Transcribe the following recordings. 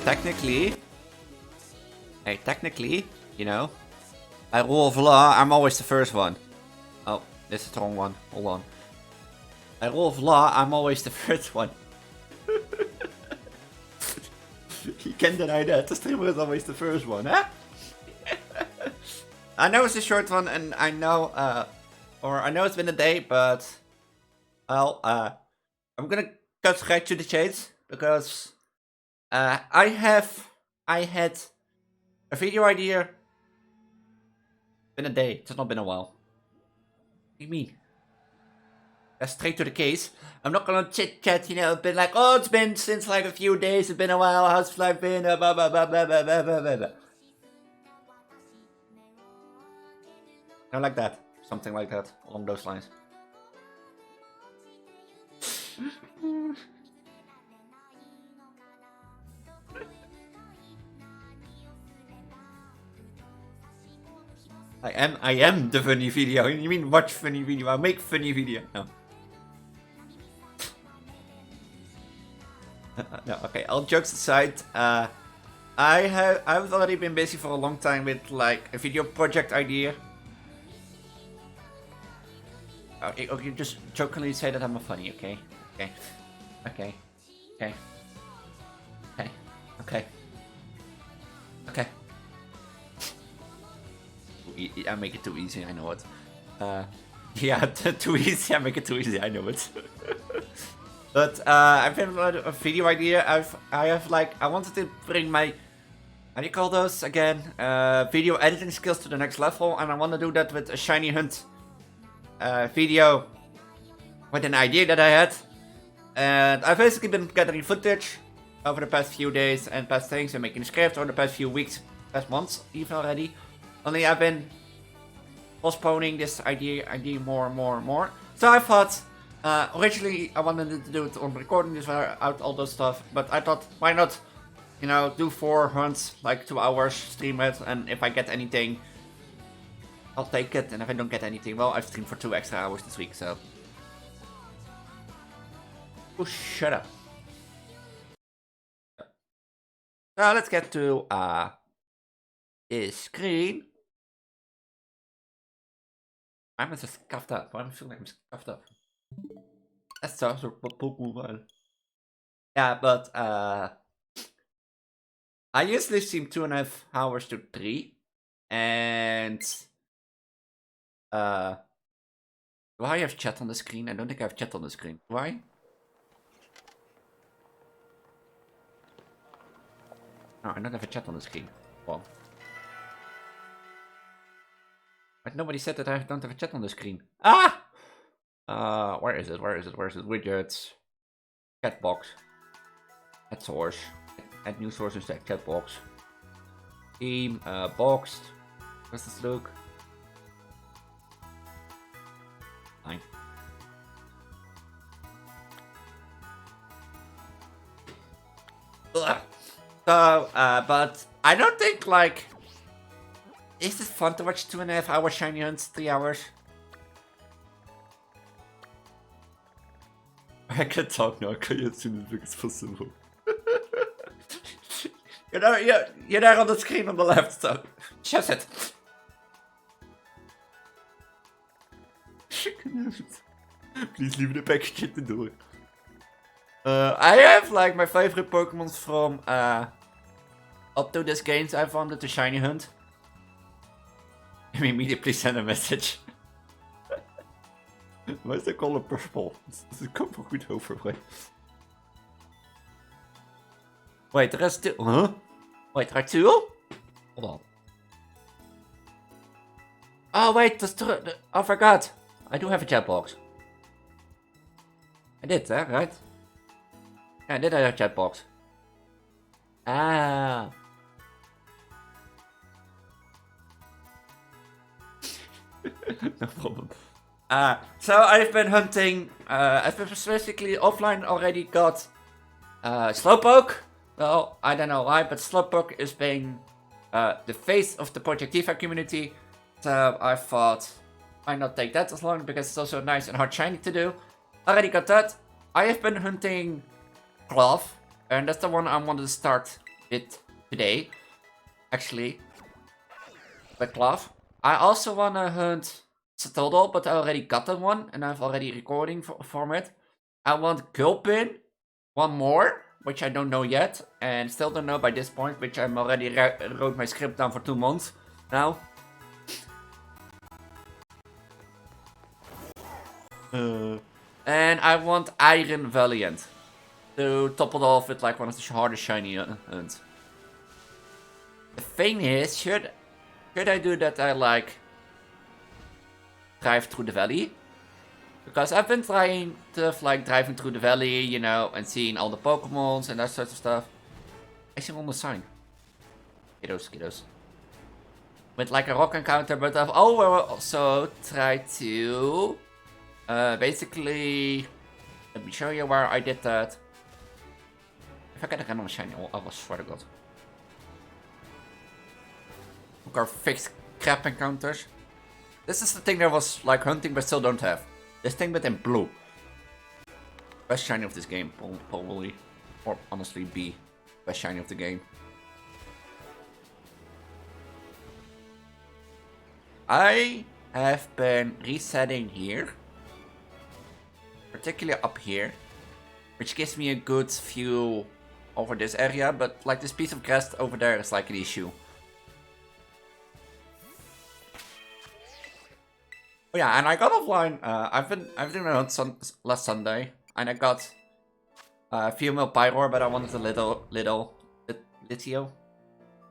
technically, you know, by rule of law, I'm always the first one. Oh, this is the wrong one. Hold on. By rule of law, I'm always the first one. You can't deny that. The streamer is always the first one, huh? I know it's a short one, and I know, I know it's been a day, but, well, I'm gonna cut straight to the chase, because, I had a video idea. Been a day. It's not been a while. What do you mean? Straight to the case. I'm not gonna chit chat, you know, been like, oh, it's been since like a few days, it's been a while, how's life been, blah blah blah blah blah blah blah blah. No, like that. Something like that, along those lines. I am the funny video. You mean watch funny video? I make funny video. No. No, okay, all jokes aside, I've already been busy for a long time with like a video project idea. Okay, just jokingly say that I'm a funny, okay? Okay. Okay. Okay. Okay. Okay. Okay. I make it too easy, I know it. Yeah, too easy, I make it too easy, I know it. But I've been a video idea. I wanted to bring my, how do you call those again? Video editing skills to the next level, and I want to do that with a shiny hunt video with an idea that I had. And I've basically been gathering footage over the past few days and past things and making scripts over the past few weeks, past months even already. Only I've been postponing this idea more and more. So I thought, originally I wanted to do it on recording this out all those stuff, but I thought, why not, you know, do 4 hunts, like 2 hours, stream it, and if I get anything, I'll take it, and if I don't get anything, well, I've streamed for 2 extra hours this week, so. Oh, shut up. Now let's get to, this screen. Why am I so scuffed up? Why am I feeling like I'm scuffed up? That's so Pokemon. Yeah, but I usually stream 2.5 hours to 3, and do I have chat on the screen? I don't think I have chat on the screen. Do I? No, I don't have a chat on the screen. Well. But nobody said that I don't have a chat on the screen. Ah! Where is it? Widgets. Chat box. Add source. Add new source instead. Chat box. Team. Boxed. Does this look? Fine. Ugh. So, but I don't think like. Is it fun to watch 2.5 hours shiny hunts? 3 hours? I can talk now, okay, as soon as big as possible. You're there on the screen on the left, so just it. Please leave the package at the door. I have like my favorite Pokemons from up to this game. I found it the shiny hunt. Immediately send a message. Why is the color purple? Does it come from good over? Wait, there is 2. Huh? Wait, there are 2? Hold on. Oh wait, that's true. I forgot. I do have a chat box. I did, right? Yeah, I did have a chat box. Ah. No problem. So I've been hunting. I've been basically offline already got Slowpoke. Well, I don't know why, but Slowpoke is being the face of the Project Diva community. So I thought, why not take that as long, because it's also nice and hard shiny to do. Already got that. I have been hunting Glove, and that's the one I wanted to start did today, actually, with Clove. I also wanna hunt Satodal, but I already got that one, and I've already recording for it. I want Gulpin, one more, which I don't know yet, and still don't know by this point, which I'm already wrote my script down for 2 months now. And I want Iron Valiant to top it off with like one of the hardest shiny hunts. The thing is, should I do that? I like drive through the valley, because I've been trying to like driving through the valley, you know, and seeing all the Pokemons and that sort of stuff. I see on the sign. Kiddos. With like a rock encounter, but I've also tried to basically, let me show you where I did that. If I get a random shiny, I will swear to God. Or fixed crap encounters. This is the thing that was like hunting but still don't have. This thing but in blue. Best shiny of this game, probably. Or honestly B. Best shiny of the game. I have been resetting here. Particularly up here. Which gives me a good view over this area, but like this piece of grass over there is like an issue. Oh yeah, and I got offline. I've been around last Sunday, and I got female Pyroar, but I wanted a little Litio,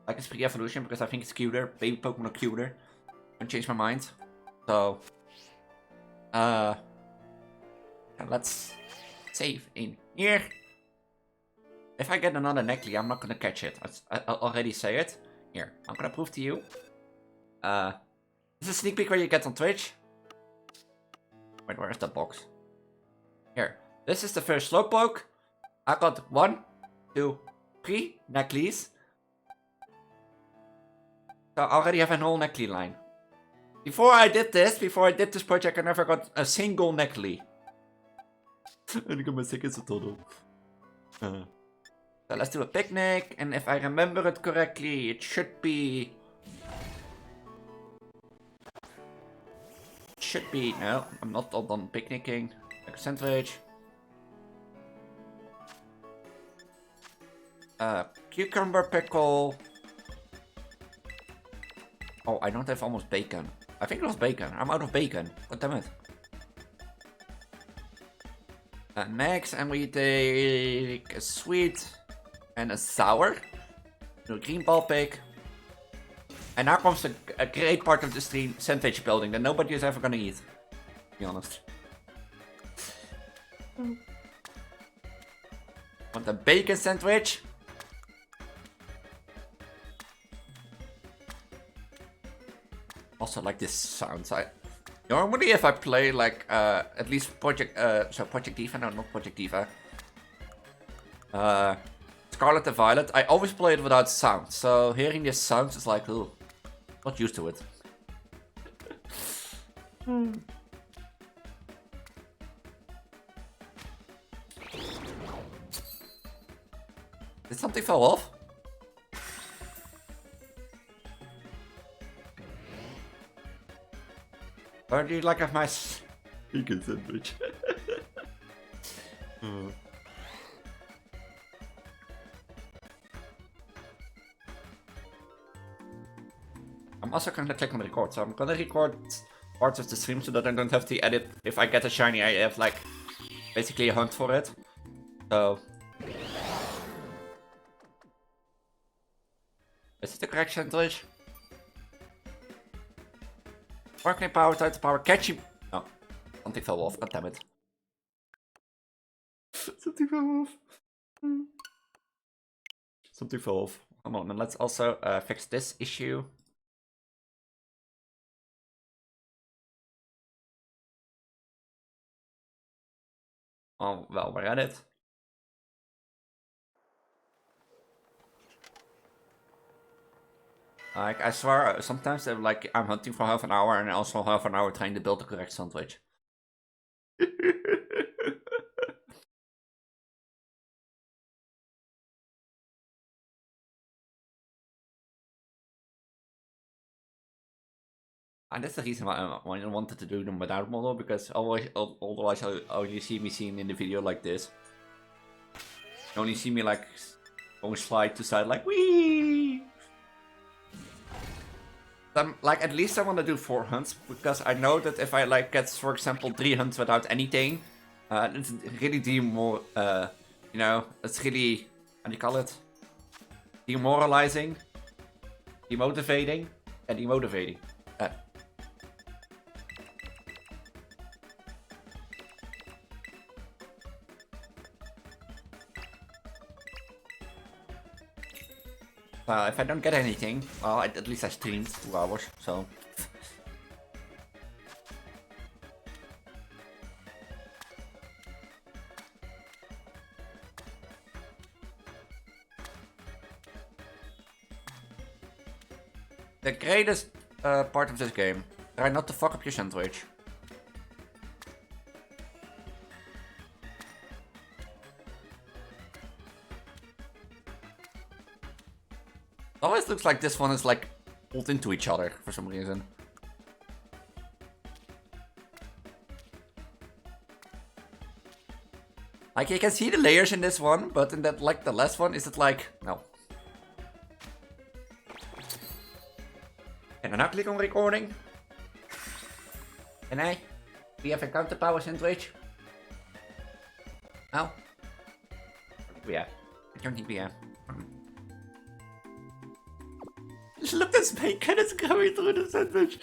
like a Spree Evolution, because I think it's cuter. Baby Pokemon are cuter. I changed my mind, so let's save in here. If I get another Necklace, I'm not gonna catch it. I already say it. Here, I'm gonna prove to you. This is a sneak peek where you get on Twitch. Wait, where is that box? Here. This is the first Slowpoke. I got 1, 2, 3 Necklace. So I already have a whole Necklace line. Before I did this project, I never got a single Necklace. And I got my second total. So let's do a picnic, and if I remember it correctly, it should be... No, I'm not all done picnicking. Like a sandwich. Cucumber pickle. Oh, I don't have almost bacon. I think it was bacon. I'm out of bacon. God damn it. Next, and we take a sweet and a sour. A green ball pick. And now comes a great part of the stream, sandwich building, that nobody is ever gonna eat. To be honest. Want a bacon sandwich? Also like this sounds. Normally if I play like at least Project Diva, no, not Project Diva. Scarlet and Violet, I always play it without sound. So hearing this sound is like, ooh. Not used to it. Did something fall off? Or do you like have my bacon sandwich? I'm also gonna click on record, so I'm gonna record parts of the stream so that I don't have to edit. If I get a shiny, I have like basically a hunt for it. So is it the correct sandwich? Sparkling power, title power, catchy. No, something fell off. God damn it. Something fell off. Something fell off. Come on, and let's also fix this issue. Oh, well, we're at it. Like, I swear, sometimes like I'm hunting for half an hour and also half an hour trying to build the correct sandwich. And that's the reason why I wanted to do them without model, because otherwise you only see me seeing in the video like this. You only see me like going slide to side like wee. Like at least I want to do 4 hunts, because I know that if I like get, for example, 3 hunts without anything, it's really you know, it's really, how do you call it? Demoralizing, demotivating, and demotivating. If I don't get anything, well, at least I streamed 2 hours, so. The greatest part of this game, try not to fuck up your sandwich. It always looks like this one is like pulled into each other for some reason. Like you can see the layers in this one, but in that like the last one, is it like no. Can I now click on recording? Can I? We have a counter power sandwich. No. Yeah. I don't think we have. Just look at this bacon, it's going through the sandwich.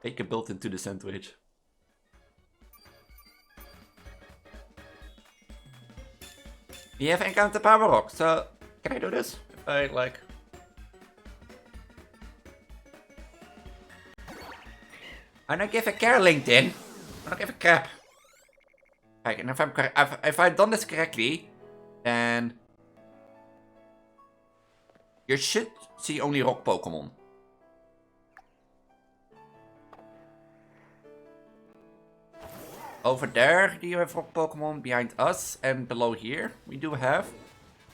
Bacon built into the sandwich. We have encountered power rock, so can I do this? If I like. I don't give a care, LinkedIn. I don't give a crap. Kijk, and if I've done this correctly, then you should see only rock Pokemon. Over there, do you have rock Pokemon behind us, and below here, we do have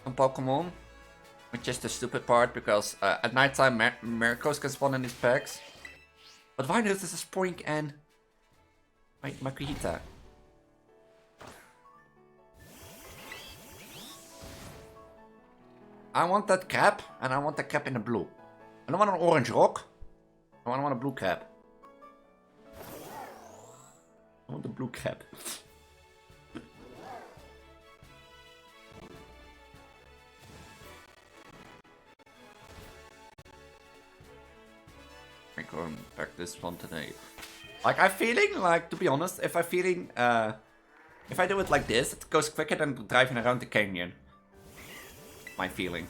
some Pokemon. Which is the stupid part, because at nighttime, Miracles can spawn in these packs. But why does this Spoink and Makuhita? I want that cap, and I want the cap in the blue. I don't want an orange rock. I want a blue cap. I want the blue cap. I'm going back this one today. Like I'm feeling like, to be honest, if I do it like this, it goes quicker than driving around the canyon. My feeling.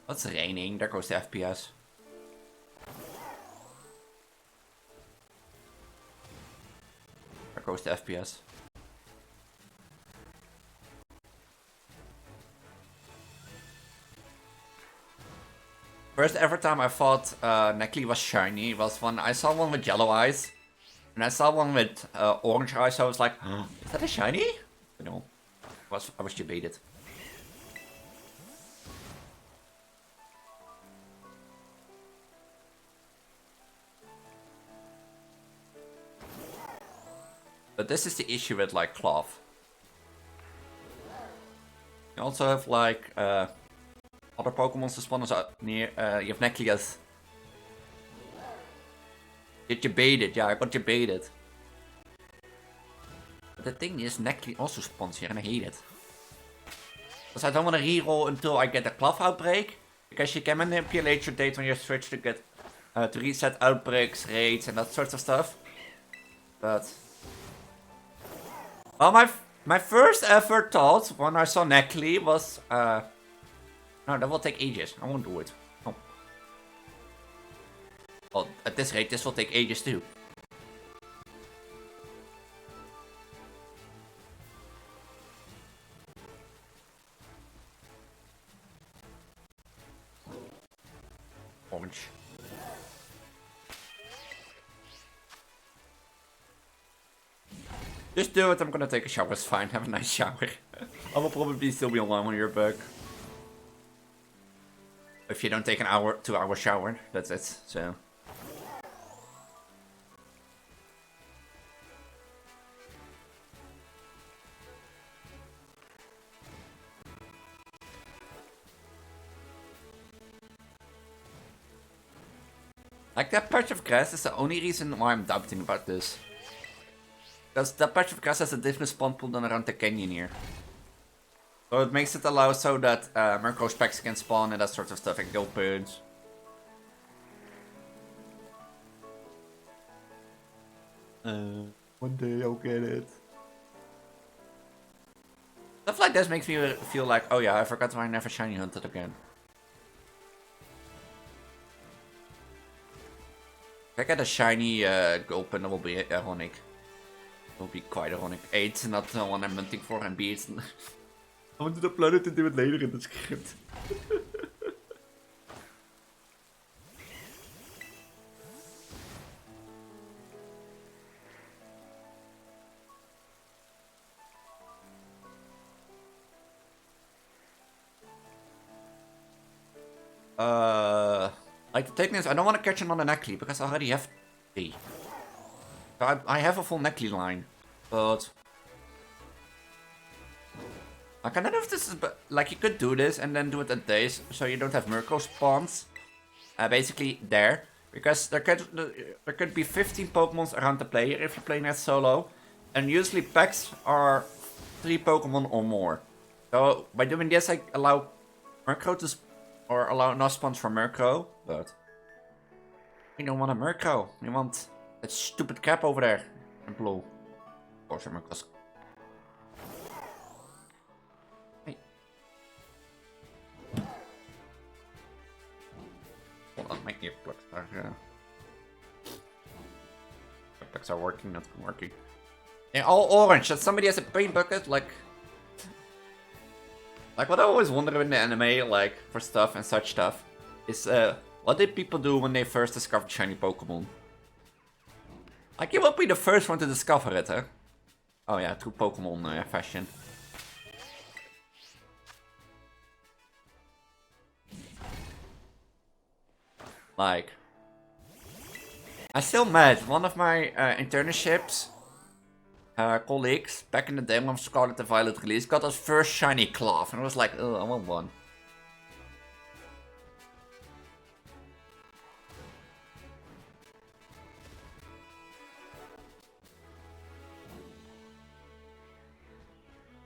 It's raining, there goes the FPS. There goes the FPS. First ever time I thought Neckley was shiny was when I saw one with yellow eyes. And I saw one with orange eyes, so I was like, is that a shiny? No. I was debated. But this is the issue with like cloth. You also have like other Pokemon to spawn near. You have Necleus. Did you bait it? Yeah, I got you baited. But the thing is, Neckley also spawns here and I hate it. Because I don't want to reroll until I get a cloth outbreak. Because you can manipulate your date when you switch to get to reset outbreaks, raids, and that sort of stuff. But well, my first ever thought when I saw Neckley was no, that will take ages. I won't do it. No. Well, at this rate, this will take ages too. Orange. Just do it, I'm gonna take a shower, it's fine, have a nice shower. I will probably still be alone when you're back. If you don't take an hour, 2-hour shower, that's it, so. Like, that patch of grass is the only reason why I'm doubting about this. Because that patch of grass has a different spawn pool than around the canyon here. So it makes it allow so that Murkrow specs can spawn and that sort of stuff, and go birds. One day I'll get it. Stuff like this makes me feel like, oh yeah, I forgot why I never shiny hunted again. If I get a shiny Gulpin, that will be ironic. It will be quite ironic. A, it's not the one I'm hunting for, and B, it's... I wanted to upload it and do it later in the script. Like the thing is, I don't want to catch another Neckley because I already have 3. So I have a full Neckley line, but like, I don't know if this is, like, you could do this and then do it at days, so you don't have Murkrow spawns, basically there, because there could be 15 Pokemons around the player if you're playing as solo, and usually packs are 3 Pokemon or more. So by doing this, I allow Murkrow to or allow enough spawns for Murkrow, but we don't want a Murkrow. We want that stupid cap over there in blue. Of course, Murkrow's. Hey. Hold on, my earplugs are. Earplugs are working, not working. Yeah, all orange. That somebody has a paint bucket, like what I always wonder in the anime, like, for stuff and such stuff, is what did people do when they first discovered shiny Pokemon? Like, you won't be the first one to discover it, huh? Oh yeah, true Pokemon fashion. Like, I'm still mad. One of my internships colleagues back in the day when Scarlet and Violet released got his first shiny Claw, and I was like, oh, I want one.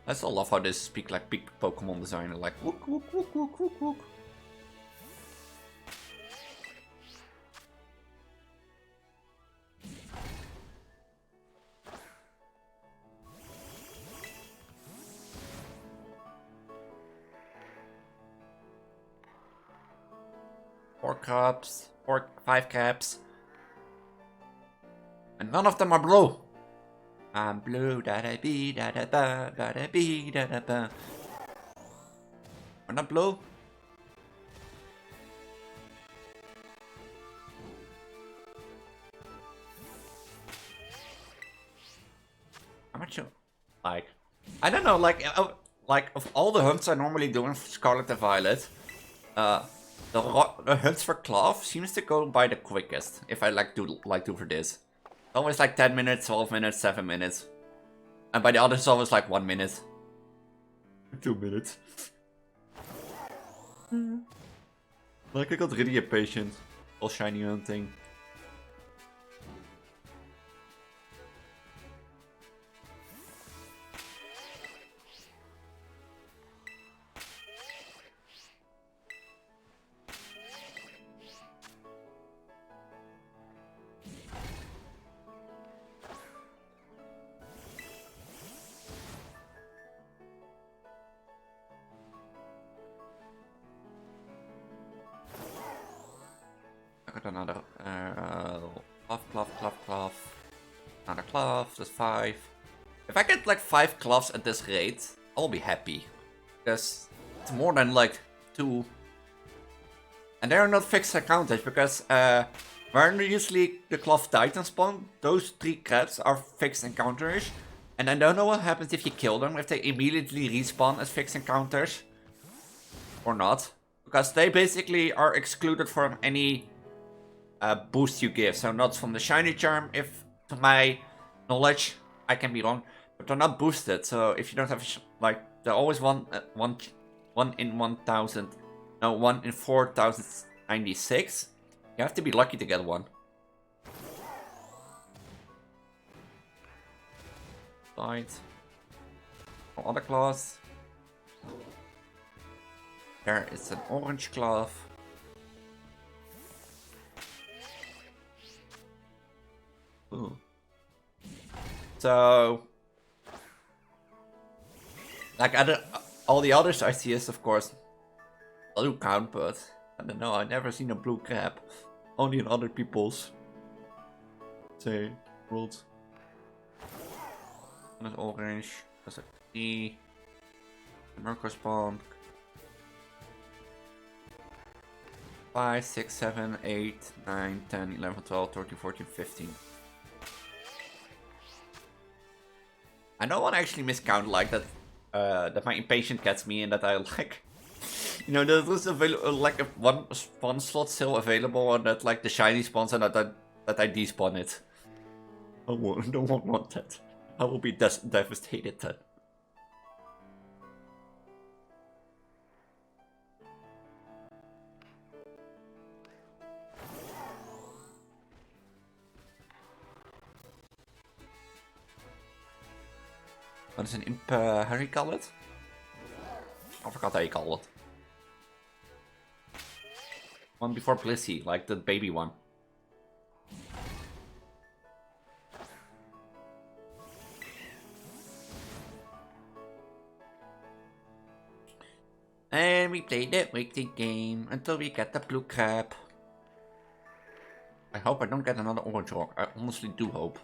I still love how they speak like big Pokemon designer, like wook wook wook wook wook wook. Five caps. And none of them are blue. I'm blue, da da be, da da ba, ba da be, da da ba. We're not blue. How much you like? I don't know, like of all the hunts I normally do in Scarlet and Violet, the hunts for Clove seems to go by the quickest. If I do for this, always like 10 minutes, 12 minutes, 7 minutes, and by the others, always like 1 minute, 2 minutes. Like, I got really impatient all shiny hunting. Another clove. Another clove, that's 5. If I get like 5 cloves at this rate, I'll be happy. Because it's more than like 2. And they are not fixed encounters, because when usually the clove titan spawn, those 3 crabs are fixed encounters. And I don't know what happens if you kill them, if they immediately respawn as fixed encounters. Or not. Because they basically are excluded from any boost you give. So not from the shiny charm, if to my knowledge, I can be wrong. But they're not boosted, so if you don't have, like, they're always one in 1,000. No, 1 in 4,096. You have to be lucky to get one. Right. Other claws. There is an orange glove. Ooh. So, like all the others I see is, of course, blue count, but I don't know. I've never seen a blue crab. Only in other people's, say, worlds. One is orange. That's a E. Mercury spawn. 5, 6, 7, 8, 9, 10, 11, 12, 13, 14, 15. I don't want to actually miscount like that. That my impatient gets me and that I like. You know, there's like a one spawn slot still available and that like the shiny spawns and that I despawn it. I don't want that. I will be devastated then. What is an imp, how do you call it? I forgot how you call it. One before Blissey, like the baby one. And we played that weekly game until we get the blue crab. I hope I don't get another orange rock. I honestly do hope.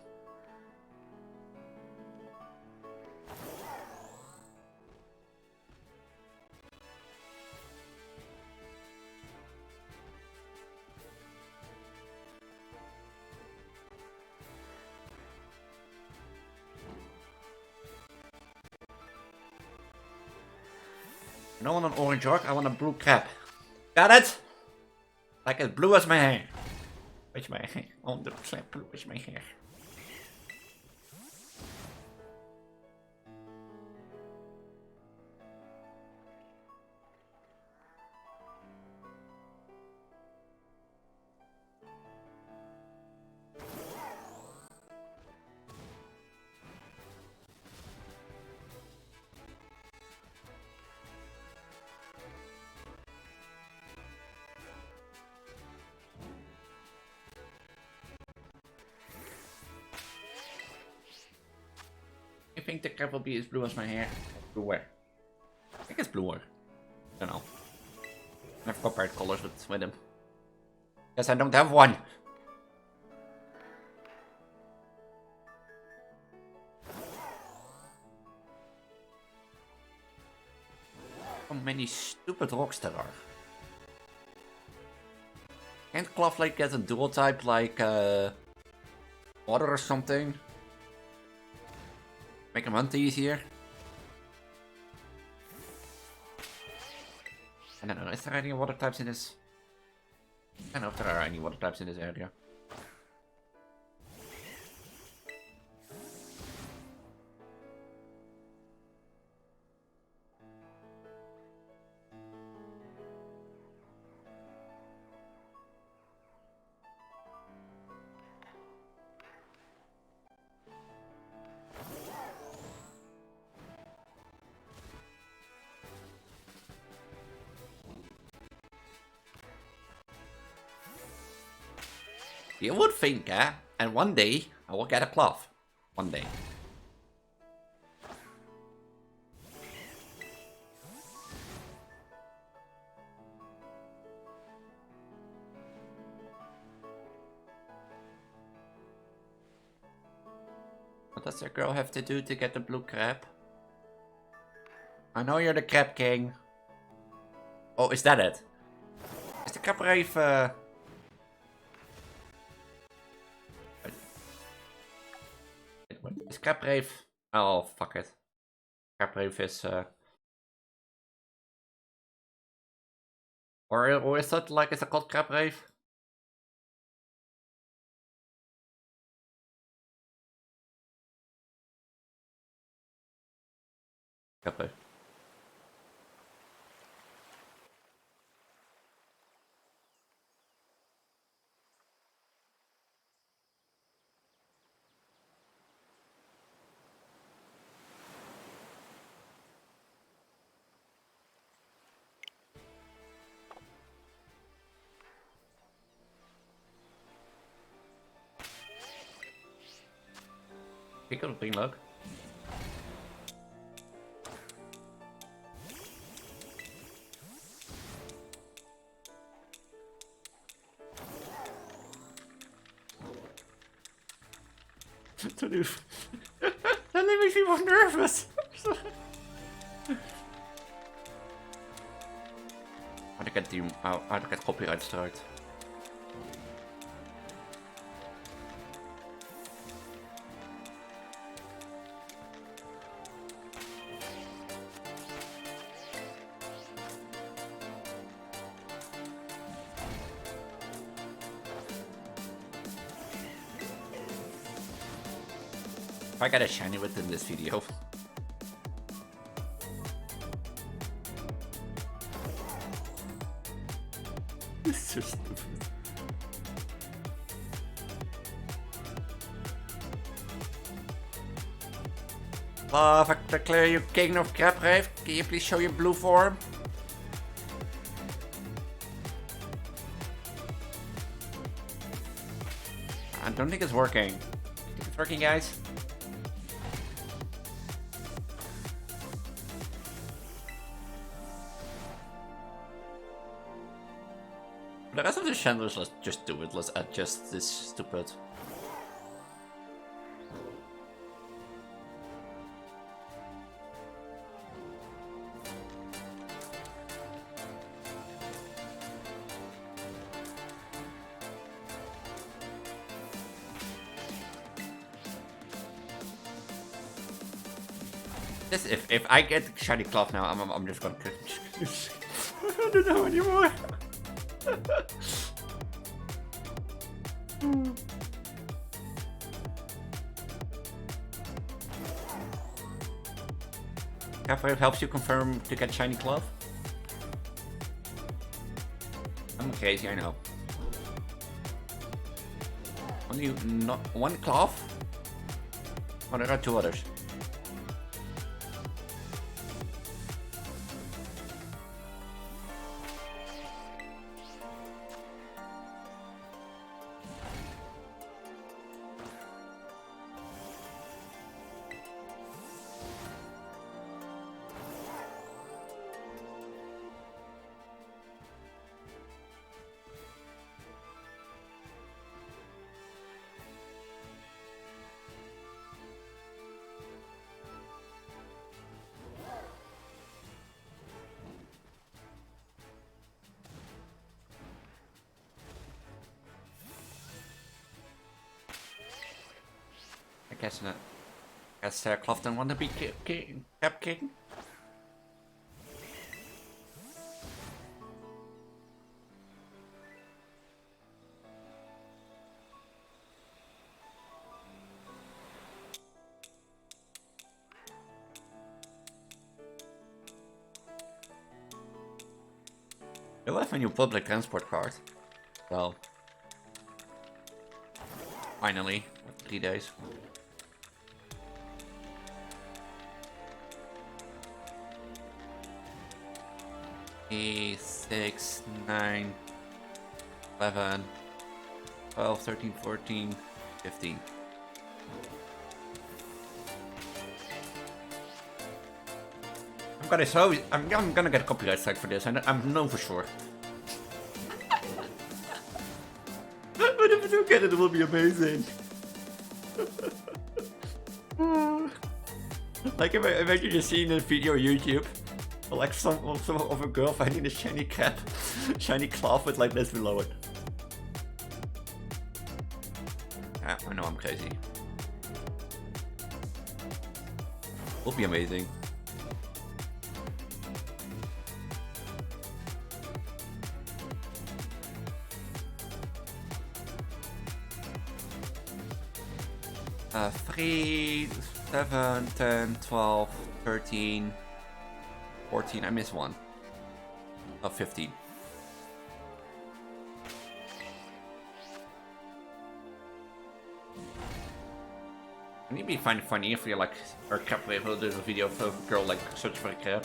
I don't want an orange rock, I want a blue crab. Got it? Like as blue as my hair. Which my hair? 100% blue as my hair. I think the crab will be as blue as my hair. Bluer. I think it's bluer. I don't know. I've compared colors with him. Guess I don't have one. How many stupid rocks there are. Can't Cloughlake get a dual type like water or something? Make him hunt easier. I don't know, is there any water types in this? I don't know if there are any water types in this area. You would think, and one day I will get a cloth. One day. What does the girl have to do to get the blue crab? I know you're the crab king. Oh, is that it? Is the crab rave, Is crab rave... Oh, fuck it. Crab rave is... Or is that like, is it called crab rave? Crab rave. Pick up green log. That makes me more nervous. How to get copyright strike. If I got a shiny within this video. This is so stupid. Victor Claire, you king of crab rave. Can you please show your blue form? I don't think it's working. Think it's working, guys? The rest of the channels, let's just do it. Let's adjust this stupid. This if I get shiny cloth now, I'm just gonna. I don't know anymore. Cafe helps you confirm to get shiny cloth. I'm crazy, I know. Only not one cloth? Oh, there are two others. I guess not. Guess Cloth don't want to be Cap King. You'll have a new public transport card. Well, finally, 3 days. Eight, 6, 9, 11, 12, 13, 14, 15. I'm gonna get a copyright strike for this, and I'm known for sure. But if I do get it, it will be amazing. Like if you just seen a video on YouTube, like some of a girl finding a shiny cap, shiny cloth with like this below it. I know I'm crazy. Will be amazing. Uh, 3, 7, 10, 12, 13, 14. I missed one. Oh, 15. Wouldn't it be funny if we like our crab will do a video of a girl like searching for a crab?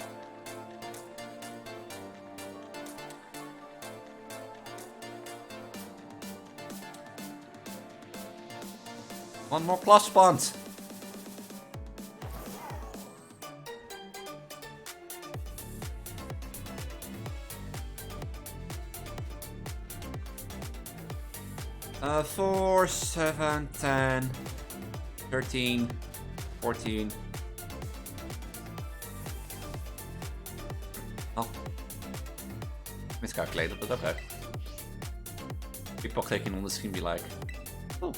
One more plus spawns. Uh, 4, 7, 10, 13, 14. Oh. Miscalculated, but okay. People clicking on the screen be like, oh.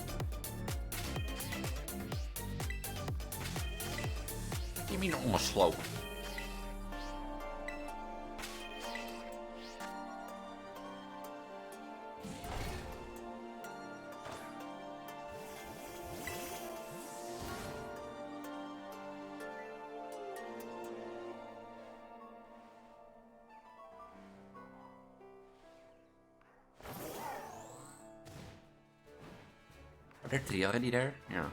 What do you mean almost slow? Are there 3 already there? Yeah.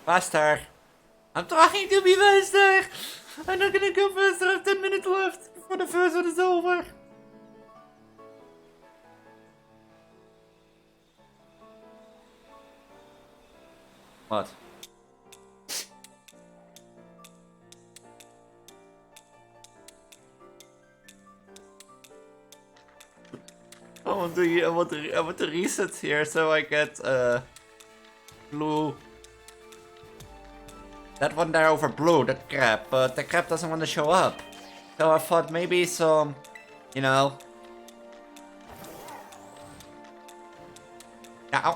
Faster! I'm trying to be faster! I'm not gonna go faster, I have 10 minutes left before the first one is over. What? I want to reset here so I get blue. That one there over blue, that crab, but the crab doesn't want to show up. So I thought maybe some, you know. Yeah,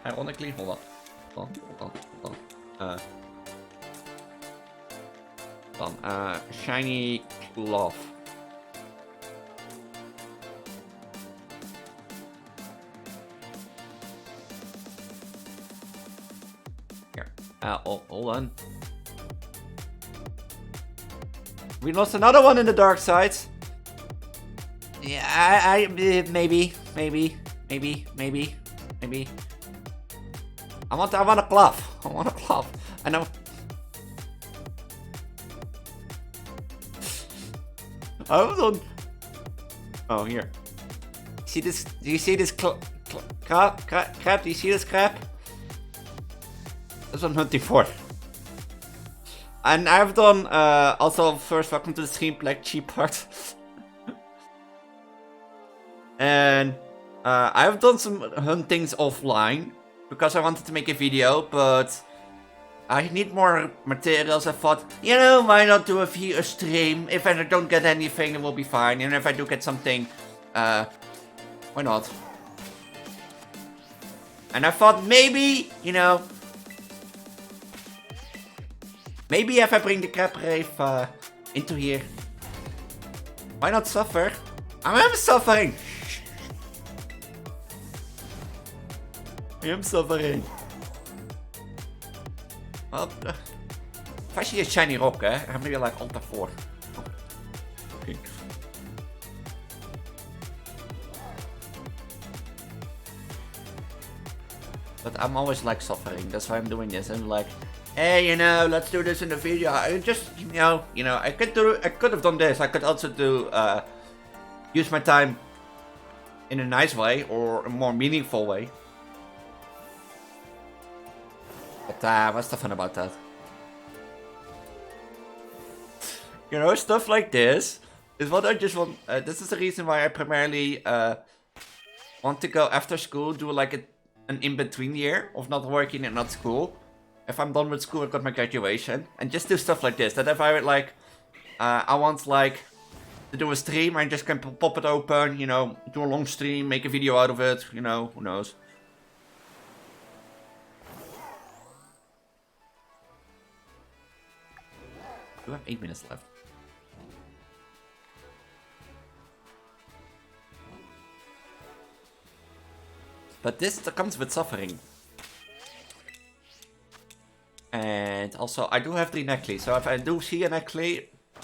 ironically, hold on. Shiny cloth. Hold on. We lost another one in the dark side. Yeah, maybe. I want a cloth. I want a cloth. I know. I was on. Oh, here. See this? Do you see this crab? Do you see this crab? That's what I'm hunting for. And I've done also first welcome to the stream Black Cheap part. And I've done some huntings offline because I wanted to make a video, but I need more materials. I thought, you know, why not do a stream? If I don't get anything, it will be fine. And if I do get something, why not? And I thought maybe, you know, maybe if I bring the crab rave into here, why not suffer? I am suffering. I am suffering. Well, if I see a shiny rock, I'm maybe like Alta 4. Oh. Okay. But I'm always like suffering. That's why I'm doing this. I'm like, hey, you know, let's do this in the video. I just, you know, I could have done this. I could also do use my time in a nice way or a more meaningful way. But what's the fun about that? You know, stuff like this is what I just want. This is the reason why I primarily want to go after school, do like an in-between year of not working and not school. If I'm done with school, I've got my graduation, and just do stuff like this. That if I would like, I want like to do a stream. I just can pop it open, you know, do a long stream, make a video out of it, you know, who knows. We have 8 minutes left. But this comes with suffering. And also, I do have 3 necklaces, so if I do see a necklace,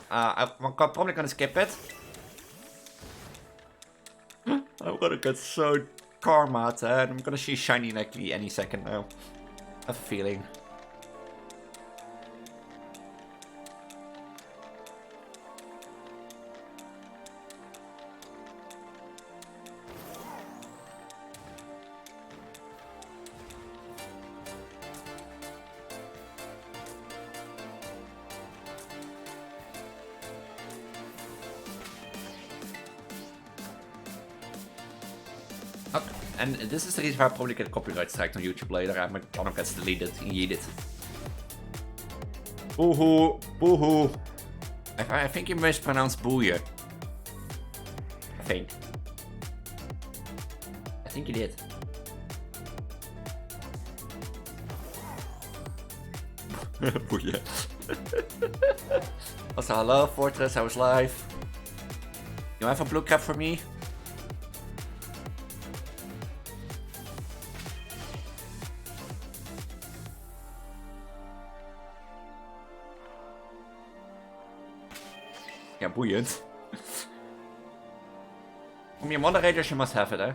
I'm probably gonna skip it. I'm gonna get so karma, and I'm gonna see shiny necklace any second now. I have a feeling. And this is the reason why I probably get copyright strike on YouTube later. My channel gets deleted. Yeeted. Boohoo! Boohoo! I think you mispronounced booyah. I think you did. Booyah. Also, hello, Fortress. I was live. You have a blue cap for me? Ja, boeiend. Om je moderators, you must have it, hè?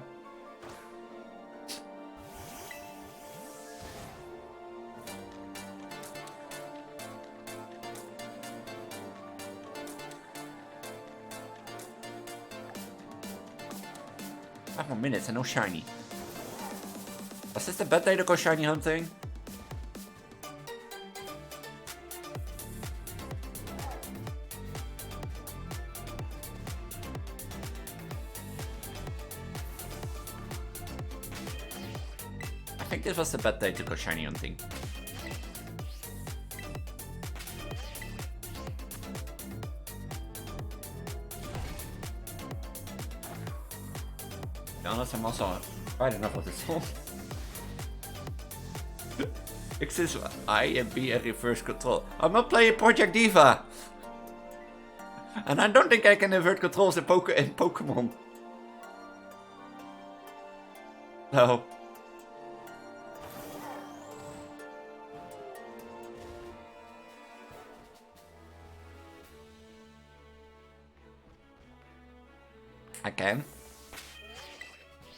Five more minutes and no shiny. Was this the bad day to go shiny hunting? I think this was the bad day to go shiny hunting. To be honest, I'm also quite enough of this one. Exists I and B a reverse control. I'm not playing Project Diva! And I don't think I can invert controls in Pokemon. No. I can.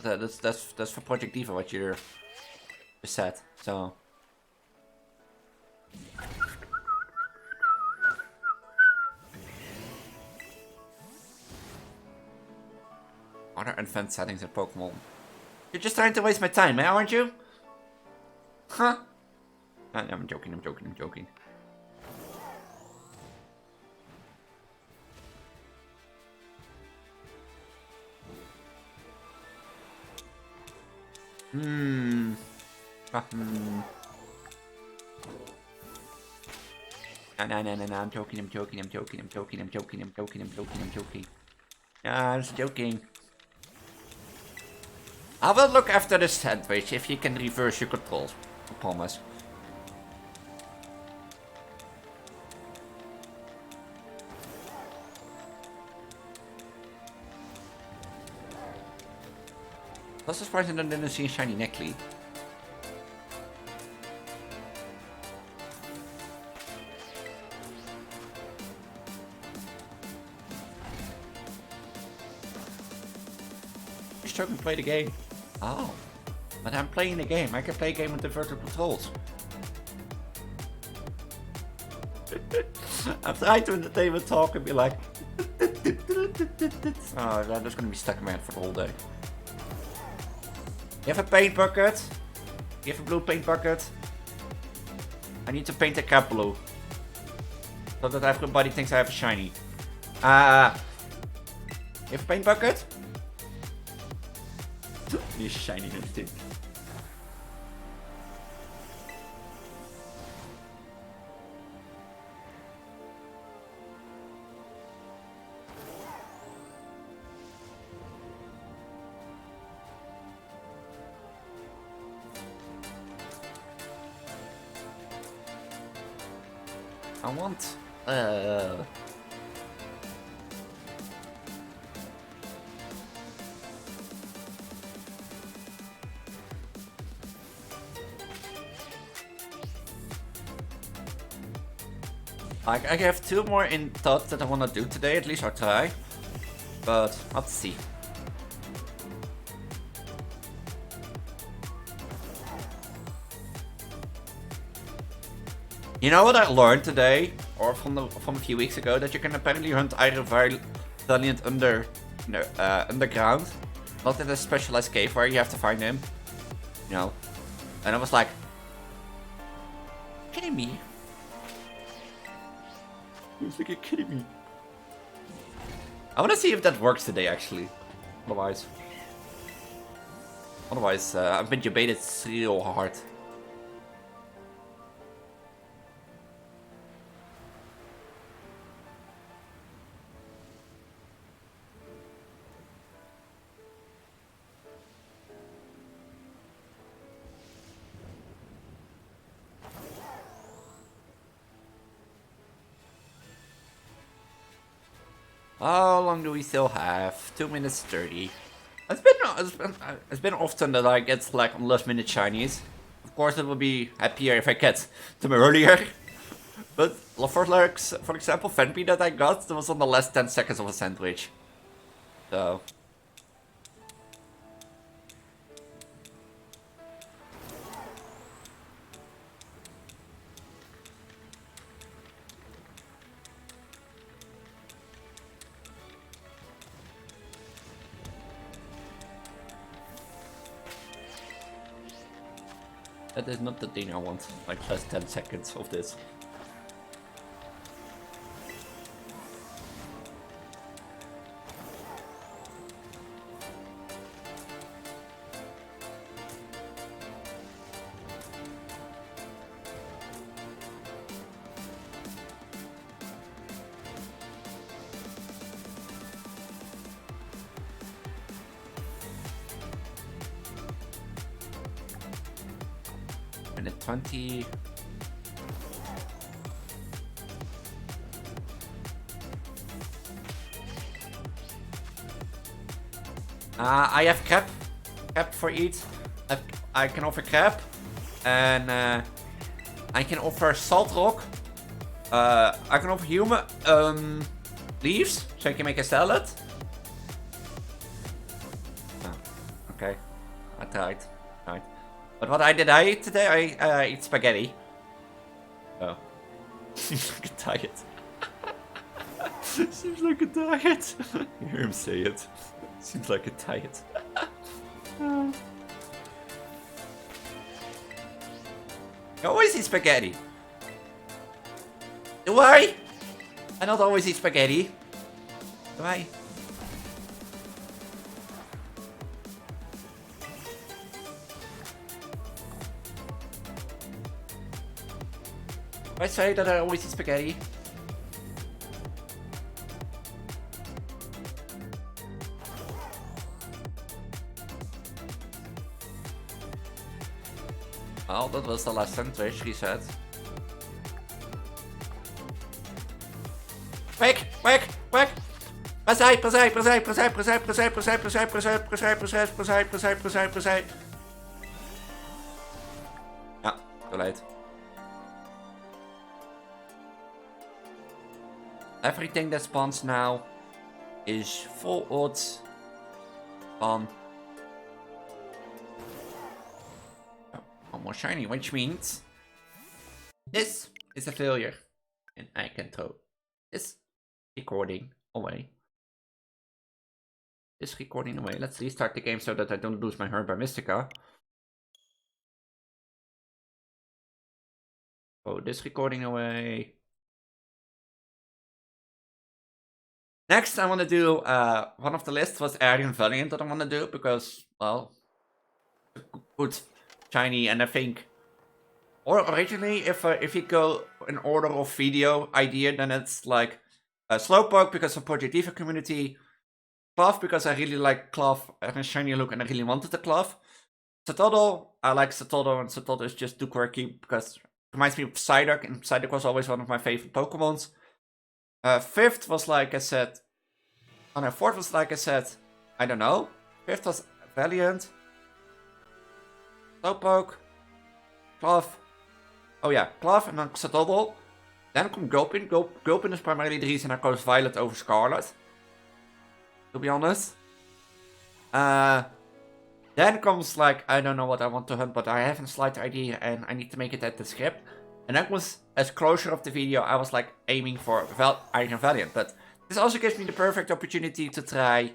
That's for Project Diva what you're set. So. Other advanced settings in Pokemon. You're just trying to waste my time, aren't you? Huh? I'm joking. No, I'm joking. I'm just joking. I will look after the sandwich if you can reverse your controls. I promise. That's surprising I didn't see a shiny necklace. Just so I can play the game. Oh. But I'm playing the game. I can play a game with inverted controls. I'm trying to entertain with talk and be like... Oh, I'm just gonna be stuck in my head for the whole day. You have a paint bucket? You have a blue paint bucket? I need to paint the cap blue. So that everybody thinks I have a shiny. You have a paint bucket? You shiny thing. I want... I have 2 more in thoughts that I want to do today, at least I'll try. But, let's see. You know what I learned today, or from a few weeks ago, that you can apparently hunt either Valiant underground, not in a specialized cave where you have to find him. You know, and I was like, kidding me? He was like, you're kidding me. I want to see if that works today, actually. Otherwise, I've been debated so hard. How long do we still have? 2 minutes 30. It's been often that I get like on last minute shinies. Of course, it would be happier if I get them earlier. But for example, Fenby that I got, that was on the last 10 seconds of a sandwich. So. That is not the thing I want, like just 10 seconds of this. Minute 20. I have cap for eat. I can offer cap, and I can offer salt rock. I can offer human leaves, so I can make a salad. Oh, okay, I tried. But what did I eat today? I eat spaghetti. Oh. Seems like a diet. Seems like a diet. You hear him say it. Seems like a diet. I always eat spaghetti. Do I? I not always eat spaghetti. Do I? I say that I always eat spaghetti. Oh, that was the last sandwich, he said. Quick! Precise. Ja, too late. Everything that spawns now is full odds on one more shiny, which means this is a failure, and I can throw this recording away. Let's restart the game so that I don't lose my Herb by Mystica. Oh, this recording away. Next, I want to do, one of the lists was Aryan Valiant that I want to do, because, well, good, shiny, and I think, or originally, if you go in order of video idea, then it's like, Slowpoke because of Project Diva community, Cloth because I really like Cloth and a shiny look and I really wanted the Cloth. Satodo, I like Satodo, and Satodo is just too quirky because Reminds me of Psyduck, and Psyduck was always one of my favorite Pokemons. 5th was like I said... Oh no, 4th was like I said... I don't know. 5th was Valiant. Slowpoke. Cloth. Oh ja, Cloth en dan Xatoddle. Dan komt Gulpin. Gulpin is primarily the reason I chose Violet over Scarlet. To be honest. Then comes like, I don't know what I want to hunt, but I have a slight idea and I need to make it at the script. And that was, as closure of the video, I was like aiming for Iron Valiant. But this also gives me the perfect opportunity to try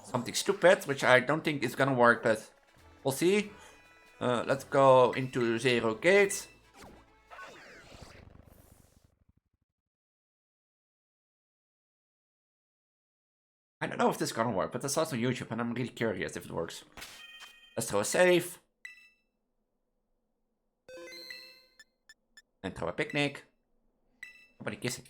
something stupid, which I don't think is gonna work, but we'll see. Let's go into 0 gates. I don't know if this is gonna work, but I saw it on YouTube and I'm really curious if it works. Let's throw a save. And throw a picnic. Nobody kissing.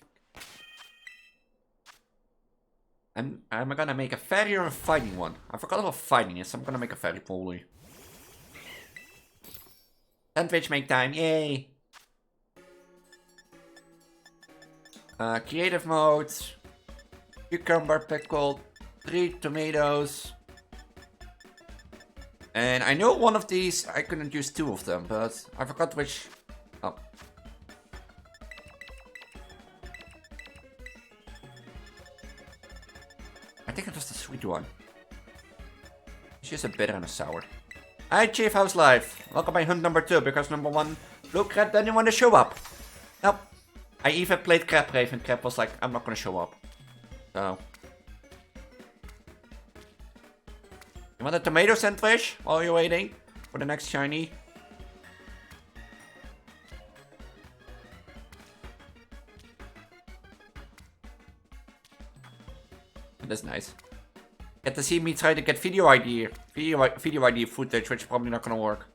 And I'm gonna make a fairy or a fighting one. I forgot what fighting is, so I'm gonna make a fairy probably. Sandwich make time, yay! Creative mode. Cucumber pickled. 3 tomatoes. And I know one of these, I couldn't use 2 of them, but I forgot which. Oh. I think it was the sweet one. It's just a bitter and a sour. Hi Chief, how's life? Welcome by hunt number 2, because number 1, Blue Crab didn't want to show up. Nope. I even played Crab Rave and Crab was like, I'm not gonna show up. So. You want a tomato sandwich while you're waiting for the next shiny? That's nice. Get to see me try to get video ID footage, which is probably not gonna work.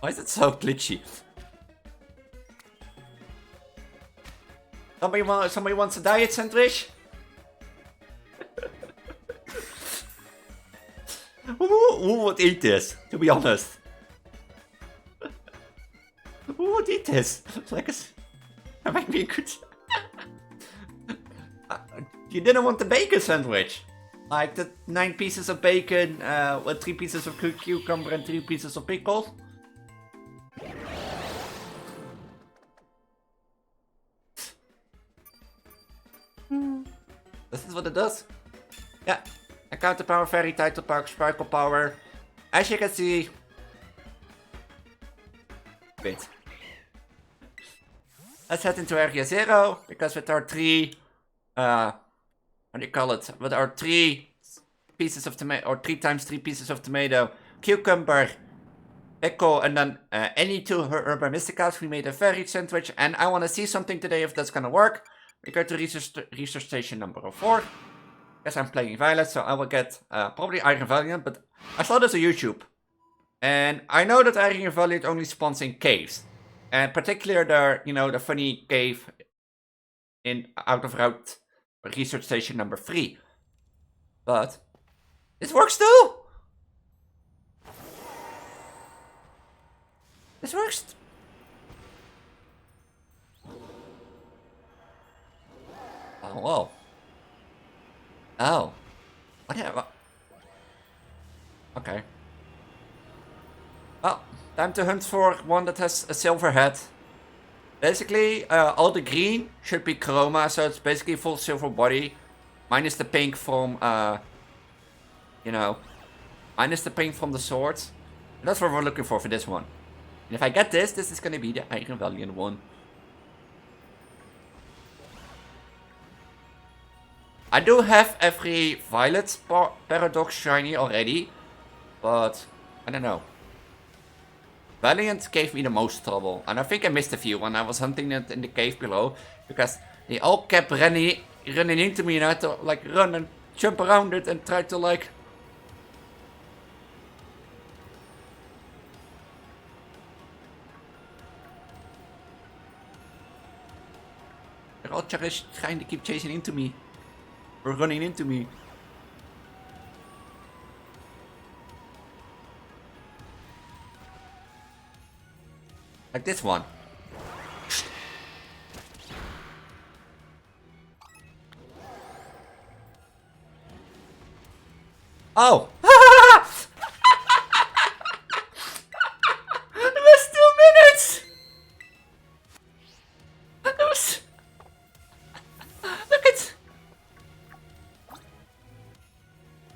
Why is it so glitchy? Somebody wants a diet sandwich? Who would eat this, to be honest? Who would eat this? Like that might be a good... You didn't want the bacon sandwich? Like the 9 pieces of bacon with 3 pieces of cucumber and 3 pieces of pickles? This is what it does. Yeah. Encounter power, fairy, title power, sparkle power. As you can see. Wait. Let's head into area 0. Because with our 3 what do you call it? With our 3 pieces of tomato, or 3 times 3 pieces of tomato, cucumber, pickle, and then any 2 herba mysticas, we made a fairy sandwich. And I want to see something today if that's gonna work. We go to research station number 4. Yes, I'm playing Violet, so I will get probably Iron Valiant, but I saw this on YouTube. And I know that Iron Valiant only spawns in caves. And particularly the funny cave in out of route research station number 3. But this works too! This works. Oh, whoa. Oh. Whatever. Okay. Well, time to hunt for one that has a silver head. Basically, all the green should be chroma, so it's basically full silver body. Minus the pink from, minus the pink from the swords. And that's what we're looking for this one. And if I get this is gonna be the Iron Valiant one. I do have every Violet Paradox shiny already, but I don't know. Valiant gave me the most trouble, and I think I missed a few when I was hunting it in the cave below, because they all kept running into me and I had to like run and jump around it and try to like... They're all trying to keep chasing into me. Or running into me. Like this one. Oh! It was 2 minutes! That was... Look at...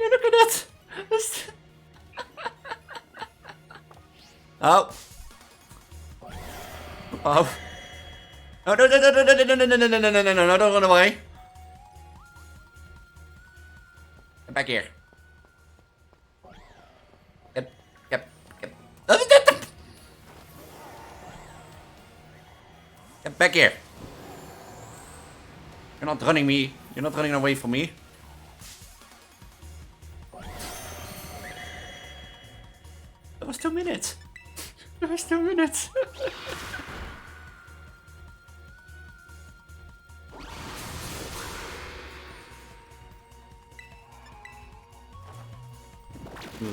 Yeah, look at that! Oh. Oh. No, no, no, no, no, no, no, no, no, no, no, no, no, no, no, don't run away. Get back here. Get. Get back here. You're not running me. You're not running away from me. That was 2 minutes. That was 2 minutes. It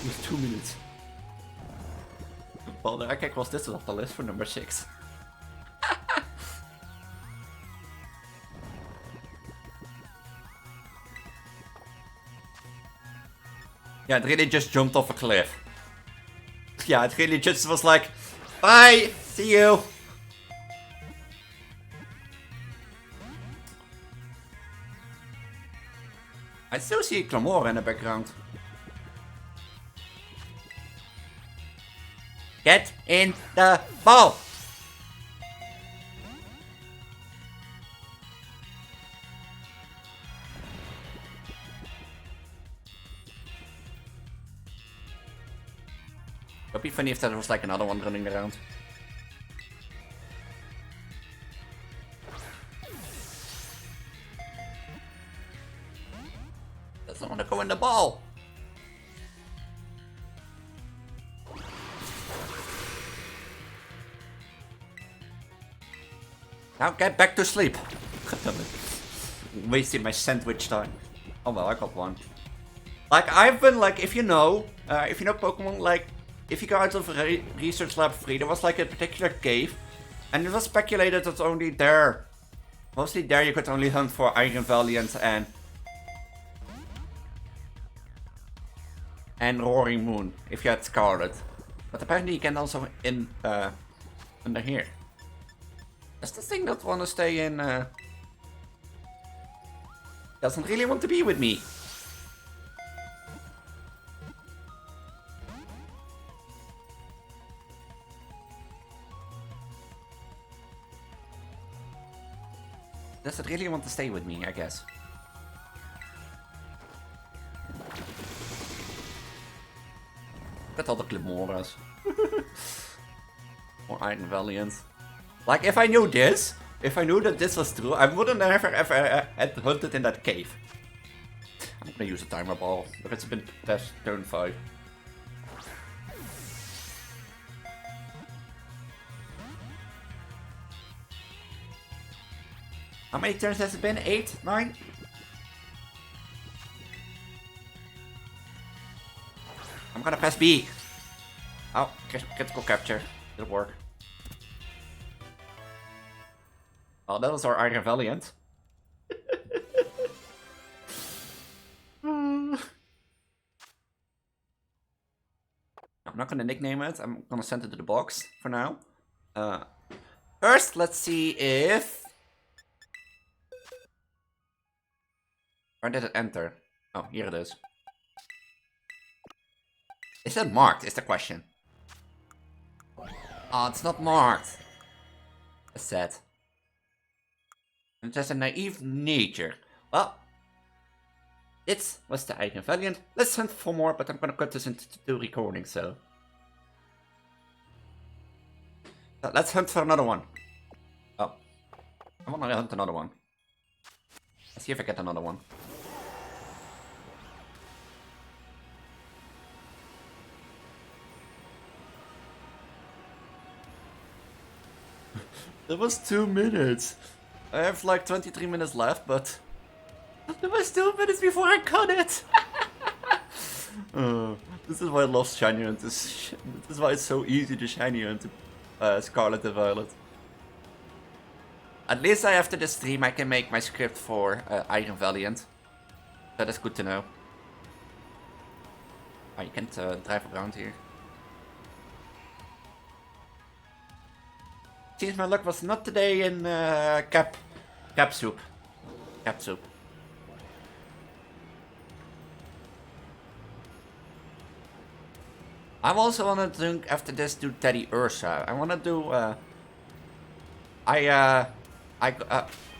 was 2 minutes. Well, I can cross this off the list for number 6. Yeah, it really just jumped off a cliff. Yeah, it really just was like, bye, see you. I still see Clamor in the background. Get in the ball! It would be funny if there was like another one running around. Doesn't want to go in the ball. Now get back to sleep. Wasting my sandwich time. Oh well, I got one. Like I've been like, if you know Pokemon, like if you go out of Research Lab 3, there was like a particular cave, and it was speculated that only there, mostly there, you could only hunt for Iron Valiant and Roaring Moon if you had Scarlet. But apparently you can also in under here. That's the thing that wanna stay in doesn't really want to be with me. Does it really want to stay with me, I guess? Look at all the Climoras. Or Iron Valiant. Like, if I knew this, if I knew that this was true, I wouldn't have ever had hunted in that cave. I'm gonna use a timer ball, but it's been past turn 5. How many turns has it been? 8? 9? I'm gonna press B. Oh, critical capture. It'll work. Oh, that was our Iron Valiant. I'm not gonna nickname it. I'm gonna send it to the box for now. First, let's see if... Where did it enter? Oh, here it is. Is it marked, is the question. Oh, it's not marked. That's sad. It has a naive nature. Well, it was the Iron Valiant. Let's hunt for more, but I'm gonna cut this into 2 recordings, so... Let's hunt for another one. Oh. I wanna hunt another one. Let's see if I get another one. That was 2 minutes. I have like 23 minutes left, but there was 2 minutes before I cut it. This is why I love shiny hunt. This is why it's so easy to shiny hunt. Scarlet and Violet. At least after the stream I can make my script for Iron Valiant. That is good to know. Oh, you can't drive around here. Seems my luck was not today in cap soup. Cap soup. I also want to drink after this do Teddy Ursa. I want to do. I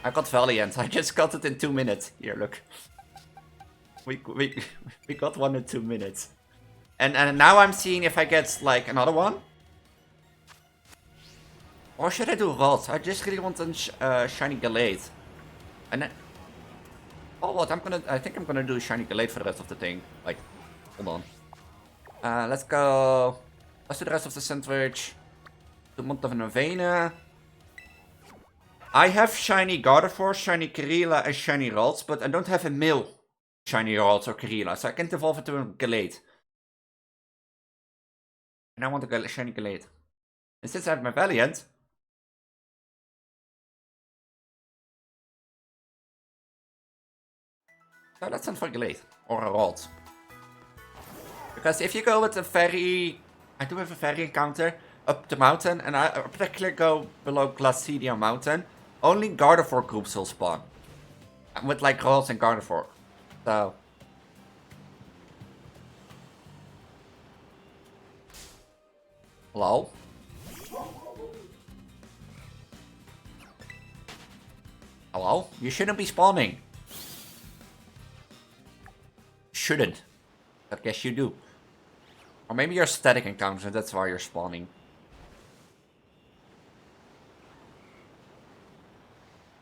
got Valiant. I just got it in 2 minutes. Here, look. We got one in 2 minutes. And now I'm seeing if I get like another one. Or should I do Rot? I just really want a Shiny Gallade. And then... Oh what, I think I'm gonna do Shiny Gallade for the rest of the thing. Like, hold on. Let's go... Let's do the rest of the sandwich. Do Monta van Novena. I have Shiny Gardevoir, Shiny Kirilla and Shiny Rot, but I don't have a male Shiny Rot or Kirilla, so I can't evolve it to a Gallade. And I want a Shiny Gallade. And since I have my Valiant... So let's send for a Gallade. Or a Rot. Because if you go with a ferry... I do have a ferry encounter up the mountain, and I particularly go below Glacidia Mountain. Only Gardevoir groups will spawn. With like Rots and Gardevoir. So... Hello? Hello? You shouldn't be spawning. Shouldn't. I guess you do. Or maybe you're static encounters and that's why you're spawning.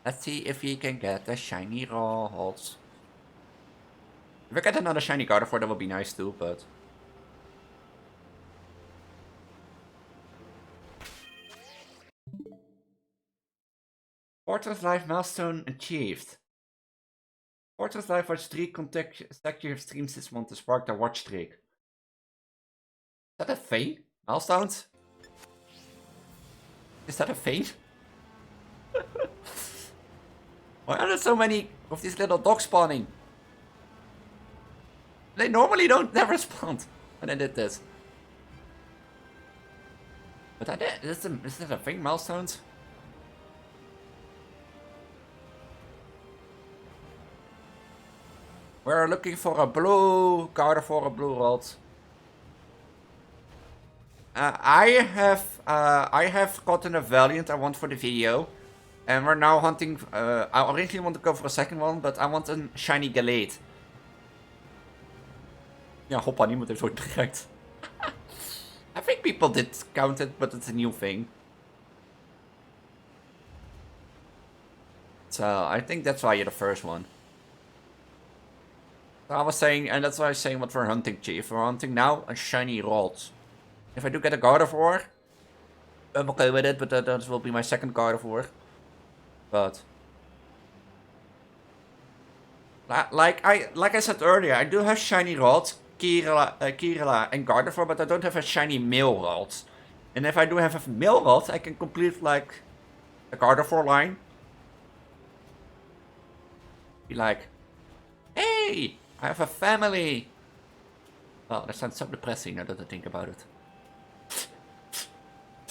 Let's see if we can get a shiny Rot. If I get another shiny Gardevoir, that would be nice too, but... Fortress Life milestone achieved. Fortress Life watch 3 consecutive streams this month to spark their watch streak. Is that a thing? Milestones? Is that a thing? Why are there so many of these little dogs spawning? They normally don't never spawn. And I did this. But I did. Is this a thing? Milestones? We're looking for a blue Gardevoir, a blue Rot. I have gotten a Valiant I want for the video. And we're now hunting, I originally want to go for a second one, but I want a shiny Gallade. Ja, hoppa, niemand heeft ooit bereikt. I think people did count it, but it's a new thing. So, I think that's why you're the first one. So I was saying, and that's why I was saying what we're hunting, Chief. We're hunting now a shiny Rot. If I do get a Gardevoir, I'm okay with it, but that will be my second Gardevoir. But like I said earlier, I do have shiny Rot, Kirilla and Gardevoir, but I don't have a shiny male Rot. And if I do have a male Rot, I can complete like a Gardevoir line. Be like, hey, I have a family. Well, that sounds so depressing now that I think about it.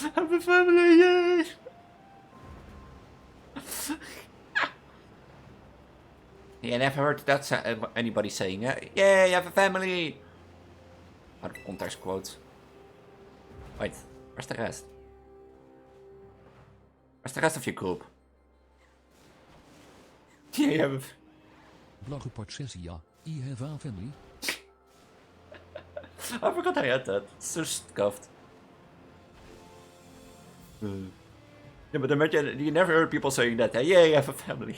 I have a family, yay! Yeah, I never heard that anybody saying, yay, I have a family! Out of context quotes. Wait, where's the rest? Where's the rest of your group? Yeah, you have a... Bloggeport says, yeah, I have a family. I forgot I had that. It's so scuffed. Yeah, but imagine, you never heard people saying that. Yeah, you have a family.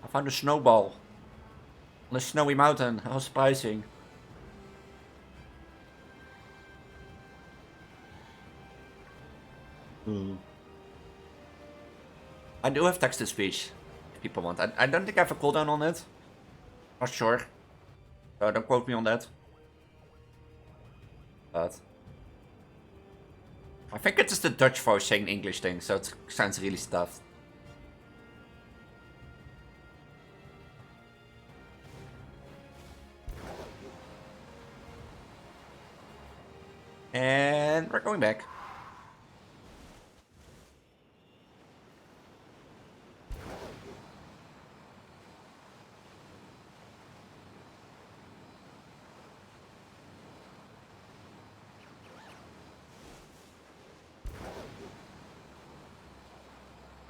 I found a snowball. On a snowy mountain. How surprising. I do have text-to-speech. If people want. I don't think I have a cooldown on it. Not sure. So don't quote me on that. But... I think it's just the Dutch voice saying English thing, so it sounds really stuffed. And we're going back.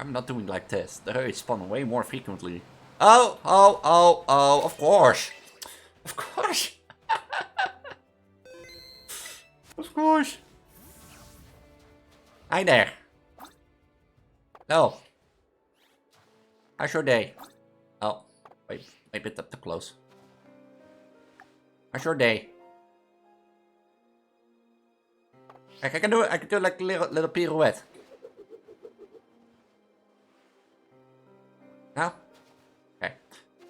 I'm not doing like this. They respawn way more frequently. Oh, of course. Of course. Of course. Hi there. No. How's your day? Oh, wait, a bit up too close. How's your day? I can do like a little pirouette. No? Okay.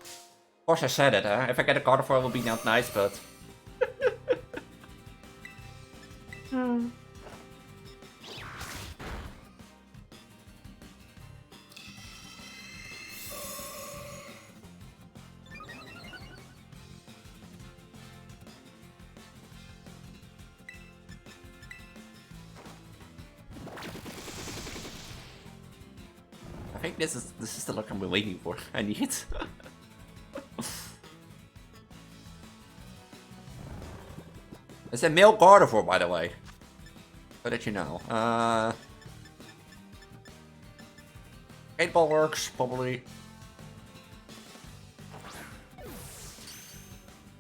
Of course I said it, huh? If I get a card for it will be not nice, but... I think this is the look I'm waiting for. I need it. It's a male Gardevoir, by the way. So that you know. 8-ball works, probably.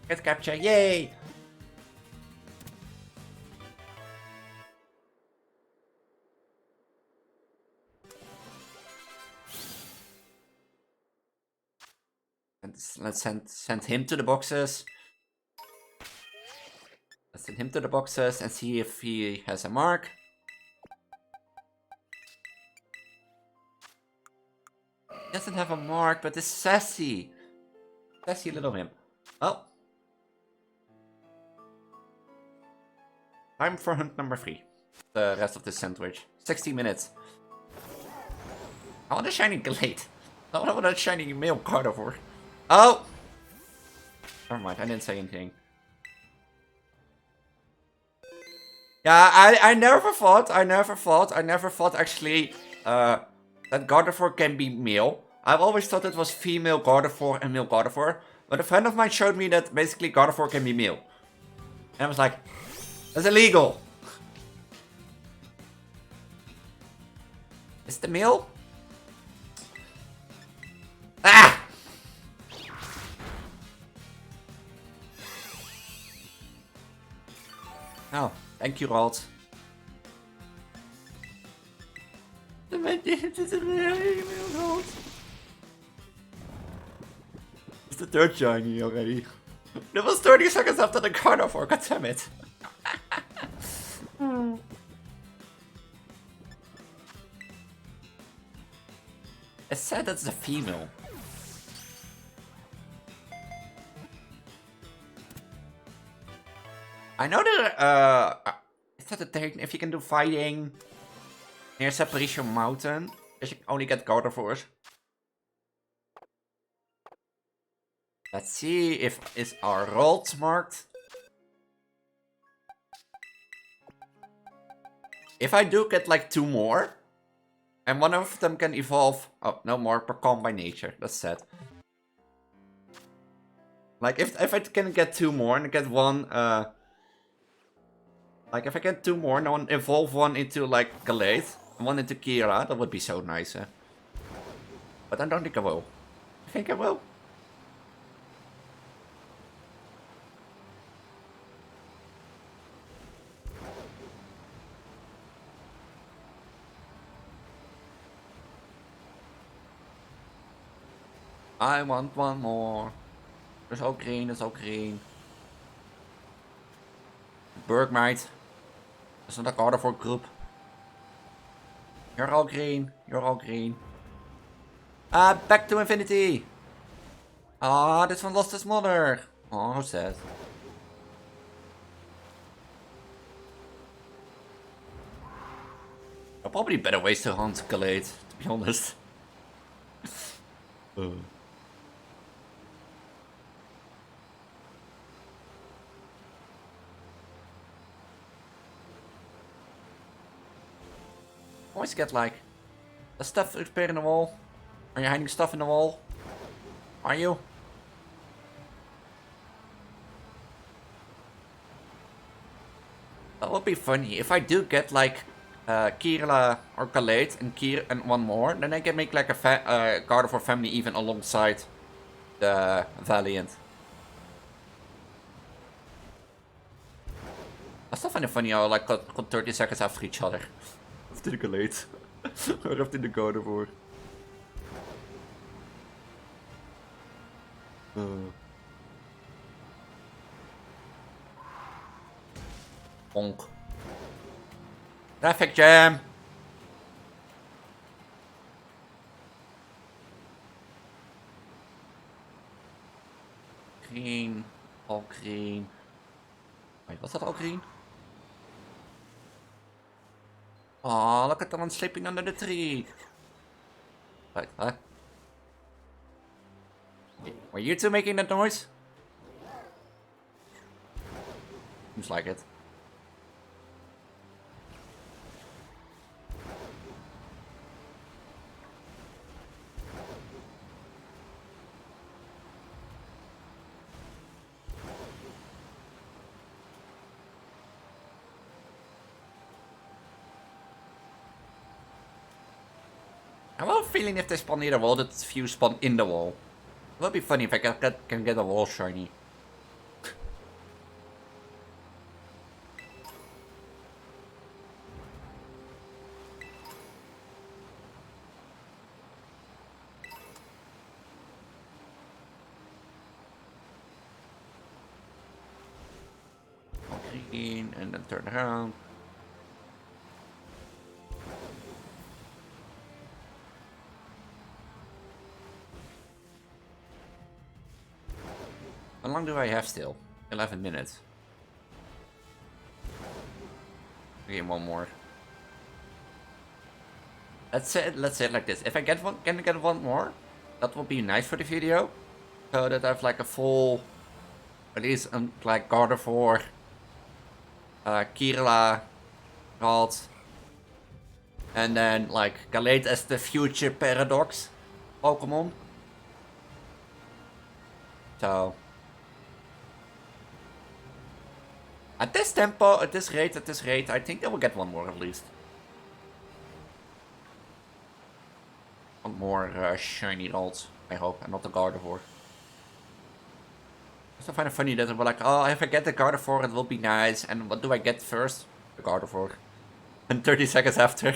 Get capture, yay! And let's send him to the boxes. Let's send him to the boxes and see if he has a mark. He doesn't have a mark, but it's sassy. Sassy little him. Oh. Time for hunt number 3. The rest of the sandwich. 60 minutes. I want a shiny Glade. I want a shiny male Gardevoir. Oh! Never mind, I didn't say anything. Yeah, I never thought actually that Gardevoir can be male. I've always thought it was female Gardevoir and male Gardevoir. But a friend of mine showed me that basically Gardevoir can be male. And I was like, that's illegal. Is the male? Ah! Oh, thank you, Ralt. It's the third shiny already. That was 30 seconds after the Gardevoir, god damn it. It said that's a female. I know that, is that a thing? If you can do fighting near Separation Mountain, you can only get Gardevoirs. Let's see if is our Ralt marked. If I do get like 2 more, and one of them can evolve. Oh, no more become by nature. That's sad. Like if I can get 2 more and get one, like if I get 2 more and one evolve one into like Glade and one into Kira, that would be so nice. But I don't think I will. I think I will. I want one more. There's all green, there's all green. Bergmite. That's not a Gardevoir group. You're all green, you're all green. Back to infinity. Ah, this one lost his mother. Oh, how sad. are probably better ways to hunt Galate, to be honest. Always get like the stuff appear in the wall. Are you hiding stuff in the wall? Are you? That would be funny if I do get like Kirla or Khaled and Kir and one more, then I can make like a Gardevoir family even alongside the Valiant. I still find it funny how like got 30 seconds after each other. After the Khaled. Or after the Gardevoir. Bonk. Traffic jam! Green. All green. Wait, was that all green? Oh, look at the one sleeping under the tree. Wait, huh? Were you two making that noise? Seems like it. I have a feeling if they spawn near the wall, that few spawn in the wall. It would be funny if I can get a wall shiny. Green, and then turn around. How long do I have still? 11 minutes. Okay, one more. Let's say it like this. If I get one, can I get one more? That would be nice for the video. So that I have like a full, at least like Gardevoir, Kirla, Ralt, and then like Galate as the future Paradox Pokemon. So at this tempo, at this rate, I think I will get one more at least. One more shiny Ralt, I hope, and not the Gardevoir. I still find it funny that we're like, oh, if I get the Gardevoir, it will be nice. And what do I get first? The Gardevoir. And 30 seconds after.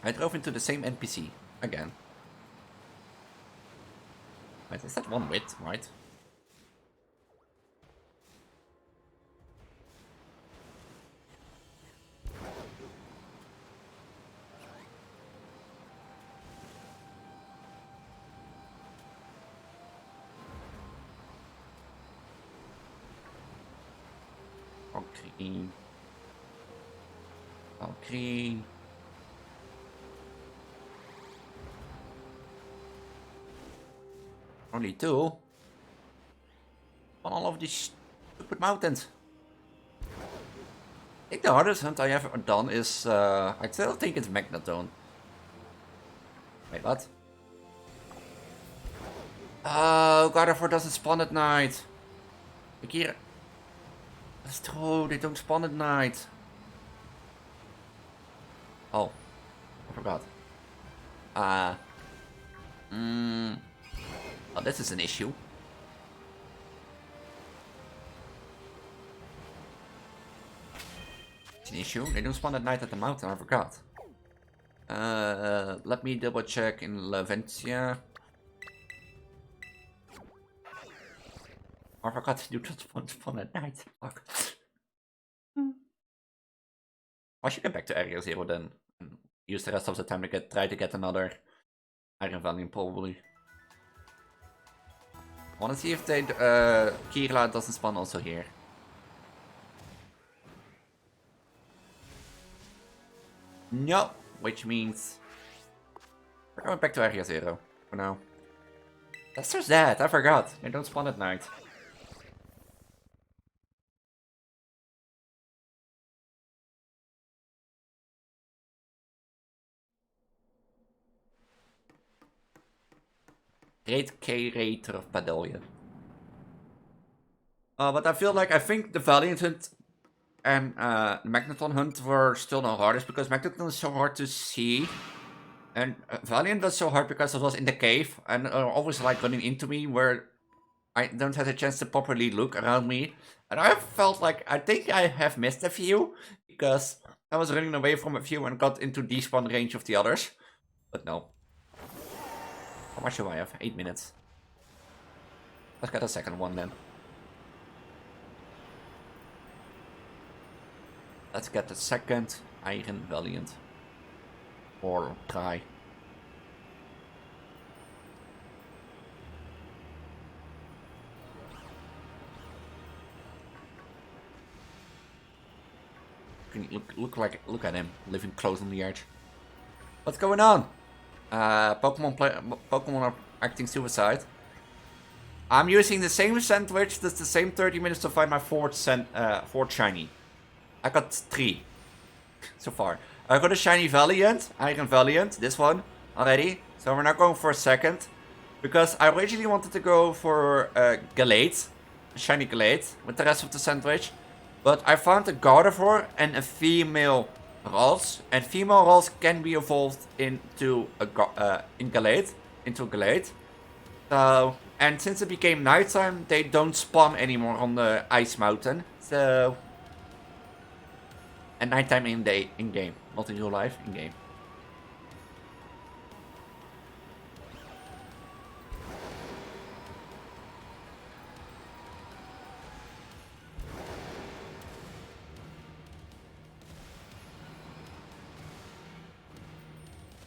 I drove into the same NPC again. Wait, is that one wit, right? Okay. Okay. Only two? On all of these stupid mountains. I think the hardest hunt I have ever done is, I still think it's Magnetone. Wait, what? Oh, Gardevoir doesn't spawn at night. Here. That's true, they don't spawn at night. Oh, I forgot. Oh, this is an issue. It's an issue. They don't spawn at night at the mountain, I forgot. Let me double check in Laventia. I forgot to do that spawn at night. Fuck. I should get back to Area Zero then. And use the rest of the time to try to get another Iron Valiant probably. Wanna see if they Kirla doesn't spawn also here. No, which means we're going back to Area 0 for now. Lester's dead, I forgot. They don't spawn at night. Great K-Rater of Padolia. But I think the Valiant Hunt and the Magneton Hunt were still the hardest because Magneton is so hard to see. And Valiant was so hard because it was in the cave and always like running into me where I don't have a chance to properly look around me. And I felt like I think I have missed a few because I was running away from a few and got into despawn range of the others. But no. How much do I have? 8 minutes. Let's get a second one then. Let's get the second Iron Valiant. Or try. Look at him, living close on the edge. What's going on? Pokemon are acting suicide. I'm using the same sandwich. That's the same 30 minutes to find my fourth shiny. I got 3 so far. I got a shiny Valiant, Iron Valiant, this one already. So we're not going for a second. Because I originally wanted to go for Galate, a shiny Galate, with the rest of the sandwich. But I found a Gardevoir and a female Ralts. And female Ralts can be evolved into a Galate. So, and since it became nighttime, they don't spawn anymore on the Ice Mountain. So, at nighttime in game, not in real life, in game.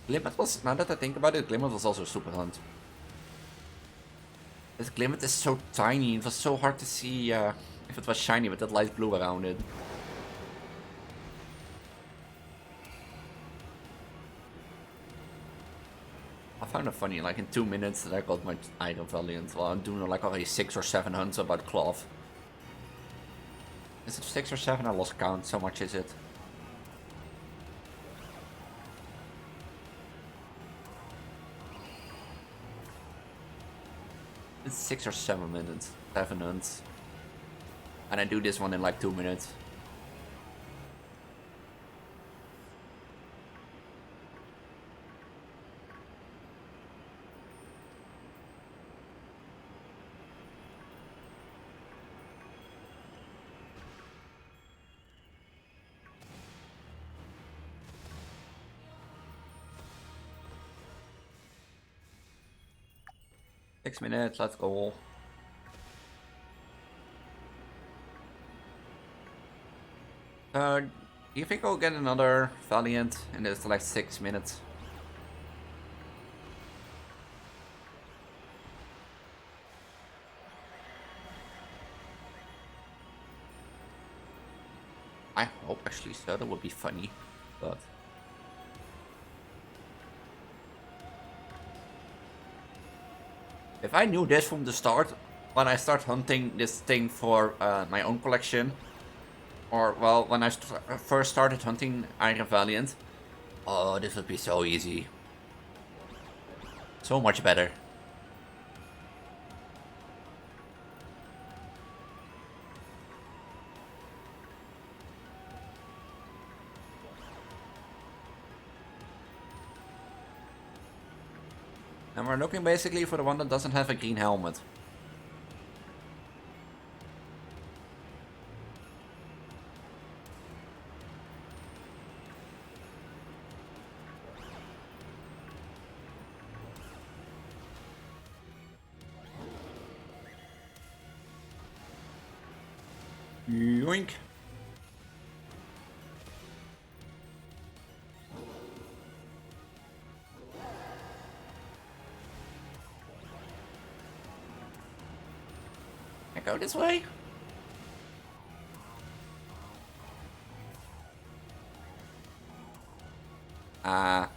Glimmet was, now that I think about it, Glimmet was also super hunt. This Glimmet is so tiny, it was so hard to see if it was shiny with that light blue around it. I found it funny, like in 2 minutes that I got my Iron Valiant. Well, I'm doing like already 6 or 7 hunts about cloth. Is it 6 or 7? I lost count, so much is it? It's 6 or 7 minutes, 7 hunts. And I do this one in like 2 minutes. Six minutes, let's go. Do you think I'll get another Valiant in this like 6 minutes? I hope actually so, that would be funny, but... If I knew this from the start, when I start hunting this thing for my own collection, or well, when I first started hunting Iron Valiant, oh, this would be so easy. So much better. And we're looking basically for the one that doesn't have a green helmet. Yoink. go this way? Oh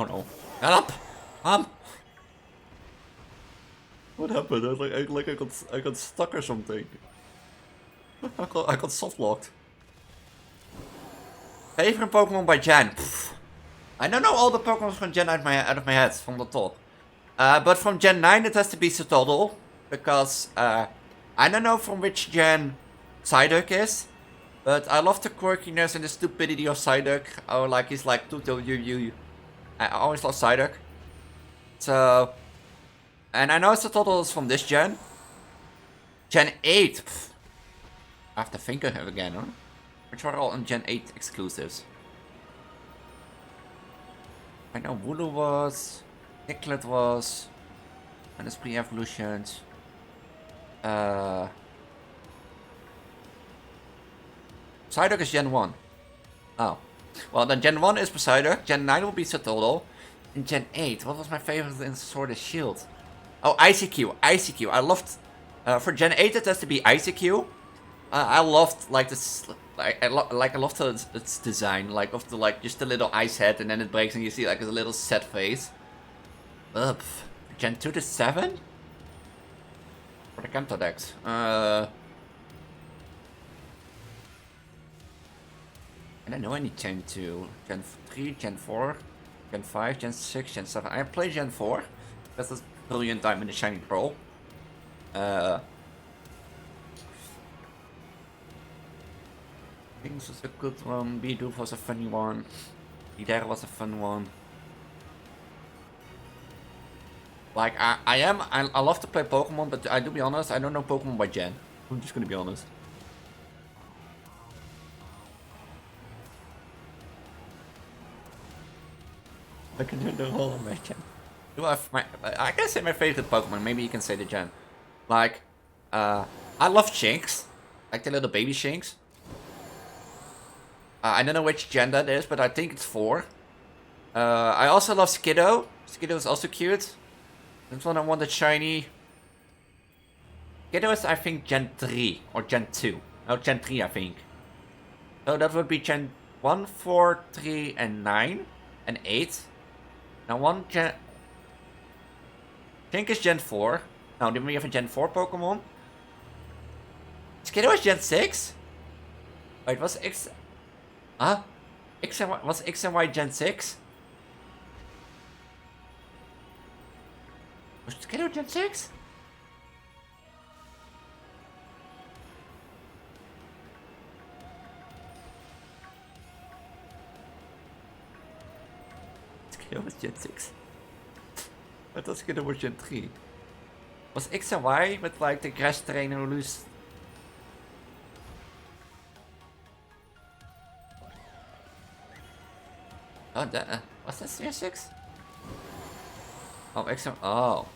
no. Help! What happened? I got stuck or something. I got soft locked. Favorite Pokemon by Gen. Pff. I don't know all the Pokemon from Gen out of my head from the top. But from Gen 9 it has to be Sotodle. Because I don't know from which gen Psyduck is. But I love the quirkiness and the stupidity of Psyduck. Oh, like he's like Tuto you. I always love Psyduck. So, and I know Sotodle is from this gen. Gen 8. Pff. I have to think of him again, huh? Which are all on Gen 8 exclusives. I know Wooloo was, Diglett was, and it's pre-evolutions. Psyduck is Gen 1. Oh. Well, then Gen 1 is Psyduck, Gen 9 will be Sotodle, and Gen 8, what was my favorite in Sword and Shield? Oh, ICQ. I loved, for Gen 8 it has to be ICQ. I loved, like, this, I loved its design, like, of the, like, just a little ice head, and then it breaks and you see, like, a little sad face. Ugh. Gen 2 to 7? For the Kanto decks. I don't know any Gen 2. Gen 3, Gen 4, Gen 5, Gen 6, Gen 7. I play Gen 4. That's a brilliant time in the Shiny Pearl. Things was a good one. Bidoof was a funny one. Idera was a fun one. Like, I love to play Pokemon, but I do be honest, I don't know Pokemon by gen. I'm just gonna be honest. I can do the whole of my gen. Do I have I can say my favorite Pokemon, maybe you can say the gen. Like, I love Shinx. Like the little baby Shinx. I don't know which gen that is, but I think it's 4. I also love Skiddo. Skiddo is also cute. This one I wanted shiny. Skiddo is, I think, Gen 3 or Gen 2. No, Gen 3, I think. So that would be Gen 1, 4, 3, and 9. And 8. Now one Gen... I think it's Gen 4. Now, did we have a Gen 4 Pokemon? Skiddo is Gen 6? Wait, was X... Huh? X and Y... Was X and Y Gen 6? Was Skiddo Gen 6? Skiddo was Gen 6. I thought Skiddo was Gen 3. Was X and Y with like the grass trainer loose? Oh, that was that Gen 6? Oh, X and... Oh.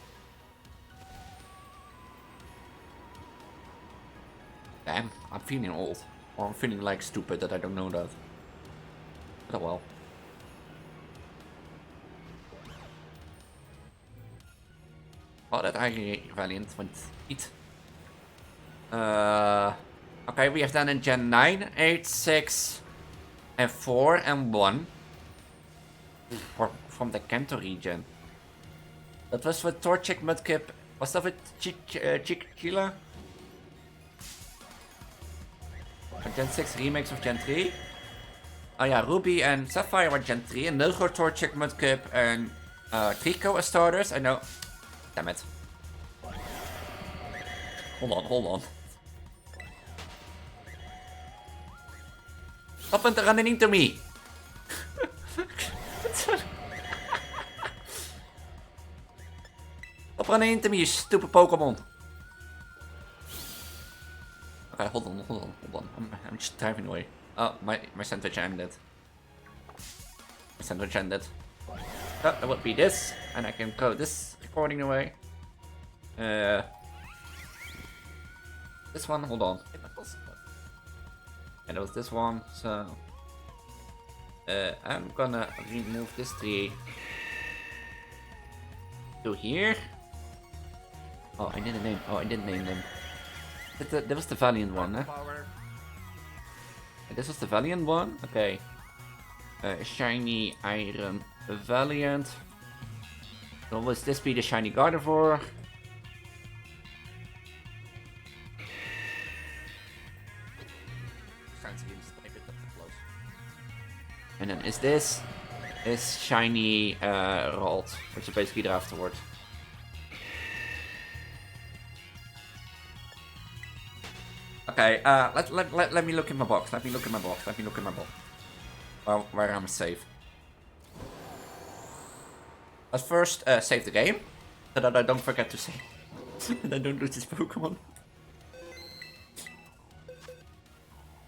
Damn, I'm feeling old. Or I'm feeling like stupid that I don't know that. But oh well. Oh, that Irie Valiant went eat. Okay, we have done in Gen 9, 8, 6, and 4, and 1. From the Kanto region. That was with Torchic, Mudkip. Was that with Chikchila? Gen 6 remakes of Gen 3. Oh yeah, Ruby and Sapphire were Gen 3. And Nilgor, Torchic, Mudkip, and Trico as starters. I know. Damn it. Hold on. Stop running into me! Stop running into me, you stupid Pokemon! Okay, hold on. I'm just driving away. Oh, my sandwich ended. My sandwich ended. Oh, that would be this, and I can throw this recording away. This one, hold on. And it was this one, so... I'm gonna remove this tree to here. Oh, I didn't name. Oh, I didn't name them. That was the Valiant one, huh? This was the Valiant one. Okay. Shiny Iron Valiant. So will this be the Shiny Gardevoir? And then is this Shiny Ralt, which is basically there afterwards. Okay, let me look in my box. Let me look in my box. Well, where I'm safe. Let's first save the game, so that I don't forget to save. And I don't lose this Pokemon.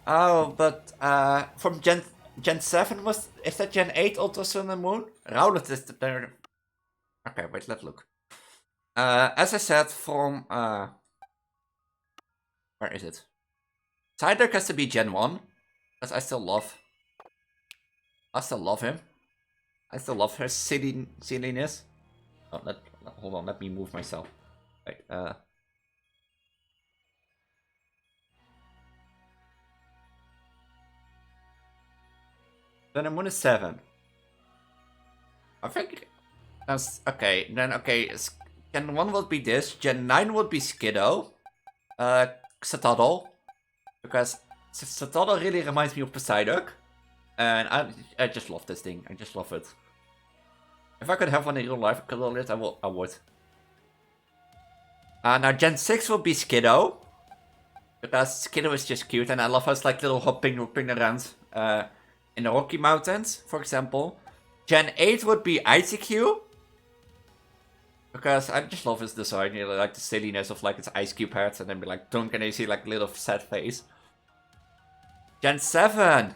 Oh, but from Gen 7 is that Gen 8 Ultra Sun and Moon? Rowlet is there. Okay, wait, let's look. As I said, from where is it? Psyduck has to be Gen 1, because I still love him. I still love her silliness. Oh, hold on, let me move myself. Wait, Then Moon is 7. I think that's okay. Then okay, Gen 1 would be this. Gen 9 would be Skiddo. Citadel. Because Citadel really reminds me of Psyduck. And I just love this thing. I just love it. If I could have one in real life, I would. Now Gen 6 will be Skiddo. Because Skiddo is just cute and I love how it's like little hopping around in the Rocky Mountains, for example. Gen 8 would be ICQ. Because I just love his design, you know, like the silliness of like its ice cube heads and then be like dunk and you see like little sad face. Gen 7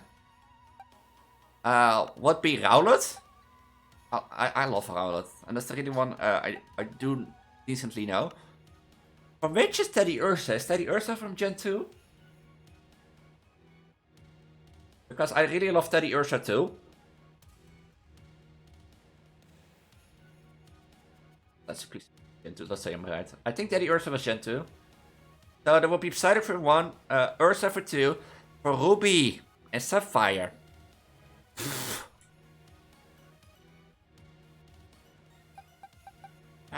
would be Rowlet. I love Rowlet, and that's the really one I do decently know. From which is Teddy Ursa? Is Teddy Ursa from Gen 2? Because I really love Teddy Ursa too. Let's say I'm right. I think Teddy Ursa was Gen 2. So there will be Psyduck for 1, Ursa for 2, for Ruby and Sapphire.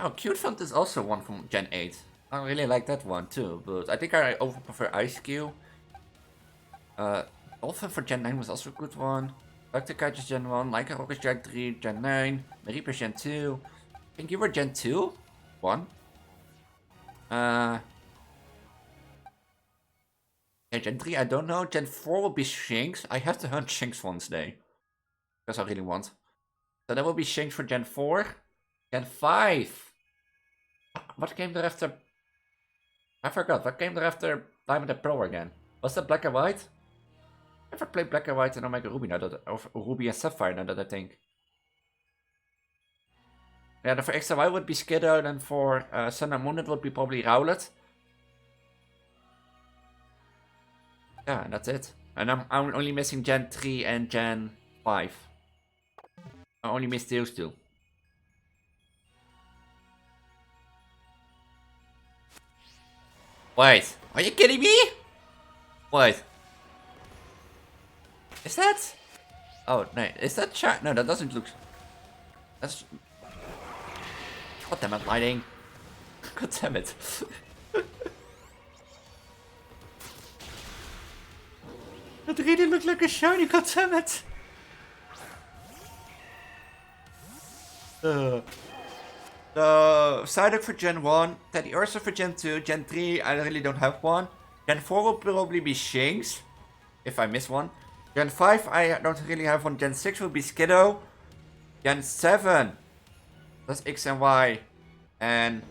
Oh, Cute Font is also one from Gen 8. I really like that one too, but I think I over prefer Ice Cube. Dolphin for Gen 9 was also a good one. Arctic is Gen 1, Lyca Rock is Gen 3, Gen 9, Reaper Gen 2. I think you were Gen 2? 1? Yeah, Gen 3, I don't know. Gen 4 will be Shinx. I have to hunt Shinx one day. Because I really want. So that will be Shinx for Gen 4. Gen 5. What came there after? I forgot. What came there after Diamond and Pearl again? Was that Black and White? I never played Black and White and Omega Ruby now that, or Ruby and Sapphire now that I think. Yeah, then for X and Y would be Skiddo, and for Sun and Moon it would be probably Rowlet. Yeah, and that's it. And I'm only missing Gen 3 and Gen 5. I only missed those two. Wait, are you kidding me? Wait. Is that? Oh, no, is that chat? No, that doesn't look... That's... God damn it, lighting. God damn it. That really looked like a shiny, god damn it. So, Psyduck for Gen 1, Teddy Ursa for Gen 2, Gen 3, I really don't have one. Gen 4 will probably be Shinx, if I miss one. Gen 5, I don't really have one. Gen 6 will be Skiddo. Gen 7, that's X and Y. And...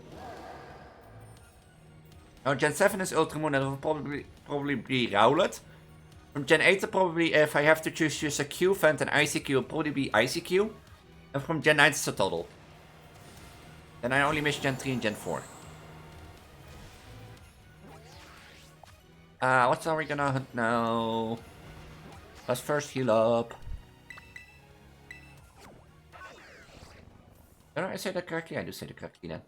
no, Gen 7 is Ultramoon, and it will probably be Rowlet. From Gen 8 to probably, if I have to choose just a Q, Vent and ICQ, will probably be ICQ. And from Gen 9 to Total. Then I only miss Gen 3 and Gen 4. What are we gonna hunt now? Let's first heal up. Did I say that correctly? I do say that correctly then.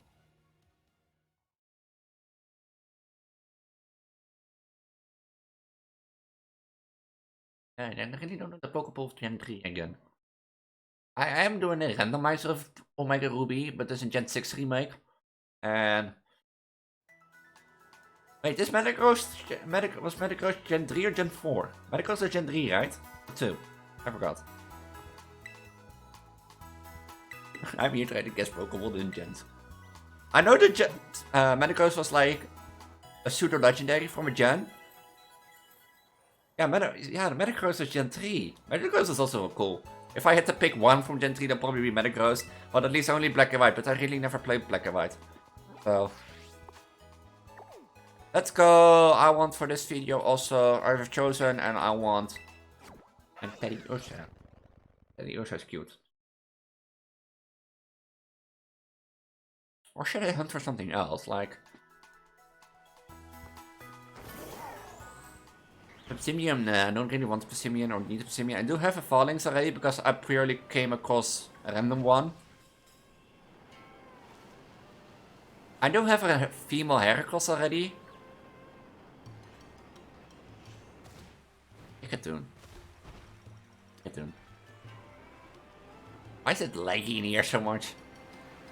And I really don't know the Pokeball Gen 3 again. I am doing a randomizer of Omega Ruby, but there's a Gen 6 remake. And... Wait, this Metagross was Metagross Gen 3 or Gen 4? Metagross is Gen 3, right? 2. I forgot. I'm here trying to guess Pokemon in gens. I know that Metagross was like a pseudo-legendary from a gen. Yeah, the Metagross is Gen 3. Metagross is also cool. If I had to pick one from Gen 3, that'd probably be Metagross. But at least only Black and White, but I really never played Black and White. So... Let's go! I want for this video also, I've chosen, and I want... And Teddy Ursa. Teddy Ursa is cute. Or should I hunt for something else, like... Psimium, nah, I don't really want Psimium or need Psimium. I do have a Fallings already, because I purely came across a random one. I do have a female Heracross already. Pikachu. Why is it laggy in here so much?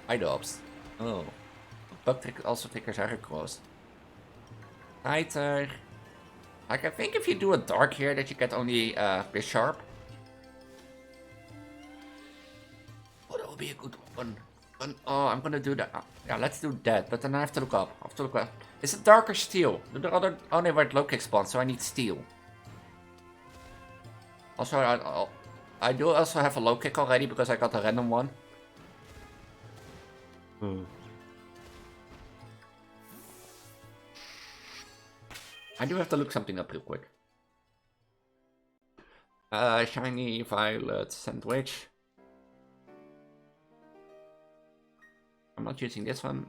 Idobs. Oh. Bug also triggers Heracross. Tighter. Like, I think if you do a dark here, that you get only Bisharp. Oh, that would be a good one. Oh, I'm gonna do that. Yeah, let's do that. But then I have to look up. Is it dark or steel? The other only where low kick spawns, so I need steel. Also, I do also have a low kick already because I got a random one. I do have to look something up real quick. Shiny Violet Sandwich. I'm not using this one.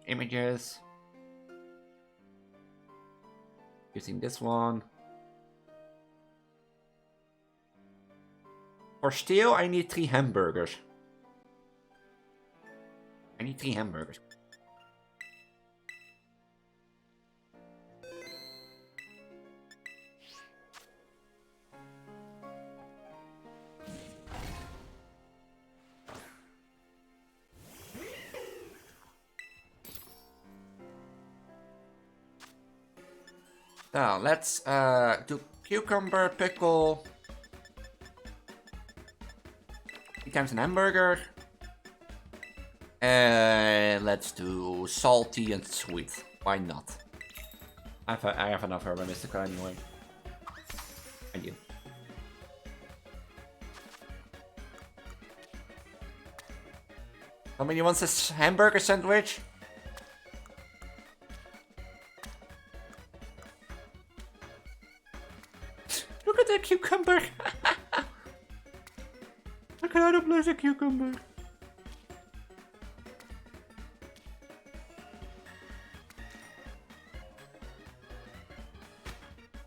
Images. Using this one. For steel, I need 3 hamburgers. Now, let's do cucumber, pickle. 3 times an hamburger. And let's do salty and sweet. Why not? I have enough Herba Mystica anyway. I do. How many wants this hamburger sandwich? Look at that cucumber! Look at how to place a cucumber.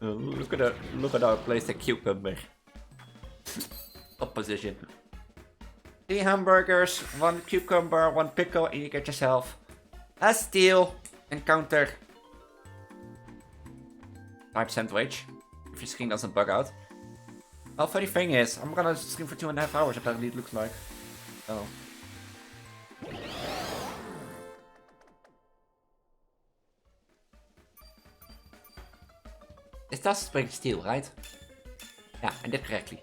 Look at how I placed a cucumber. Top position. 3 hamburgers, 1 cucumber, 1 pickle, and you get yourself a steel encounter type sandwich. If your screen doesn't bug out. Well, funny thing is, I'm gonna stream for 2.5 hours apparently it looks like. Oh. It does spring steel, right? Yeah, I did correctly.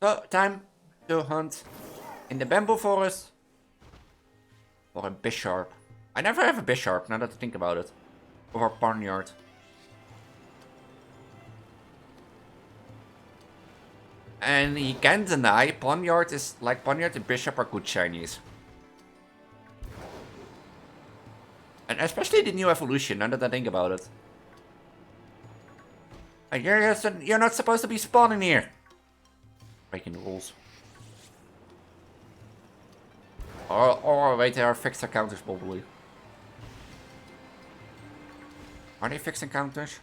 So, time to hunt in the bamboo forest for a Bisharp. I never have a Bisharp, now that I think about it. Or a Barnyard. And you can't deny, Barnyard and Bisharp are good shinies. And especially the new evolution, now that I think about it. And you're not supposed to be spawning here. Breaking the rules. Or wait, there are fixed encounters probably. Are they fixed encounters?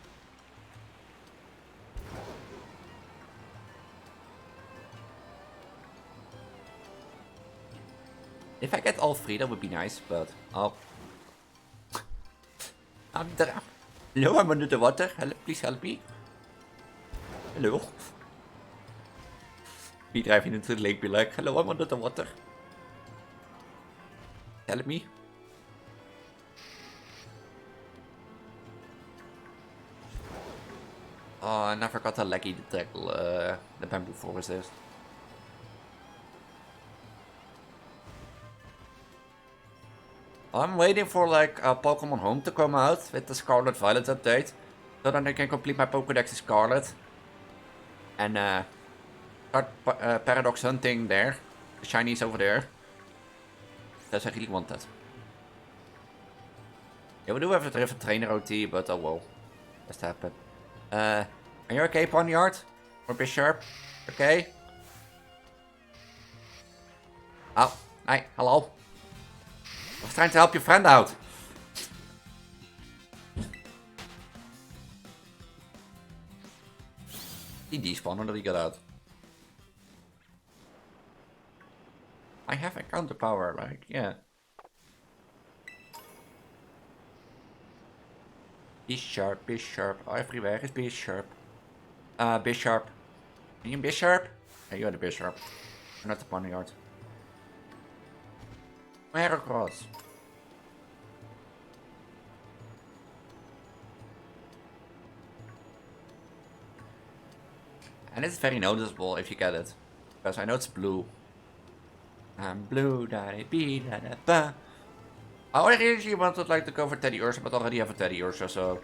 If I get all 3, that would be nice, but oh. I'm there. Hello, I'm under the water. Help, please help me. Hello. Me driving into the lake, be like, hello, I'm under the water. Help me. Oh, and I forgot how laggy the bamboo forest is. I'm waiting for like Pokemon Home to come out with the Scarlet Violet update, so that I can complete my Pokédex in Scarlet and start Paradox hunting there, the shinies over there. Because I really want that. Yeah, we do have a different trainer OT, but oh well, just happened. Are you okay, Ponyard? Or Bisharp? Okay? Oh, hi, hello. I was trying to help your friend out. He despawned or did he get out? I have a counter power, like, yeah. Bisharp, Bisharp. Oh, everywhere is Bisharp. Bisharp. Are you Bisharp? Yeah, you're the Bisharp. You're not the Ponyard. Heracross. And it's very noticeable if you get it. Because I know it's blue. I'm blue, da-da-bee, da-da-ba. I originally wanted like to go for Teddy Ursa, but already have a Teddy Ursa, so...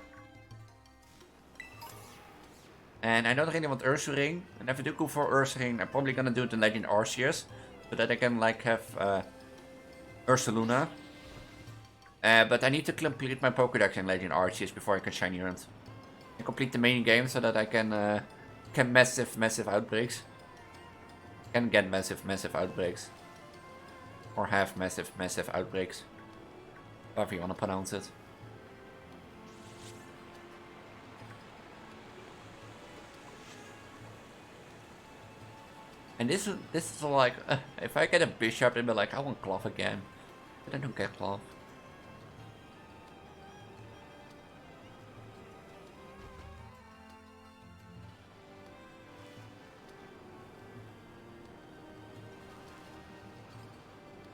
And I don't really want Ursaring. And if I do go for Ursaring, I'm probably gonna do it in Legend Arceus. So that I can like have Ursaluna. But I need to complete my Pokédex in Legend Arceus before I can Shiny Hunt. And complete the main game so that I can massive outbreaks. Can get massive outbreaks. Or have massive outbreaks. However you want to pronounce it. And this is like, if I get a Bishop, they'll be like, I want Cloth again. But I don't get Cloth.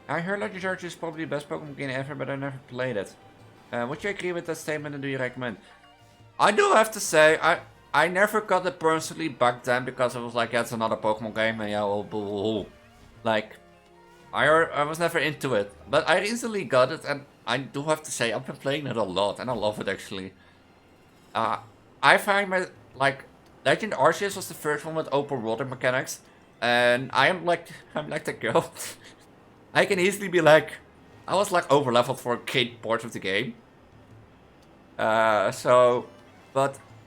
I heard Legend Arceus is probably the best Pokemon game ever, but I never played it. Would you agree with that statement and do you recommend? I do have to say, I never got it personally back then because I was like, yeah, it's another Pokemon game and yeah, like, I was never into it. But I recently got it and I do have to say, I've been playing it a lot and I love it actually. I find like, Legend Arceus was the first one with open water mechanics. And I'm like the girl. I can easily be like, I was like over leveled for a kid part of the game. But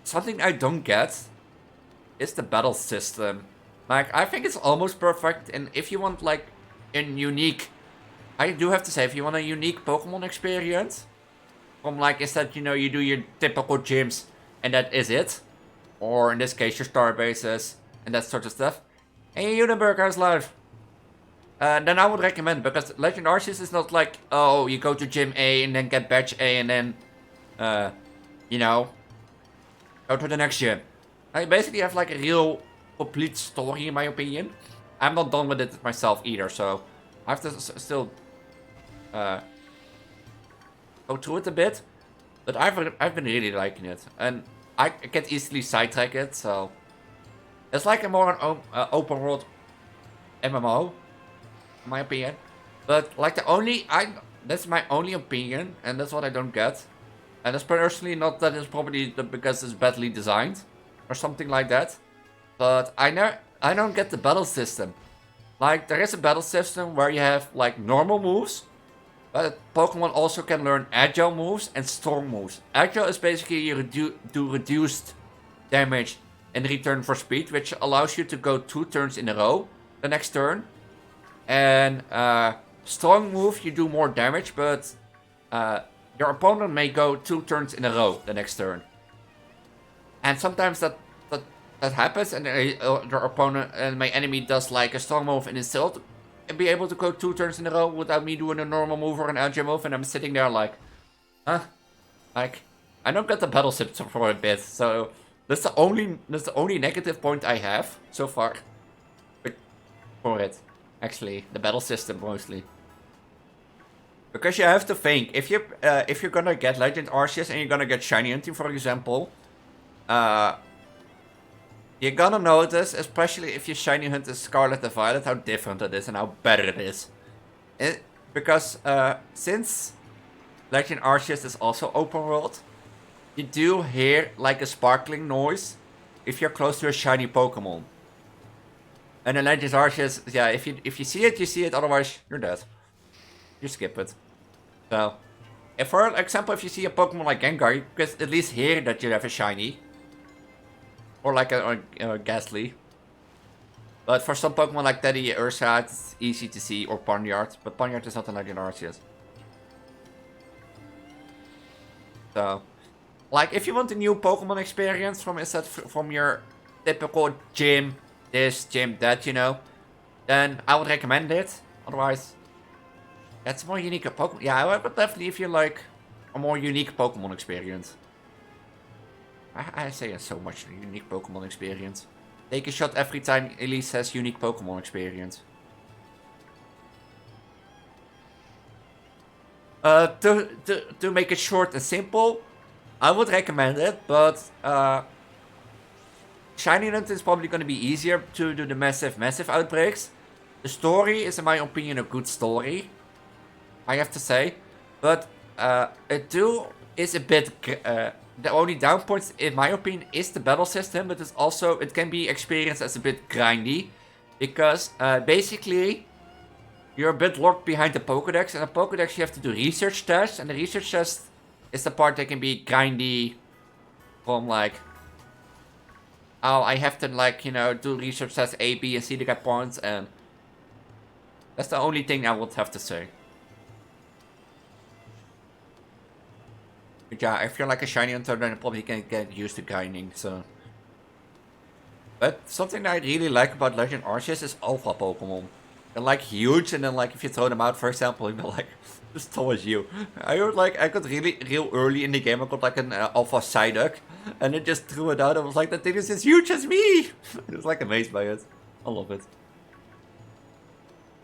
something I don't get is the battle system. Like, I think it's almost perfect, and if you want like a unique, I do have to say, if you want a unique Pokemon experience, from like, instead, you know, you do your typical gyms, and that is it. Or in this case, your star bases, and that sort of stuff. Hey, Uniburg, how's life? Then I would recommend, because Legend Arceus is not like, oh, you go to Gym A and then get Badge A and then, you know, go to the next gym. I basically have like a real complete story in my opinion. I'm not done with it myself either, so I have to still go through it a bit. But I've been really liking it, and I can easily sidetrack it, so it's like a more open world MMO. In my opinion, but like that's my only opinion, and that's what I don't get. And it's personally not that it's probably because it's badly designed or something like that, but I don't get the battle system. Like, there is a battle system where you have like normal moves, but Pokemon also can learn agile moves and strong moves. Agile is basically you do reduced damage in return for speed, which allows you to go 2 turns in a row the next turn. And strong move, you do more damage, but your opponent may go 2 turns in a row the next turn. And sometimes that happens, and your opponent and my enemy does like a strong move and it still be able to go 2 turns in a row without me doing a normal move or an LJ move, and I'm sitting there like, huh? Like, I don't get the battle system for a bit, so that's the only negative point I have so far for it. Actually, the battle system mostly. Because you have to think, if you're gonna get Legend Arceus and you're gonna get Shiny Hunting, for example, you're gonna notice, especially if you Shiny Hunt as Scarlet and Violet, how different it is and how better it is. Because since Legend Arceus is also open world, you do hear like a sparkling noise if you're close to a shiny Pokemon. And in Legend Arceus, yeah, if you see it, you see it. Otherwise, you're dead. You skip it. So, if for example, if you see a Pokemon like Gengar, you can at least hear that you have a shiny. Or like a Ghastly. But for some Pokemon like Teddy, Ursa, it's easy to see. Or Ponyard. But Ponyard is not in Legend Arceus. So, like, if you want a new Pokemon experience from your typical gym, this, gym, that, you know, then I would recommend it. Otherwise, it's more unique Pokemon. Yeah, I would definitely if you like a more unique Pokemon experience. I say it's so much unique Pokemon experience. Take a shot every time Elise says unique Pokemon experience. To make it short and simple, I would recommend it, but Shiny Hunt is probably going to be easier to do the massive outbreaks. The story is, in my opinion, a good story, I have to say, but it is a bit. The only down point, in my opinion, is the battle system, but it's also it can be experienced as a bit grindy, because basically you're a bit locked behind the Pokédex, and the Pokédex you have to do research tests, and the research test is the part that can be grindy from like, oh, I have to like, you know, do research tests A, B, and C to get points, and that's the only thing I would have to say. But yeah, if you're like a shiny hunter, then you probably can get used to grinding, so. But something that I really like about Legend Arceus is alpha Pokemon. They're like huge, and then like if you throw them out, for example, you'll be like, as tall as you. I got real early in the game, I got like an alpha Psyduck, and it just threw it out. I was like, that thing is as huge as me! I was like amazed by it. I love it.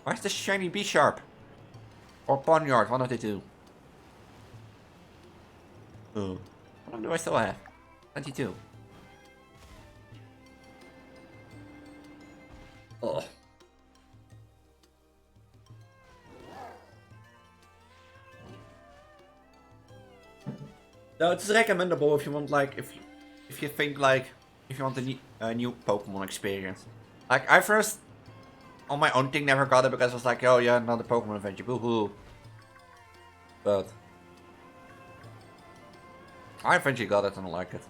Where's the shiny B-Sharp? Or Ponyard, one of the two. Oh. How long do I still have? 22. Oh. No, it's recommendable if you want like if you think like if you want a new Pokemon experience. Like I first on my own thing never got it because I was like, oh yeah, another Pokemon adventure, boo-hoo. But I eventually got it and I like it,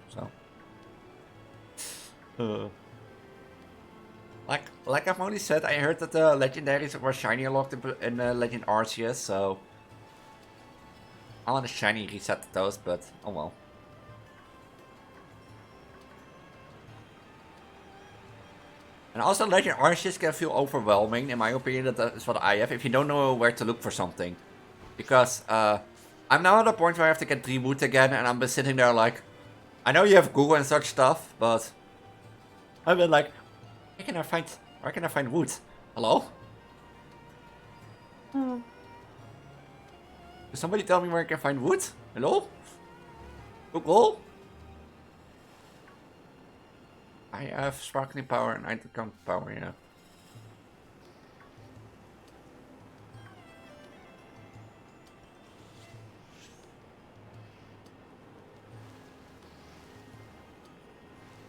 so. Like I've already said, I heard that the legendaries were shiny locked in Legend Arceus, so I want a shiny reset to those, but oh well. And also Legend Arceus can feel overwhelming, in my opinion. That is what I have, if you don't know where to look for something. Because I'm now at a point where I have to get 3 wood again, and I'm sitting there like, I know you have Google and such stuff, but I've been like, where can I find wood? Hello? Can somebody tell me where I can find wood? Hello? Google? I have sparkling power and I count power, yeah.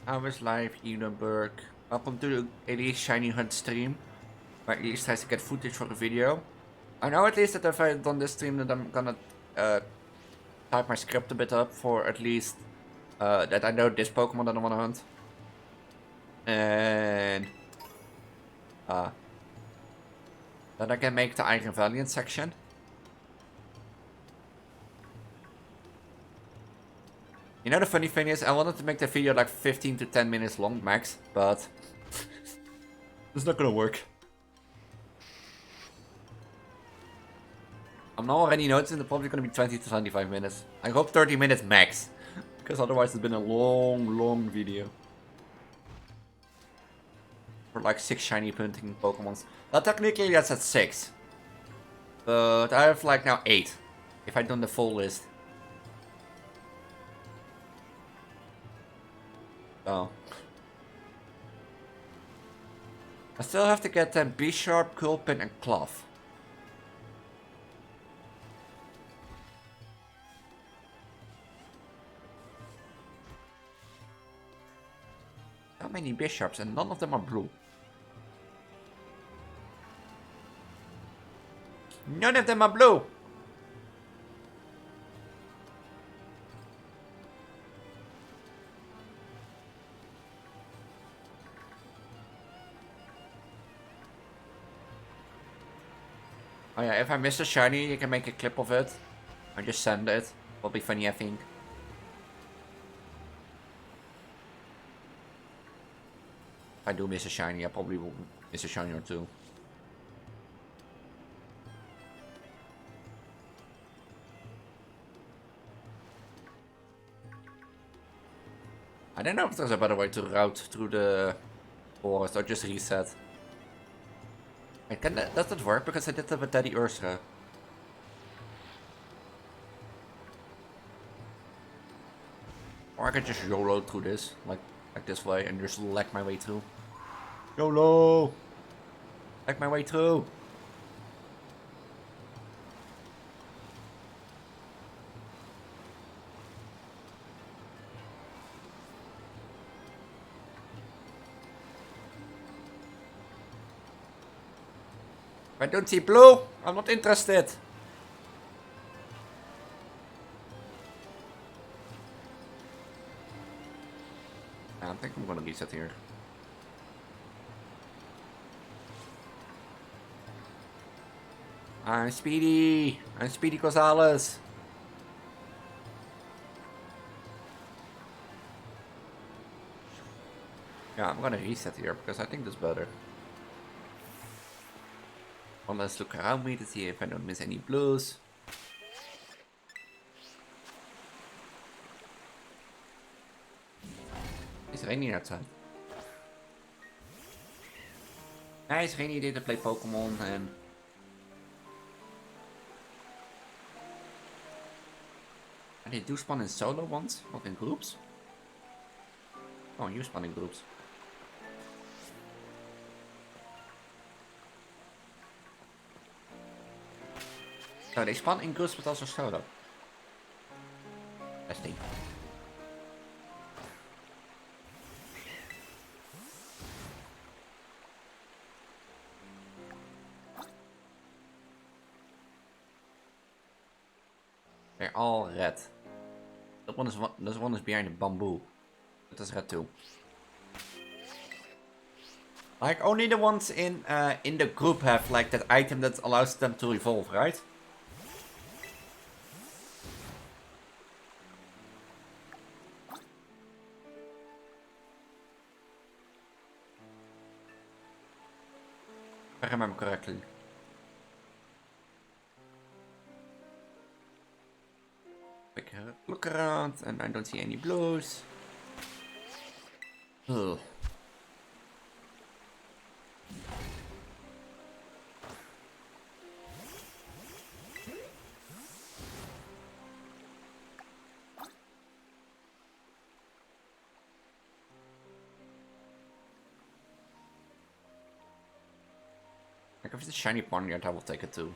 I was live, Edenburg. Welcome to the Elise Shiny Hunt stream, where Elise tries to get footage for the video. I know at least that if I've done this stream that I'm gonna type my script a bit up for at least that I know this Pokemon that I wanna hunt. And then I can make the Iron Valiant section. You know, the funny thing is, I wanted to make the video like 15 to 10 minutes long max, but it's not gonna work. I'm already noticing it's probably gonna be 20 to 25 minutes. I hope 30 minutes max. Because otherwise it's been a long video. For like 6 shiny punting Pokemons. Well, technically that's at 6. But I have like now 8. If I done the full list. Oh. I still have to get them B-Sharp, Culpin, and Cloth. How many Bishops, and none of them are blue. None of them are blue! Oh yeah, if I miss a shiny, you can make a clip of it. And just send it. Will be funny, I think. If I do miss a shiny, I probably will miss a shiny or two. I don't know if there's a better way to route through the forest or just reset. Wait, does that work? Because I did that with Daddy Ursula. Or I could just YOLO through this, like this way, and just lag my way through. YOLO! Lag my way through! If I don't see blue, I'm not interested. I think I'm gonna reset here. I'm Speedy! I'm Speedy Gonzalez! Yeah, I'm gonna reset here because I think that's better. Well, let's look around me to see if I don't miss any blues. It's raining outside. Nice rainy day to play Pokemon and they do spawn in solo ones, not in groups. Oh, you spawn in groups. So they spawn in groups but also solo. Testing. They're all red. This one is behind the bamboo. But that's red too. Like only the ones in the group have like that item that allows them to evolve, right? If I remember correctly. Quick look around and I don't see any blues. Ugh. Like if it's a shiny Ponyard, I will take it too.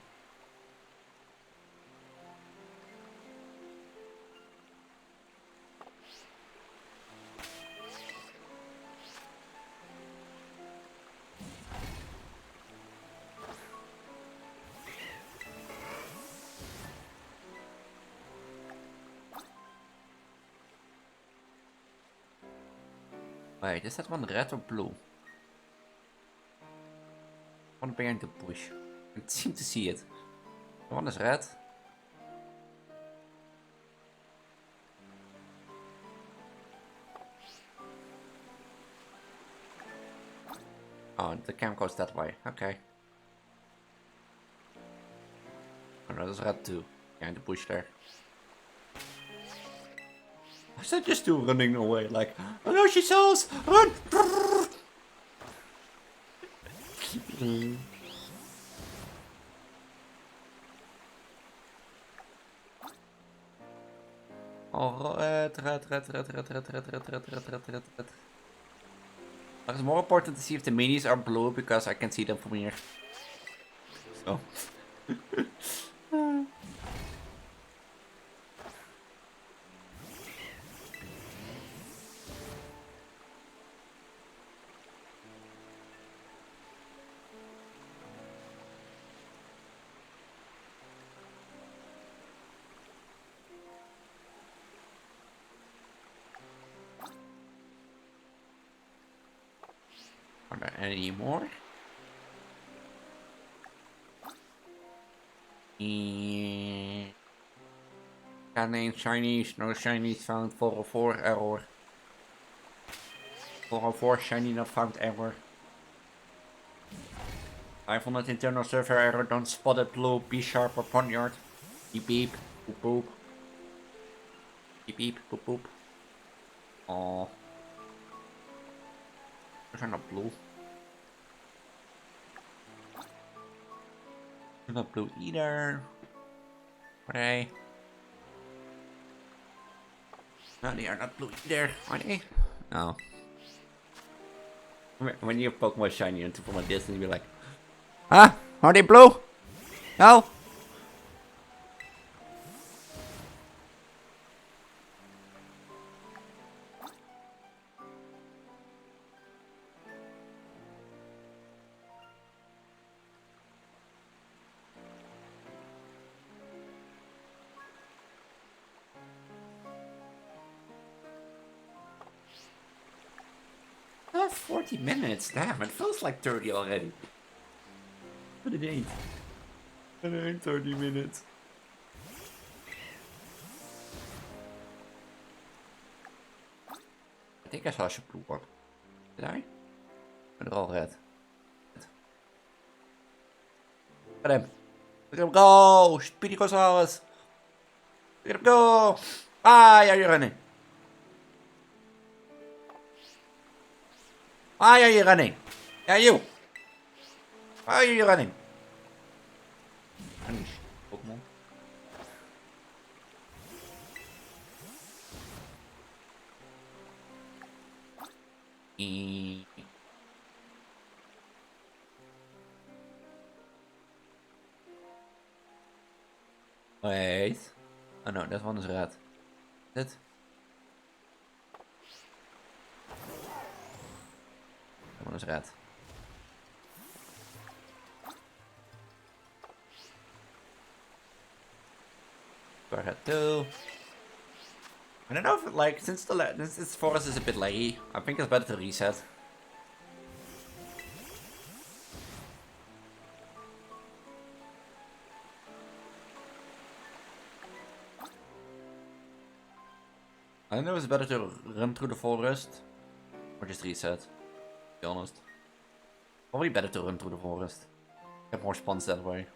Wait, is that one red or blue? One behind the bush. I seem to see it. The one is red. Oh, the camp goes that way. Okay. I'm Oh no, there's red too. Behind the bush there. I said just two running away, like, oh no, she saw us! Run! Oh, red. It's more important to see if the minis are blue because I can see them from here. So. Are there any more? Name Chinese, no Chinese found 404 error. 404 shiny not found error. 500 internal server error, don't spot it blue, be sharp or ponyard. Beep beep, boop boop. Beep beep, boop boop. Oh. Those are not blue. They're not blue either. Are they? No, they are not blue either. Are they? No. When you have Pokemon shiny into from a distance, you're like, huh? Are they blue? No? That's 40 minutes, damn, it feels like 30 already. But it ain't. It ain't 30 minutes. I think I saw a blue one. Did I? But they're all red. Look at him. Look at him go! Speedy Gonzalez! Look at him go! Why are you running? Why are you running? Yeah, you! Why are you running? Punish Pokemon. Wait. Oh no, that one is red. Is it? That one is red. Red too. I don't know if like since this forest is a bit laggy, I think it's better to reset. I don't know if it's better to run through the forest or just reset, to be honest. Probably better to run through the forest. Get more spawns that way.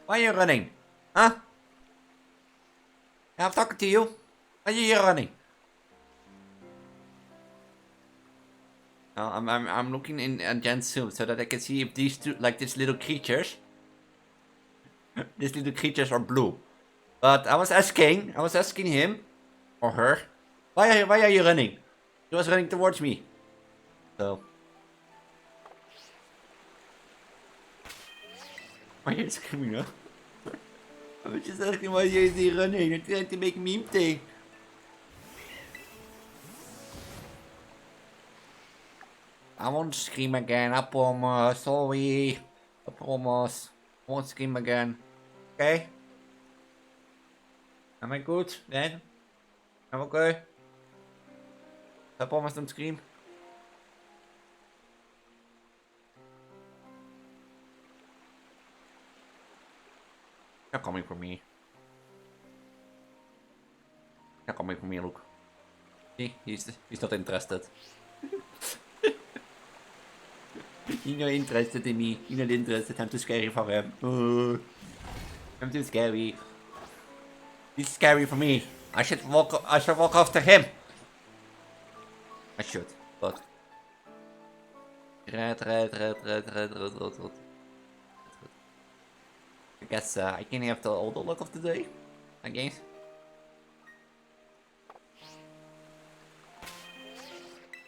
Why are you running? Huh? I'm talking to you. Why are you running? I'm looking in Jen's zoom so that I can see if these two, like these little creatures, these little creatures are blue. But I was asking him or her, why are you running? He was running towards me. So. Why are you screaming up? I was just asking why you is running. I'm trying to make a meme thing. I won't scream again, I promise. Sorry. I promise. I won't scream again. Okay? Am I good then? I'm okay? I promise don't scream. You're coming for me. You're coming for me, look. See, he's not interested. He's not interested in me. He's not interested. I'm too scary for him. I'm too scary. He's scary for me. I should walk after him. I should, but red. I guess I can have the older look of the day. I guess.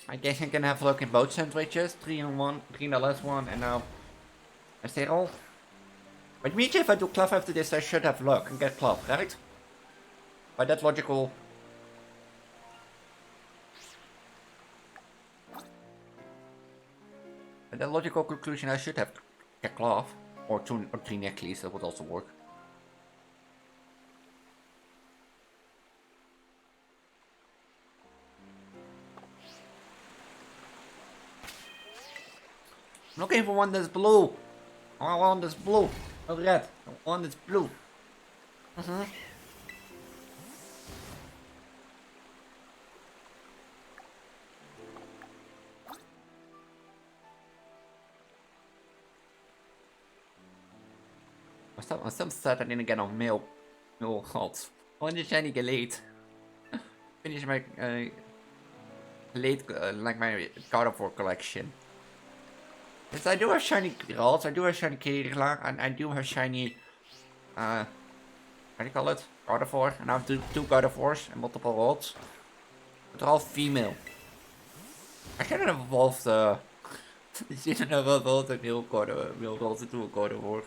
I guess I can have a look in both sandwiches. 3 in one, 3 in the last one, and now I say all. But means if I do cloth after this, I should have luck and get cloth, right? By that logical. By that logical conclusion, I should have get cloth. Or 3 necklaces, that would also work. I'm looking for one that's blue. I want this blue. Not red. I want this blue. I'm so sad I didn't get on mail hot. I want the shiny Galate. Finish my late like my God of War collection. Yes, I do have shiny Geralt, I do have shiny Kerala, and I do have shiny how do you call it? God of War. And I have two God of Wars and multiple rods. But they're all female. I shouldn't have evolved I shouldn't have evolved a male rods into a God of War.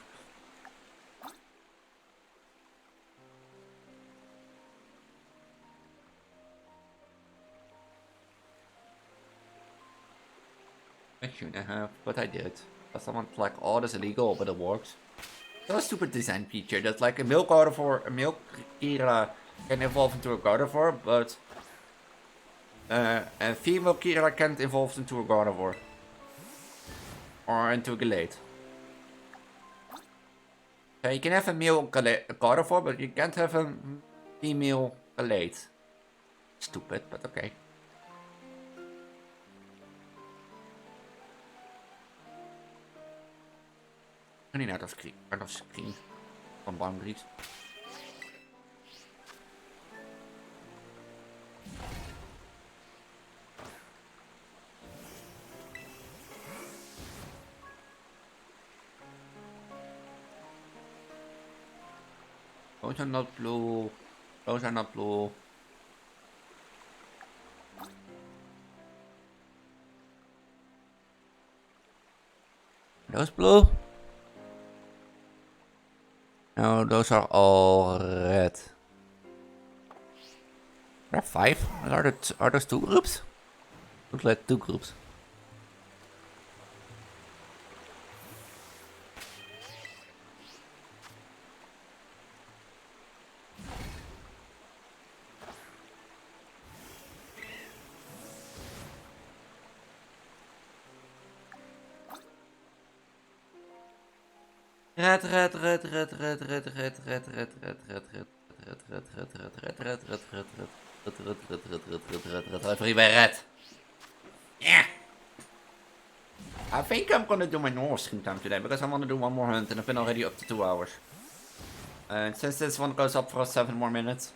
I shouldn't have, but I did. But someone's like, oh, that's illegal, but it works. That's a stupid design feature. That's like a male God of War, a male Kira can evolve into a God of War, but a female Kira can't evolve into a God of War. Or into a Galate. So you can have a male God of War, but you can't have a female Galate. Stupid, but okay. Running out of screen from boundaries. Those are not blue. Those are not blue. Those blue? No, those are all red. There are 5? Are those 2 groups? Looks like 2 groups. Red. Everywhere red. Yeah. I think I'm gonna do my normal screen time today because I want to do one more hunt and I've been already up to 2 hours. And since this one goes up for 7 more minutes.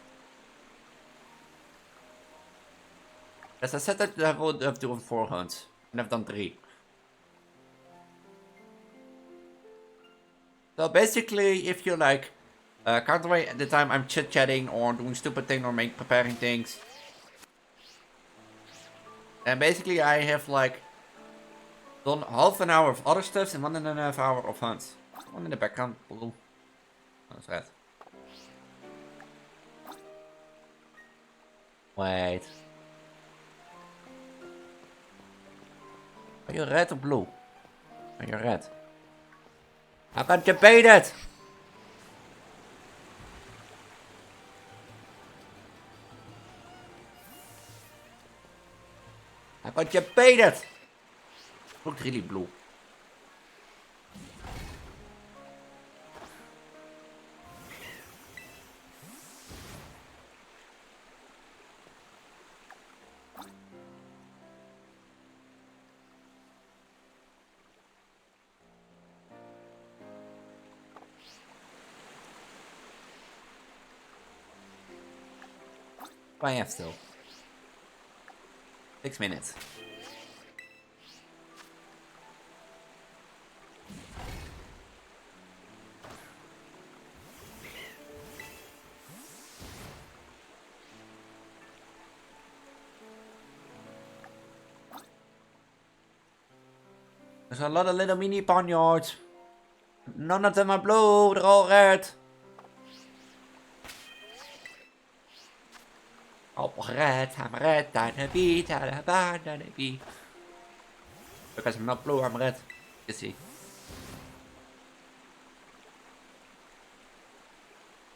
As I said that I would have done 4 hunts. And I've done 3. So basically, if you like, count away at the time I'm chit-chatting or doing stupid things or preparing things. And basically I have like done half an hour of other stuff and 1.5 hours of hunts. One in the background, blue. That's red. Wait. Are you red or blue? Are you red? I got debated! I got debated! Looked really blue. I have still. 6 minutes. There's a lot of little mini barnyards. None of them are blue, they're all red. Oh, red, I'm red, I'm a bee, I'm a band, I'm a bee. Because I'm not blue, I'm red. You see.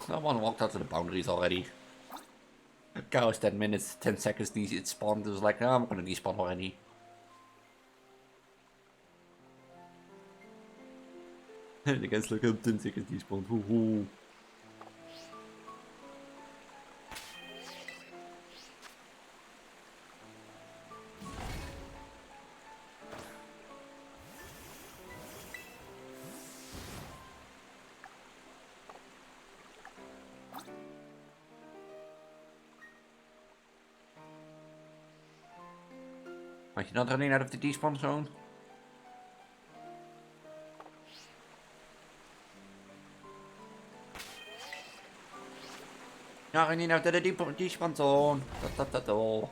Someone walked out to the boundaries already. Cow was 10 minutes, 10 seconds, it spawned. It was like, oh, I'm gonna despawn already. And the guys look up 10 seconds despawn. Hoo. Are you not running out of the despawn zone? Not running out of the despawn zone. Da.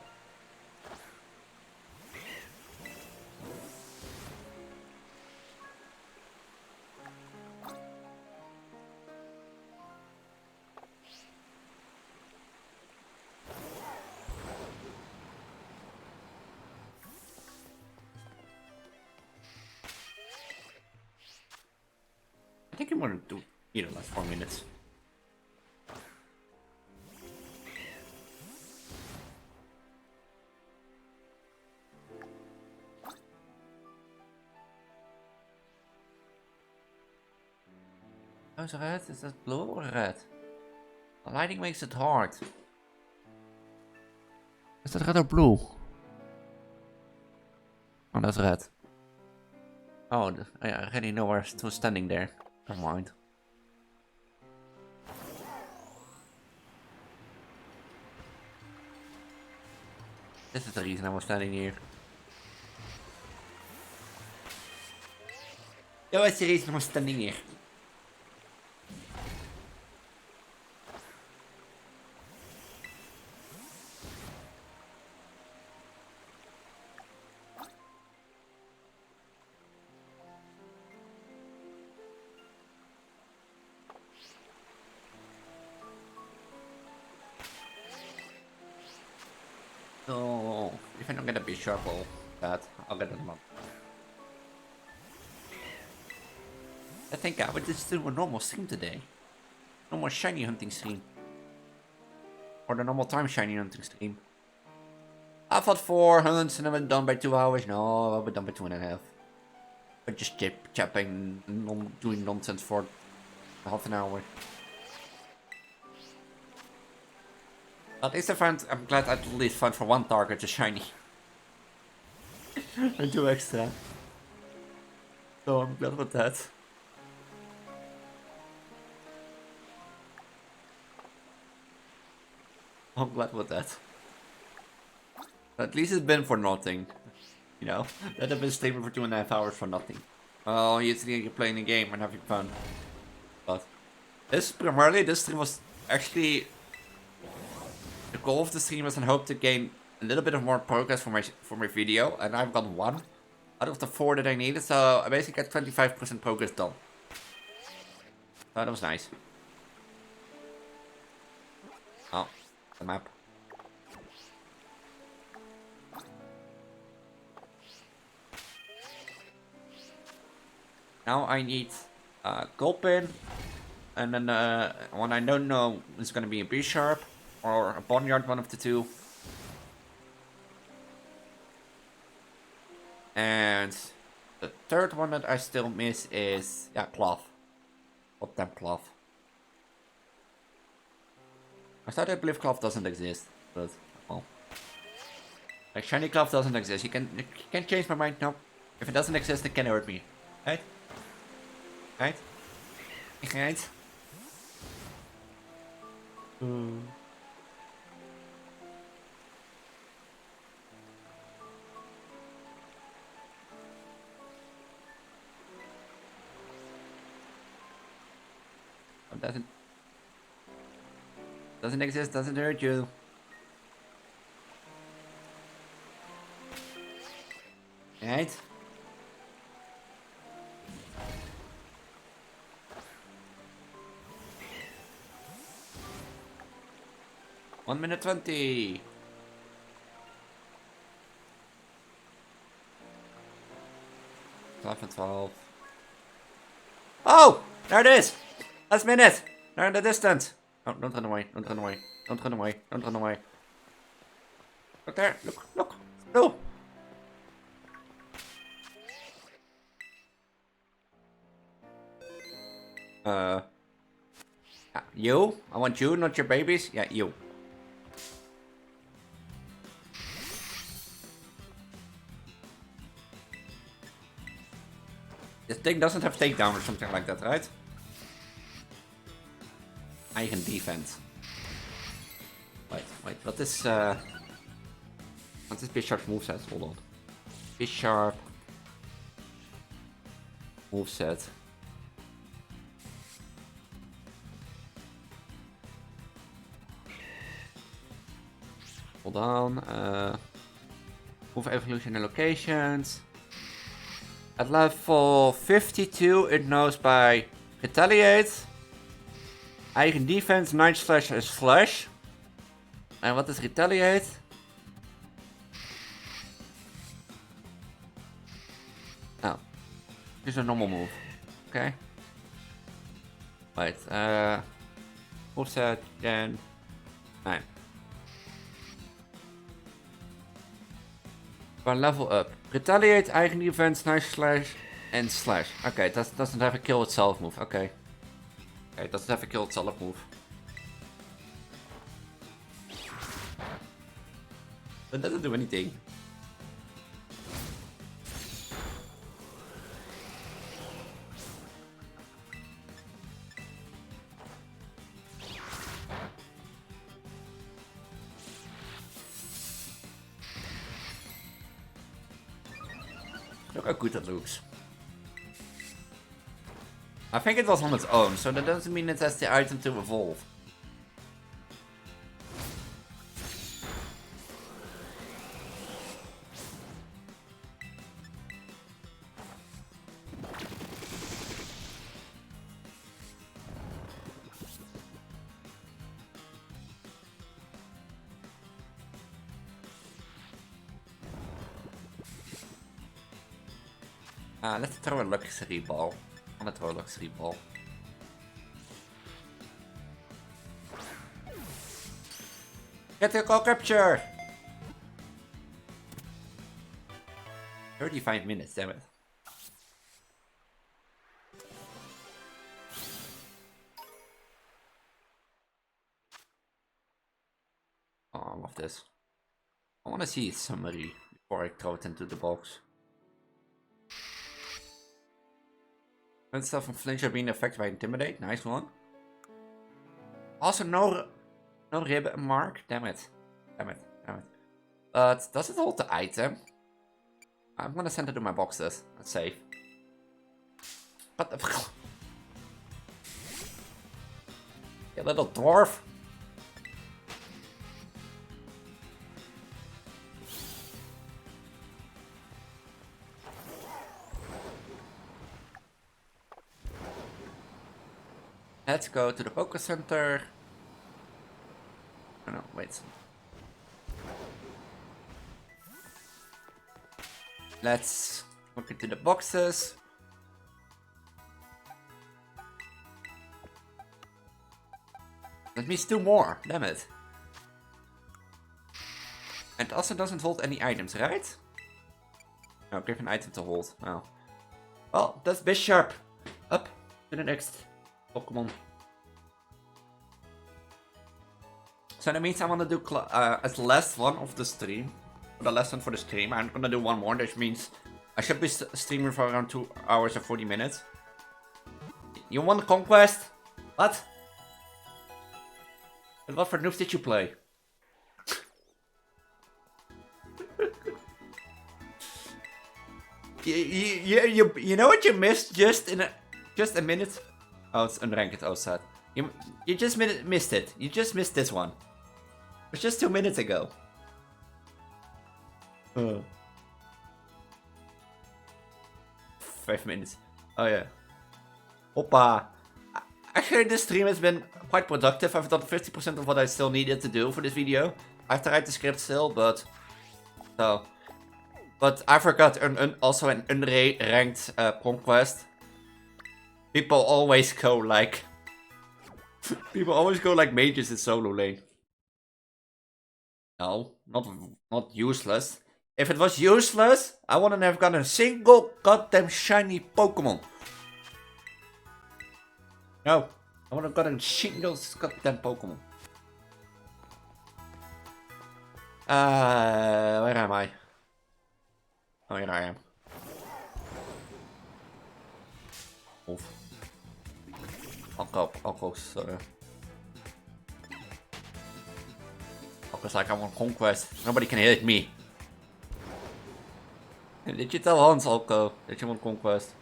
I think I'm gonna do, last 4 minutes. How's red? Is that blue or red? The lighting makes it hard. Is that red or blue? Oh, that's red. Oh, I already know where I was standing there. Never mind. This is the reason I was standing here. That was the reason I was standing here. So, if I don't get a bishop or that, I'll get them up. I think I would just do a normal stream today. Normal shiny hunting stream. Or the normal time shiny hunting stream. I thought 4 hunts and I've been done by 2 hours. No, I'll be done by 2.5. But just chapping, doing nonsense for half an hour. At least I'm glad I at least found for 1 target a shiny. And 2 extra. So I'm glad with that. I'm glad with that. At least it's been for nothing. That I've been streaming for 2.5 hours for nothing. Well, usually you're playing a game and having fun. But this stream was actually the goal of the stream was and hope to gain a little bit of more progress for my video, and I've got 1 out of the 4 that I needed, so I basically got 25% progress done. So that was nice. Oh, the map. Now I need gold pin, and then one I don't know is gonna be a B sharp or a barnyard, one of the 2. And the 3rd one that I still miss is cloth. What damn cloth? I believe cloth doesn't exist, but well, like shiny cloth doesn't exist. You can change my mind. No, if it doesn't exist, it can hurt me. Right? Right? Right? Doesn't exist, doesn't hurt you. Right? One minute 20. And 12. Oh! There it is! Last minute! They're in the distance! Oh, don't run away, don't run away, don't run away, don't run away. Look there, look! No! You? I want you, not your babies? Yeah, you. This thing doesn't have takedown or something like that, right? Eigen defense. Wait, what is Bisharp's moveset? Hold on. Bisharp moveset. Hold on. Move evolution and locations. At level 52, it knows by retaliate. Eigen defense, 9 slash is slash. And what is retaliate? Oh. Just a normal move. Okay. Wait, moveset, then 9. One level up. Retaliate, eigen defense, 9 slash, and slash. Okay, that doesn't have a kill itself move. Okay. Okay, it doesn't have a kill itself move. That doesn't do anything. Look how good that looks. I think it was on its own, so that doesn't mean it has the item to evolve. Let's throw a luxury ball. I want to throw a luxury ball. Get the call capture! 35 minutes, damn it. Oh, I love this. I want to see its summary before I throw it into the box. When stuff and flinch are being affected by intimidate, nice one. Also no rib mark, damn it. But does it hold the item? I'm gonna send it to my boxes. That's safe. What the fuck? You little dwarf. Let's go to the focus center. Oh no, wait. Let's look into the boxes. That means 2 more, damn it. And it also doesn't hold any items, right? No, give an item to hold. Oh. Well, that's Bisharp. Up to the next Pokemon. So that means I want to do as last one of the stream. The last one for the stream. I'm gonna do one more. That means I should be streaming for around 2 hours and 40 minutes. You want Conquest? What? And what for noobs did you play? you know what you missed just a minute? Oh, it's unranked outside. You just missed it. You just missed this one. It was just 2 minutes ago. 5 minutes. Oh yeah. Hoppa. Actually, this stream has been quite productive. I've done 50% of what I still needed to do for this video. I have to write the script still, but... So... But I forgot also an unranked conquest. People always go like... People always go like mages in solo lane. No, not useless. If it was useless, I wouldn't have gotten a single goddamn shiny Pokemon. No, I would have gotten a single goddamn Pokemon. Where am I? Oh, here I am. Oof. I'll go, sorry. Because like I'm on conquest. Nobody can hit me. Did you tell Hans, Alco, that you want conquest?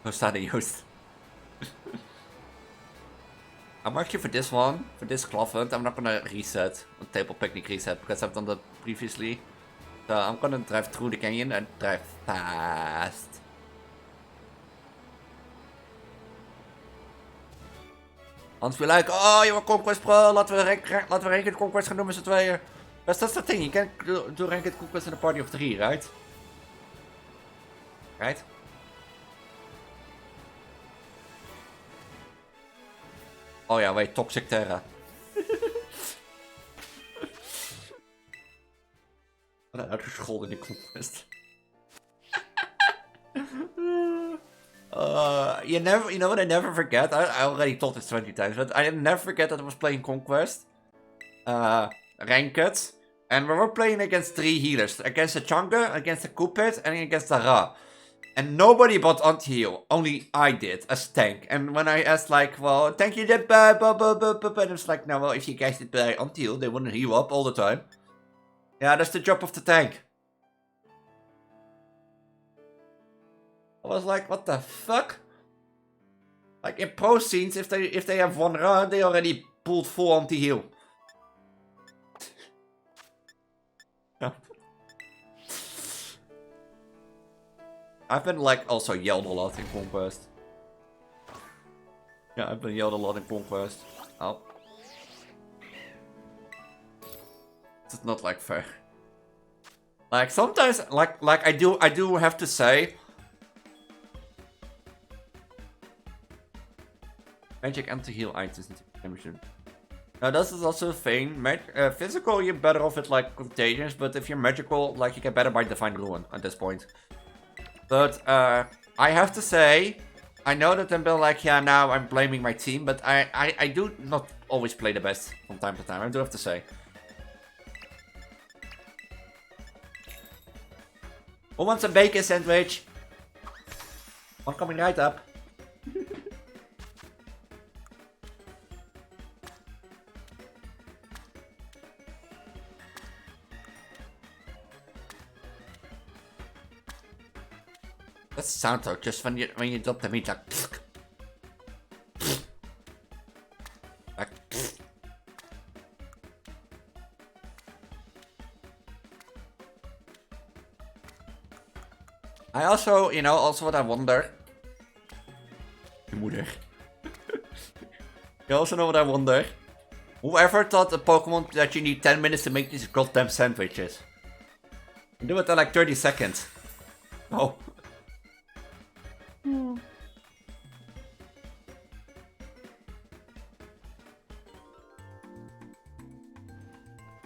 No study used. I'm actually for this one, for this cloth hunt, I'm not gonna reset, a table picnic reset, because I've done that previously. So I'm gonna drive through the canyon and drive fast. Hans be like, oh, je wordt Conquest Pro, laten we Ranked Conquest gaan doen met z'n tweeën. That's the thing, you can't do Ranked Conquest in a party of 3, right? Right? Oh ja, wait, Toxic Terra. Wat een uitgescholden in de Conquest. You know what I never forget? I already told this 20 times, but I never forget that I was playing Conquest. Ranked. And we were playing against 3 healers. Against the Changa, against the Cupid, and against the Ra. And nobody bought anti-heal. Only I did, as tank. And when I asked like, well, tank you did buy, and it's like, no, well, if you guys did buy anti-heal, they wouldn't heal up all the time. Yeah, that's the job of the tank. I was like, what the fuck? Like in pro scenes, if they have 1 run, they already pulled full anti-heal. I've been like also yelled a lot in Conquest. Yeah, I've been yelled a lot in Conquest. Oh. It's not like fair. Like sometimes like I do have to say magic anti-heal items into damage. Now this is also a thing. Physical you're better off with like contagions, but if you're magical, like you get better by Divine Ruin at this point. But I have to say, I know that I'm like, yeah, now I'm blaming my team, but I do not always play the best from time to time. I do have to say. Who wants a bacon sandwich? One coming right up. That's the sound though, just when you drop the meat, like like I also, you know, also what I wonder. Je moeder. You also know what I wonder. Whoever thought a Pokemon that you need 10 minutes to make these goddamn sandwiches? You do it in like 30 seconds. Oh.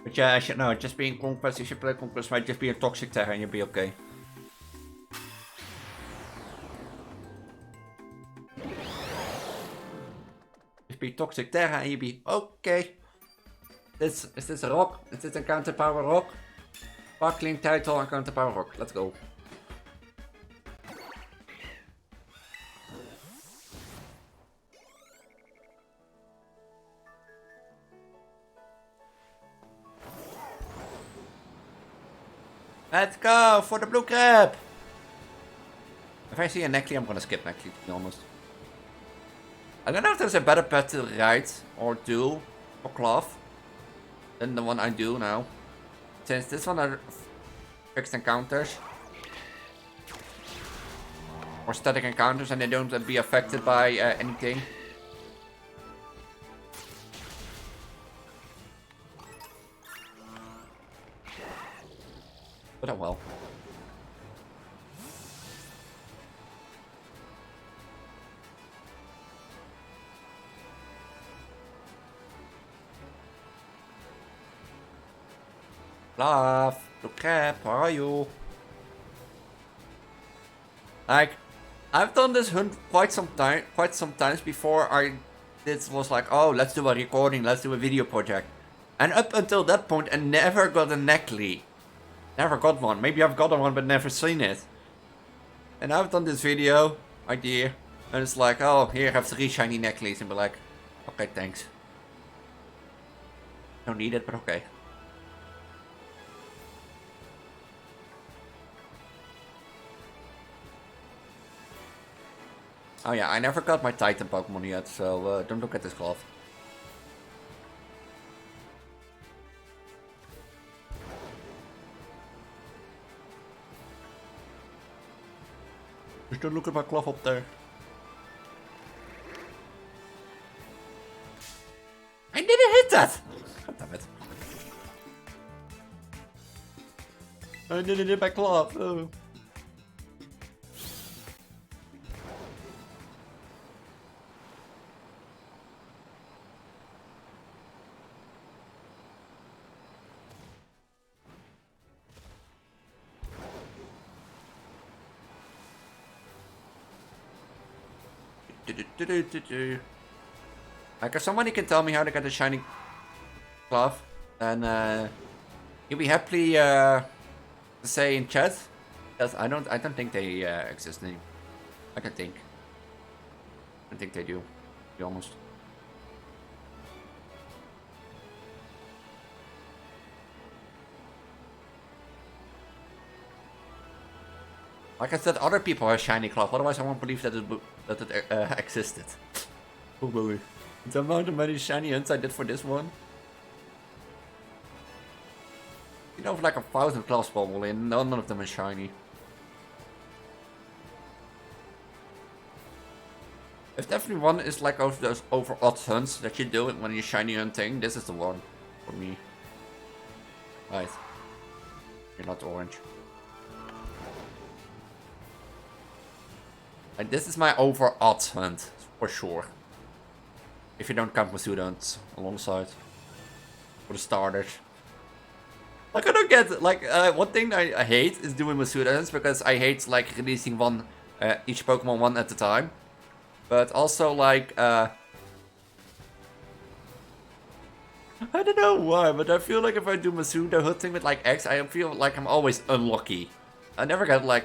But yeah, I should know, just being Conquest, you should play Conquest, might just be a Toxic Terra and you'll be okay. Just be Toxic Terra and you'll be okay. Is this a rock? Is this a counter power rock? Sparkling title and counter power rock, let's go. Let's go for the blue crab. If I see a Neckley, I'm gonna skip Neckley, to be honest. I don't know if there's a better pet to ride or do for cloth than the one I do now. Since this one are fixed encounters. Or static encounters and they don't be affected by anything. But oh well. Love, look crap, how are you? Like, I've done this hunt quite some times before. This was like, oh, let's do a recording, let's do a video project. And up until that point, I never got a Neckley. Never got one. Maybe I've got one, but never seen it. And I've done this video idea, and it's like, oh, here, have 3 shiny Neckleys, and be like, okay, thanks. Don't need it, but okay. Oh yeah, I never got my Titan Pokemon yet, so don't look at this cloth. Just don't look at my cloth up there. I didn't hit that! God damn it. I didn't hit my cloth. Oh. Like, if somebody can tell me how to get a shiny cloth, then you'll be happy to say in chat. Because I don't think they exist anymore. I don't think they do, to be honest. Like I said, other people have shiny cloth, otherwise I won't believe that it existed. Oh boy. The amount of many shiny hunts I did for this one. You know, for like 1,000 cloths probably, and none of them are shiny. If definitely one is like of those over odd hunts that you do when you're shiny hunting, this is the one for me. Right. You're not orange. Like, this is my over odd hunt, for sure. If you don't count Masuda hunts alongside. For the starters. Like, I don't get, like, one thing I hate is doing Masuda hunts, because I hate, like, releasing one, each Pokemon one at a time. But also, like, I don't know why, but I feel like if I do Masuda hunting with, like, X, I feel like I'm always unlucky. I never get, like,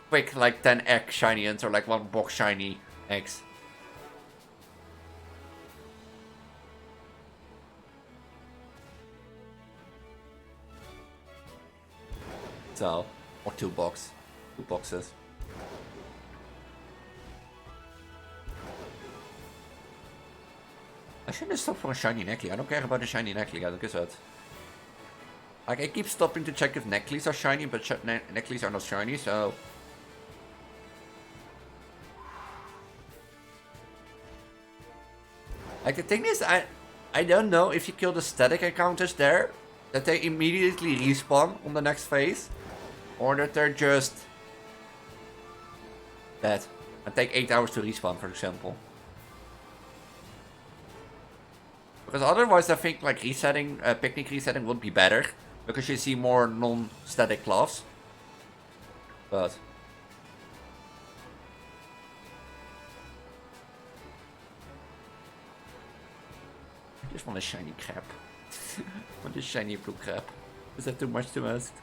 quick, like, 10 X shiny hunts or, like, 1 box shiny X. So, or 2 boxes. I shouldn't stop for a shiny Neckley. I don't care about the shiny Neckley, I don't guess that. Like, I keep stopping to check if Neckleys are shiny, but Neckleys are not shiny, so... Like, the thing is, I don't know if you kill the static encounters there, that they immediately respawn on the next phase, or that they're just dead and take 8 hours to respawn, for example. Because otherwise I think, like, resetting, picnic resetting would be better, because you see more non-static cloths. But... I just want a shiny crab. I want a shiny blue crab. Is that too much to ask?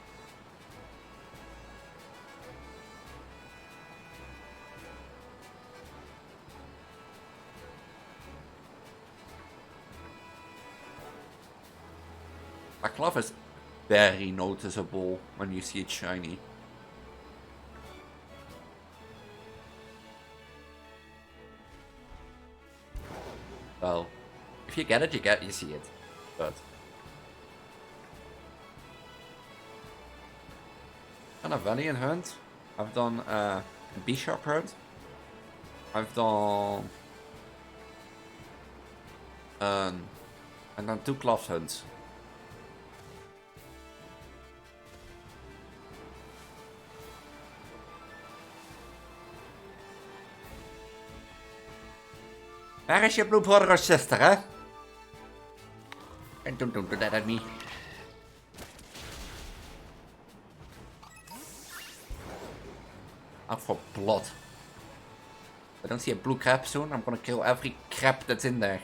My cloth is very noticeable when you see it shiny. Well, if you get it, you see it. But I've done a Valiant hunt. I've done a Bishop hunt. I've done and then 2 cloth hunts. Waar is je blue brother or sister, hè? And don't do that at me. Out for blood. If I don't see a blue crab soon, I'm gonna kill every crab that's in there.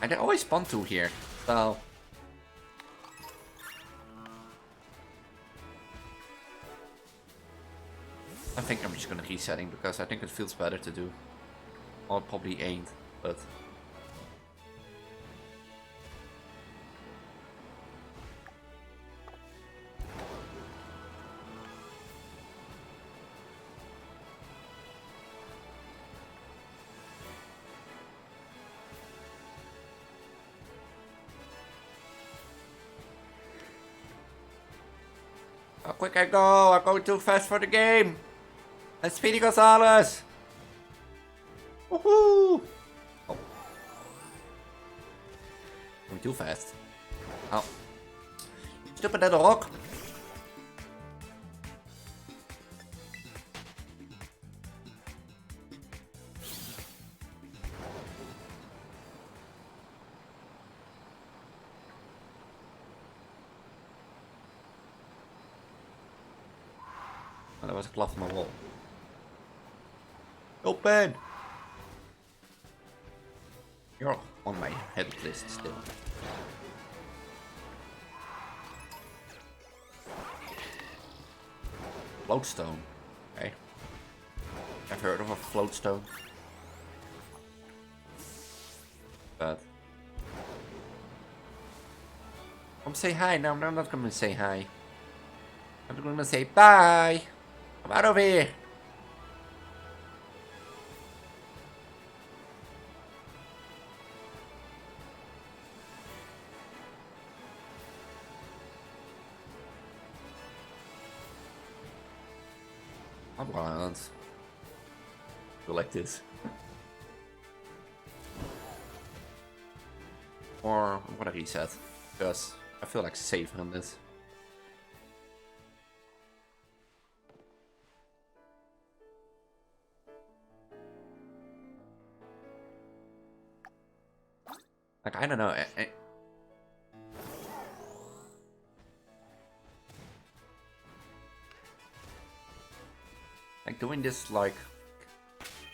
And they always spawn 2 here, so... I think I'm just gonna resetting because I think it feels better to do. Or it probably ain't, but... How quick I go! I go too fast for the game! And Speedy Gonzalez! Woohoo! Oh. I'm too fast. Oh. Stupid little rock! Oh, there was a cloth on my wall. Open! You're on my head list still. Floatstone. Okay. I've heard of a floatstone. But... Come say hi. No, I'm not gonna say hi. I'm gonna say bye! I'm out of here! I'm wild. Go like this. Or I'm gonna reset, because I feel like safer on this. Like, I don't know. Like doing this, like,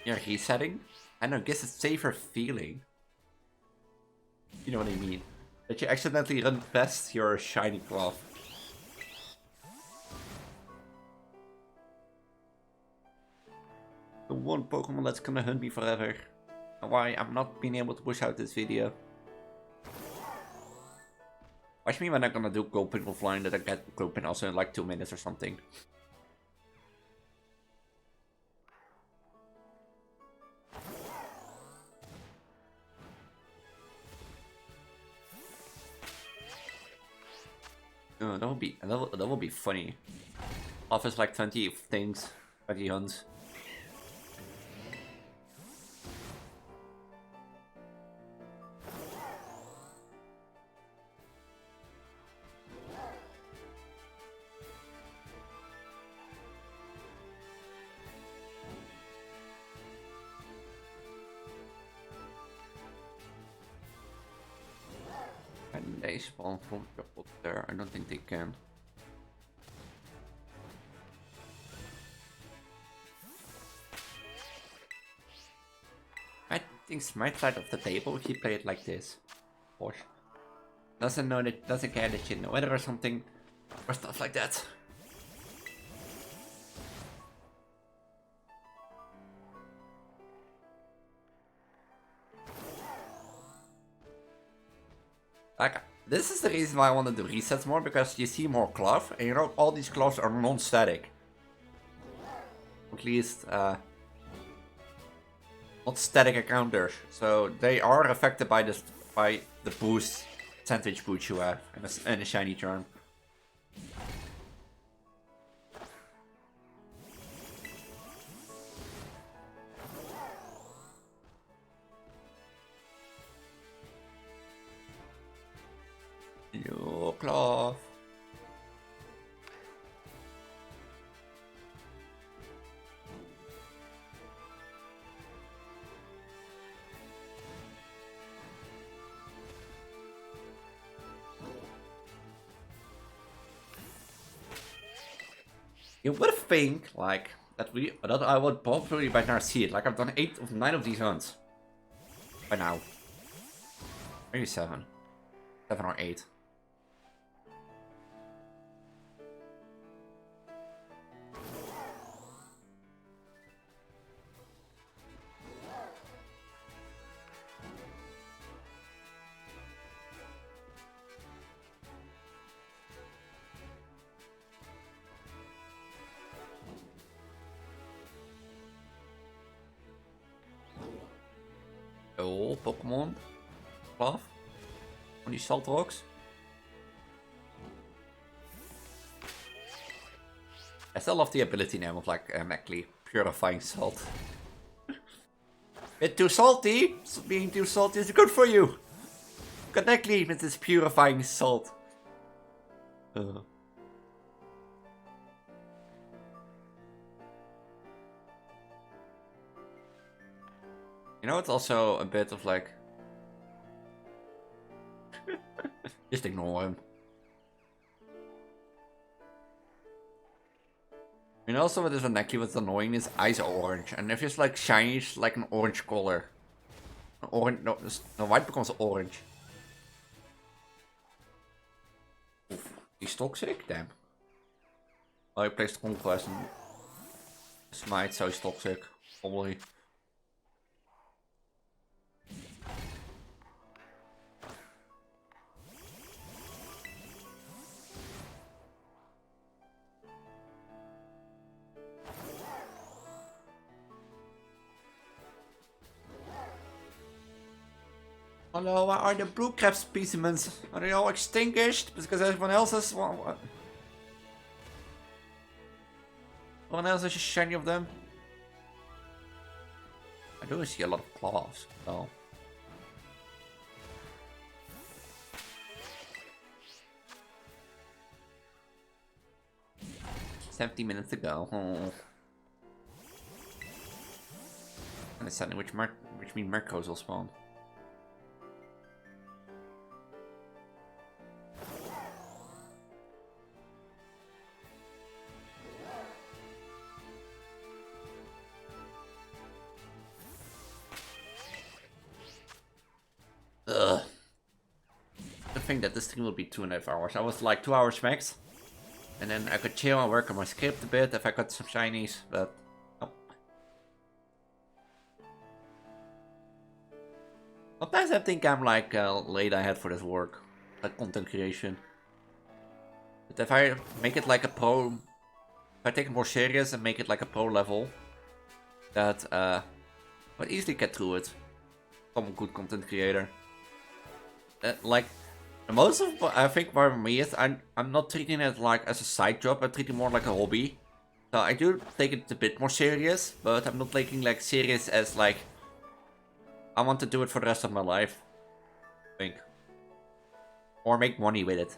yeah, resetting. I don't know, guess it's safer feeling. You know what I mean? That you accidentally run past your shiny cloth. The one Pokemon that's gonna hunt me forever. And why I'm not being able to push out this video. Watch me when I'm gonna do Gulpin offline that I get Gulpin also in like 2 minutes or something. Oh, that will be funny. Offers like 20 things, 20 hunts. And they spawn from up there. I don't think they can. I think my side of the table if you play it like this. Or doesn't care that you know it or something. Or stuff like that. Like, this is the reason why I want to do resets more, because you see more cloth, and you know, all these cloths are non-static. At least, not static encounters, so they are affected by this, by the boost, percentage boost you have, and a shiny charm. Yo, cloth. You would think, like, that I would probably by now see it. Like, I've done 8 of 9 of these hunts. By now. Maybe 7. 7 or 8. Oh, Pokemon. Cloth. On these salt rocks. I still love the ability name of, like, actually purifying salt. Bit too salty. Being too salty is good for you. Connectly with this purifying salt. You know, it's also a bit of like... Just ignore him. And also what is Aneki what's annoying is eyes are orange. And if it's like shiny, it's like an orange color. Orange, no, the white becomes orange. Oof, he's toxic? Damn. Oh, he plays Conquest and Smite, so he's toxic. Probably. Hello, where are the blue crab specimens? Are they all extinguished? Because everyone else is... What? Everyone else is just shiny of them? I do see a lot of claws, though. Oh. 70 minutes to go. Oh. And it's suddenly which mean Mercos will spawn. Ugh. I think that this stream will be 2.5 hours. I was like 2 hours max. And then I could chill and work on my script a bit if I got some shinies, but... Oh. Sometimes I think I'm like late ahead for this work. Like content creation. But if I make it like a pro... If I take it more serious and make it like a pro level... That I would easily get through it. I'm a good content creator. Like, most of what I think for me is I'm not treating it like as a side job, I'm treating it more like a hobby. So I do take it a bit more serious, but I'm not taking like serious as like I want to do it for the rest of my life. I think. Or make money with it.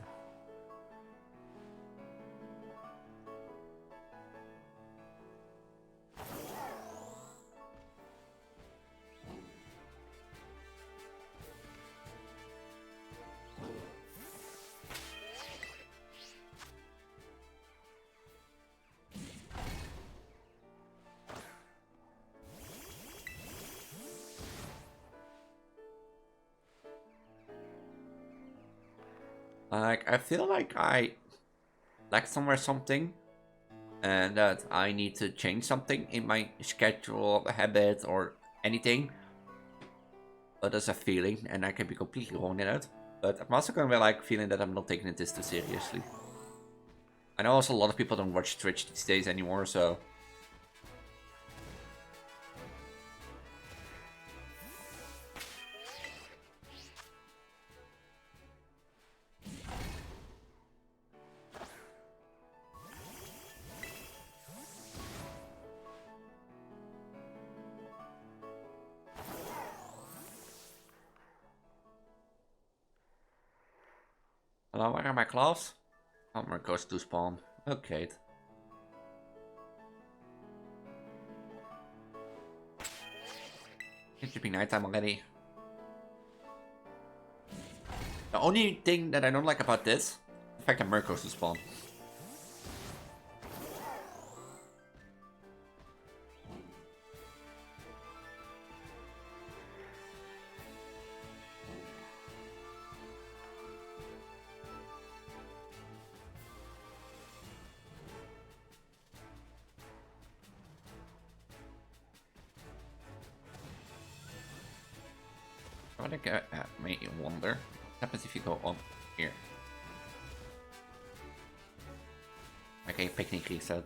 Like, I feel like I lack somewhere something, and that I need to change something in my schedule, habit, or anything. But that's a feeling, and I can be completely wrong in it. But I'm also gonna be like feeling that I'm not taking this too seriously. I know also a lot of people don't watch Twitch these days anymore, so... Hello, where are my gloves? Oh, my goes to spawn. Okay. It should be nighttime already. The only thing that I don't like about this, the fact that Merc goes to spawn. I think may wonder what happens if you go up here. Okay, picnic reset.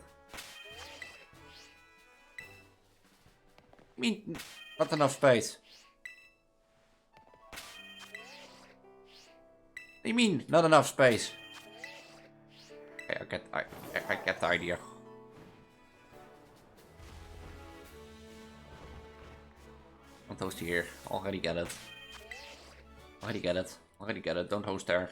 I mean, not enough space. What do you mean, not enough space? Okay, I get the idea. Don't host here. Already get it. Already get it. Already get it. Don't host there.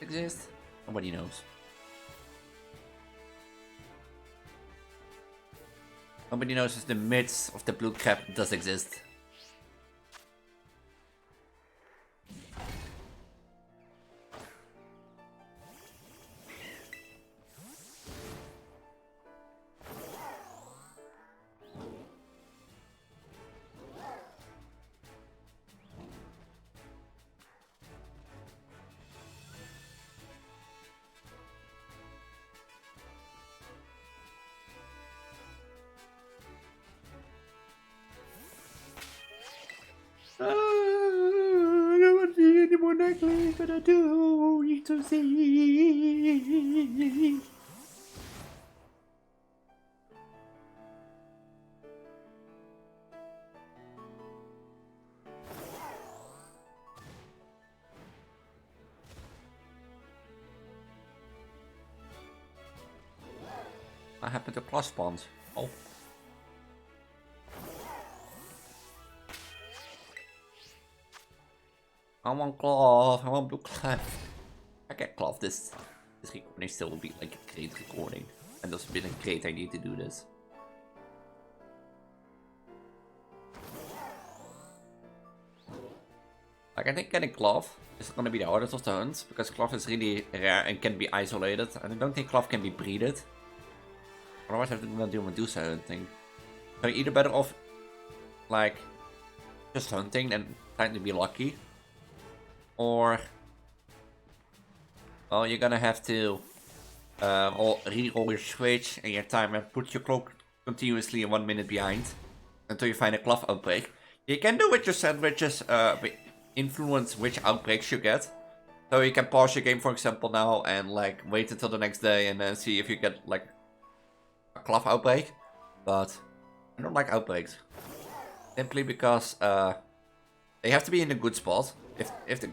Exist? Nobody knows. Nobody knows if the midst of the blue cap does exist. I don't want to see any more necklace, but I do need to see. What happened to cross spawns? Oh. I want cloth. I want blue cloth. I get cloth. This recording still will be like a great recording. And that's been a great idea to do this. Like, I think getting cloth is gonna be the hardest of the hunts, because cloth is really rare and can be isolated. And I don't think cloth can be breeded. Otherwise I have to do a Medusa hunting. So you're either better off like just hunting than trying to be lucky. Or well, you're gonna have to re-roll your switch and your timer and put your clock continuously 1 minute behind until you find a cloth outbreak. You can do with your sandwiches influence which outbreaks you get. So you can pause your game, for example, now and like wait until the next day and then see if you get like a cloth outbreak. But I don't like outbreaks. Simply because they have to be in a good spot. If the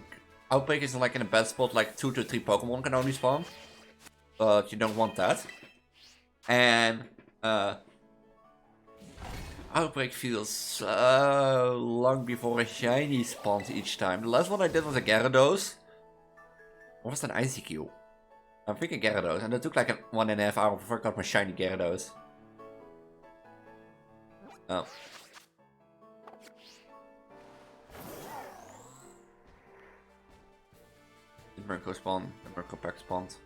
outbreak is like in a bad spot, like 2 to 3 Pokemon can only spawn. But you don't want that. And outbreak feels so long before a shiny spawns each time. The last one I did was a Gyarados. Or was that ICQ? I'm thinking Gyarados, and it took like 1.5 hours before I got my shiny Gyarados. Oh. The Murko spawn, the Murko pack spawned.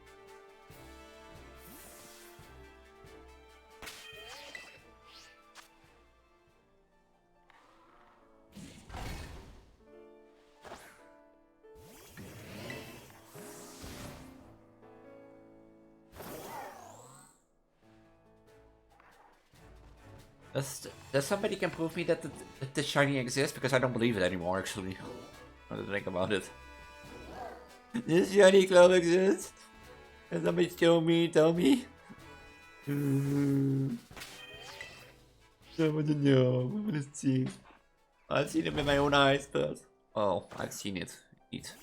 Does somebody can prove me that the shiny exists? Because I don't believe it anymore, actually. Now that I think about it. This shiny club exists? Can somebody show me, tell me? I want to know, I want to see. I've seen it with my own eyes, but... Oh, I've seen it. Neat.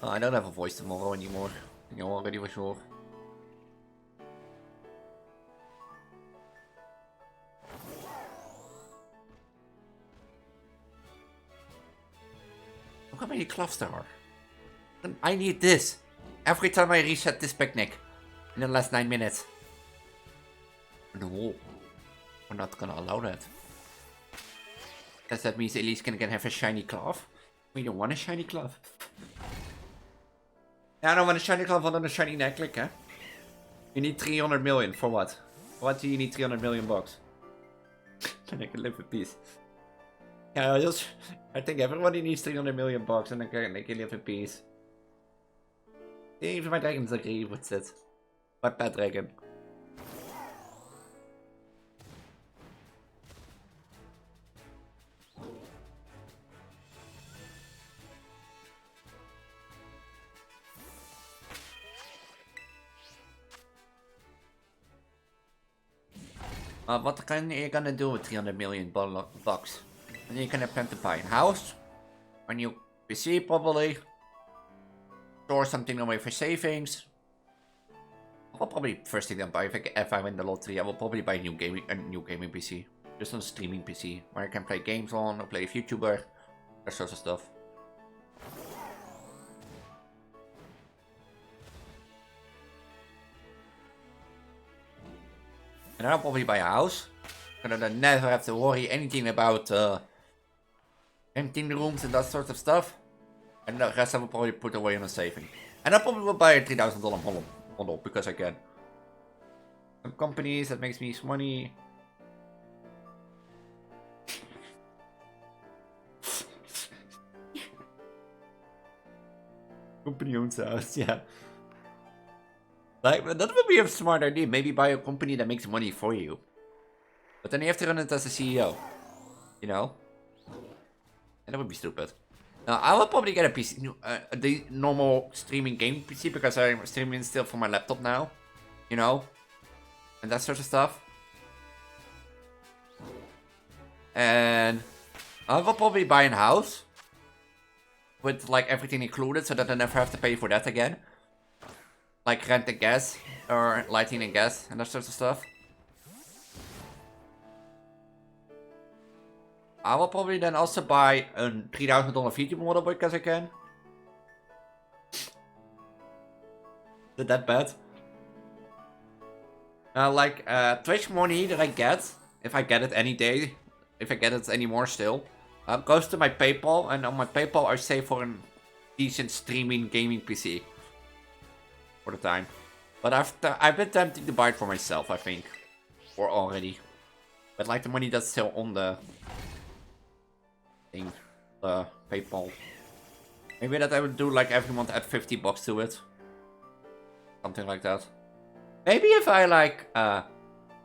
Oh, I don't have a voice tomorrow anymore. You know already for sure. Look how many cloths there are. And I need this. Every time I reset this picnic. In the last 9 minutes. No. We're not gonna allow that. Does that mean Elise can have a shiny cloth? We don't want a shiny cloth. I don't want a shiny cloth, I want a shiny necklace, huh? You need 300 million, for what? What do you need 300 million bucks? Then I can live in peace. Yeah, I think everybody needs 300 million bucks and then they can live in peace. Even my dragons agree with it. My pet dragon. What are you gonna do with 300 million bucks? And you can plan to buy a house, a new PC probably, store something away for savings. I'll probably first thing I buy if I win the lottery, I will probably buy a new gaming PC, just a streaming PC where I can play games on or play Vtuber, that sort of stuff. And I'll probably buy a house, so that I never have to worry anything about emptying the rooms and that sort of stuff. And the rest I will probably put away in a saving. And I probably will buy a $3,000 model because I can. Some companies that makes me some money. Company owns a house, yeah. Like, that would be a smart idea. Maybe buy a company that makes money for you. But then you have to run it as a CEO. You know? And that would be stupid. Now, I will probably get a PC, the normal streaming game PC, because I'm streaming still from my laptop now. You know? And that sort of stuff. And I will probably buy a house. With, like, everything included, so that I never have to pay for that again. Like rent and gas, or lighting and gas, and that sort of stuff. I will probably then also buy a $3,000 Vtuber model because I can. Is that bad? Like, Twitch money that I get, if I get it any day, if I get it anymore still, goes to my PayPal, and on my PayPal I save for a decent streaming gaming PC. For the time. But I've been tempted to buy it for myself, I think. Or already. But like the money that's still on the thing. The PayPal. Maybe that I would do like every month, add 50 bucks to it. Something like that. Maybe if I like, this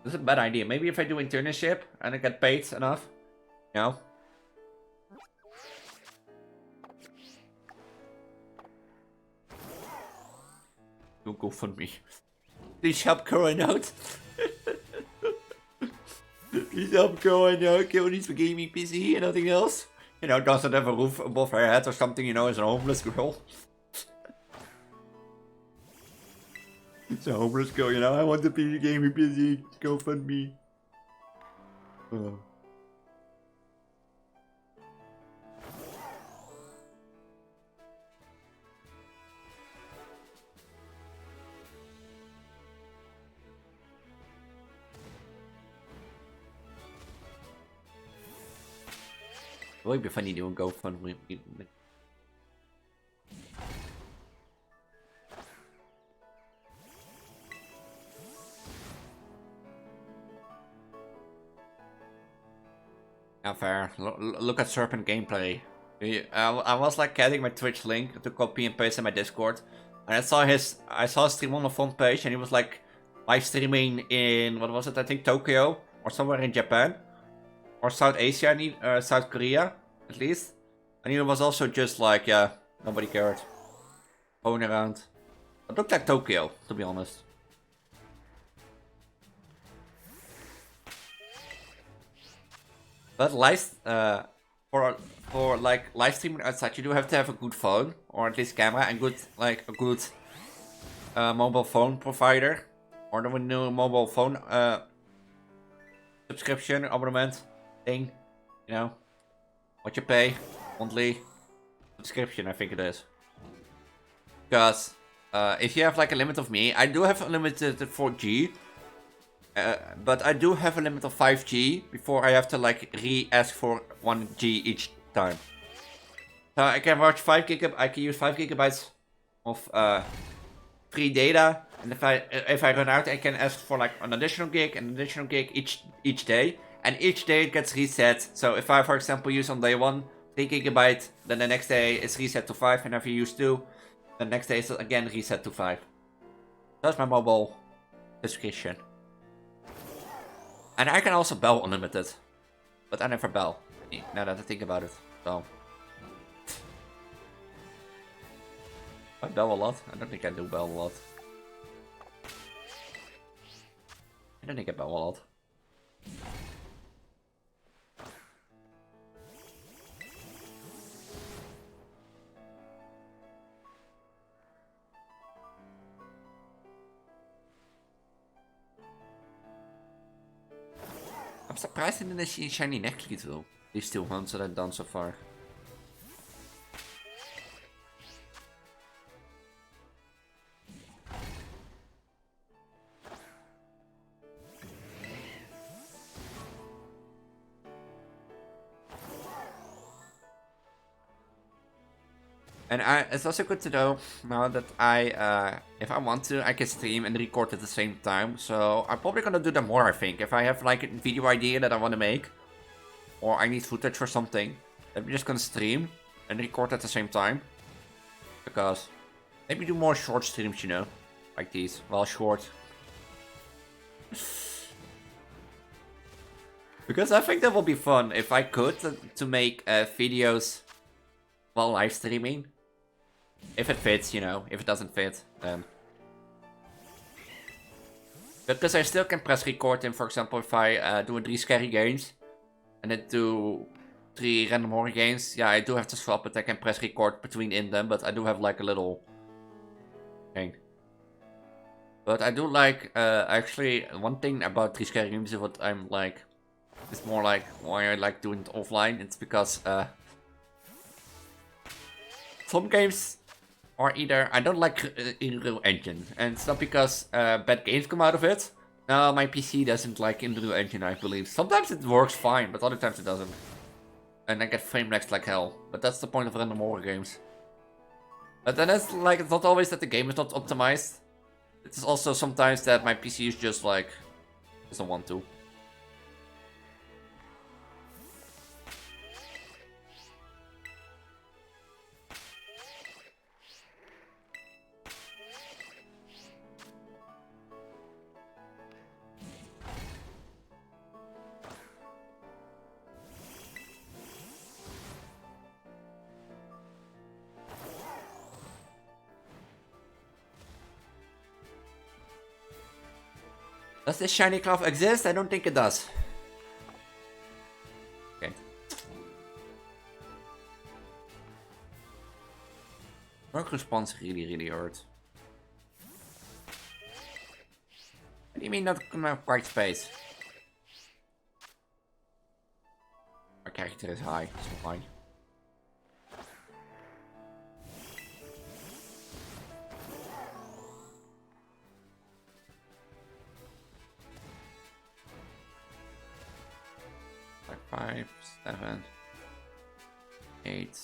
is a bad idea. Maybe if I do internship and I get paid enough. You know? Don't go fund me. Please help going out. Please help going out. Kill needs for gaming PC and nothing else. You know, doesn't have a roof above her head or something, you know, as a homeless girl. It's a homeless girl, you know. I want to be gaming PC. Go fund me. It would be funny doing GoFundMe. Yeah, fair. Look at Serpent gameplay. I was like getting my Twitch link to copy and paste in my Discord, and I saw a stream on the front page, and he was like live streaming in, what was it? I think Tokyo, or somewhere in Japan, or South Asia, South Korea, at least. And it was also just like, yeah, nobody cared. Going around. It looked like Tokyo, to be honest. But for like live streaming outside, you do have to have a good phone, or at least camera, and a good mobile phone provider, or the new mobile phone subscription abonnement thing, you know, what you pay monthly subscription, I think it is. Because if you have like a limit of me, I do have a limited 4G. But I do have a limit of 5G before I have to like re-ask for 1G each time. So I can watch I can use 5 gigabytes of free data, and if I run out, I can ask for like an additional gig each day, and each day it gets reset. So if I, for example, use on day 1 3 gigabytes, then the next day it's reset to 5, and if you use 2, the next day it's again reset to 5. That's my mobile subscription. And I can also bell unlimited. But I never bell, now that I think about it. So I bell a lot? I don't think I do bell a lot. I don't think I bell a lot. I'm surprised I didn't see shiny necklace though. These 2 hunts that I've done so far. And it's also good to know now that if I want to, I can stream and record at the same time. So I'm probably gonna do that more, I think. If I have like a video idea that I want to make, or I need footage for something, I'm just gonna stream and record at the same time. Because maybe do more short streams, you know, like these. Well, short. Because I think that will be fun if I could to make videos while live streaming. If it fits, you know. If it doesn't fit, then... Because I still can press record in, for example, if I do 3 scary games, and then do 3 random horror games. Yeah, I do have to swap it. I can press record between in them, but I do have like a little thing. But I do like, actually, one thing about 3 scary games is what I'm like... It's more like why I like doing it offline. It's because, some games are either... I don't like Unreal Engine, and it's not because bad games come out of it. No, my PC doesn't like Unreal Engine, I believe. Sometimes it works fine, but other times it doesn't. And I get frame lags like hell. But that's the point of random horror games. But then it's like, it's not always that the game is not optimized. It's also sometimes that my PC is just like... doesn't want to. Does this shiny cloth exist? I don't think it does. Okay. Work response really hurt. What do you mean not enough white space? My character is high, so fine. Like 5, 7, 8,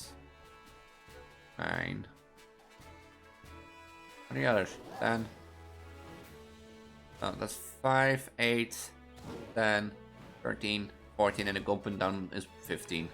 9. What are the others? 10. No, that's 5, 8, 10, 13, 14, and the golden down is 15.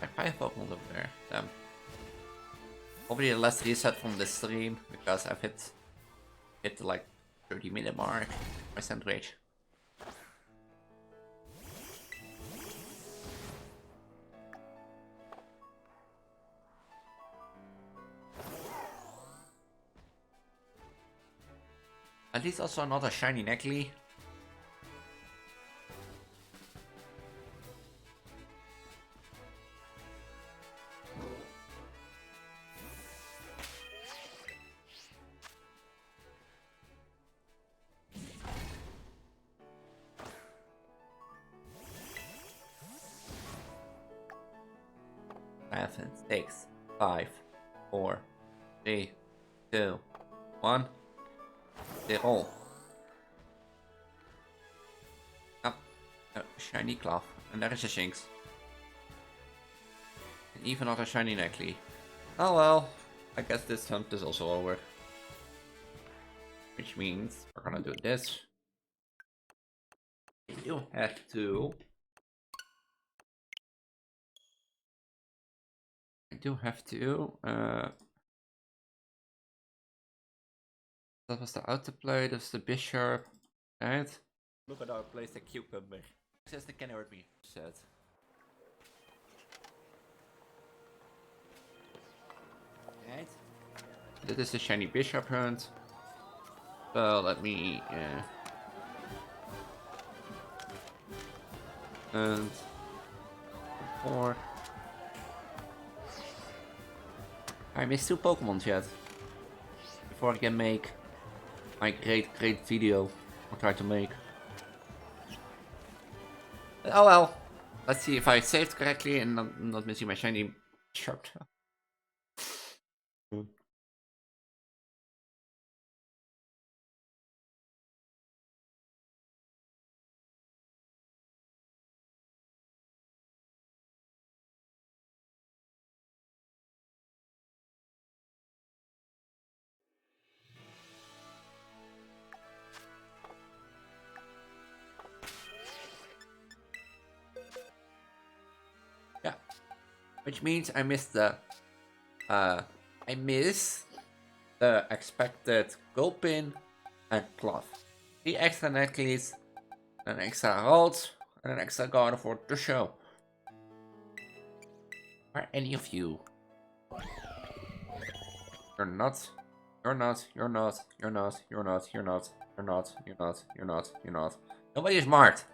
Like 5 Pokemon over there. Damn. Probably the last reset from this stream because I've hit the like 30-minute mark. Percent rage. At least also another shiny Necklace. Seven, 6, 5, 4, 3, 2, 1. Zero. Oh, shiny cloth. And there is a Shinx. And even another shiny Necklace. Oh well, I guess this hunt is also over. Which means we're gonna do this. You have to. I do have to. That was the autoplay, that's the bishop, right? Look at how I placed the cucumber. Says the can hurt me, said. Right. This is the shiny bishop hunt. So let me and 4. I missed 2 Pokemon yet. Before I can make my great video I'll try to make. But oh well. Let's see if I saved correctly and not missing my shiny shirt. Yeah. Which means I missed the expected gold pin and cloth. 3 extra necklaces, an extra rod, and an extra guard for the show. Are any of you? You're not. You're not. You're not. You're not. You're not. You're not. You're not. You're not. You're not. You're not. Nobody is marked.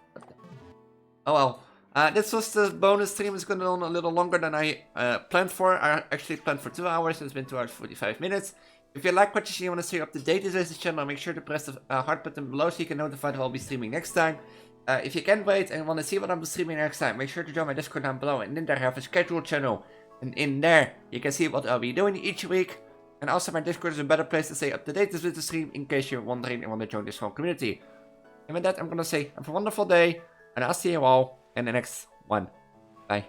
Oh well. This was the bonus stream. It's going on a little longer than I planned for. I actually planned for 2 hours. It's been 2 hours 45 minutes. If you like what you see and want to stay up to date with this channel, make sure to press the heart button below so you can notify that I'll be streaming next time. If you can't wait and want to see what I'm streaming next time, make sure to join my Discord down below. And in there I have a scheduled channel. And in there you can see what I'll be doing each week. And also my Discord is a better place to stay up to date with the stream in case you're wondering and want to join this whole community. And with that I'm going to say have a wonderful day. And I'll see you all in the next one. Bye.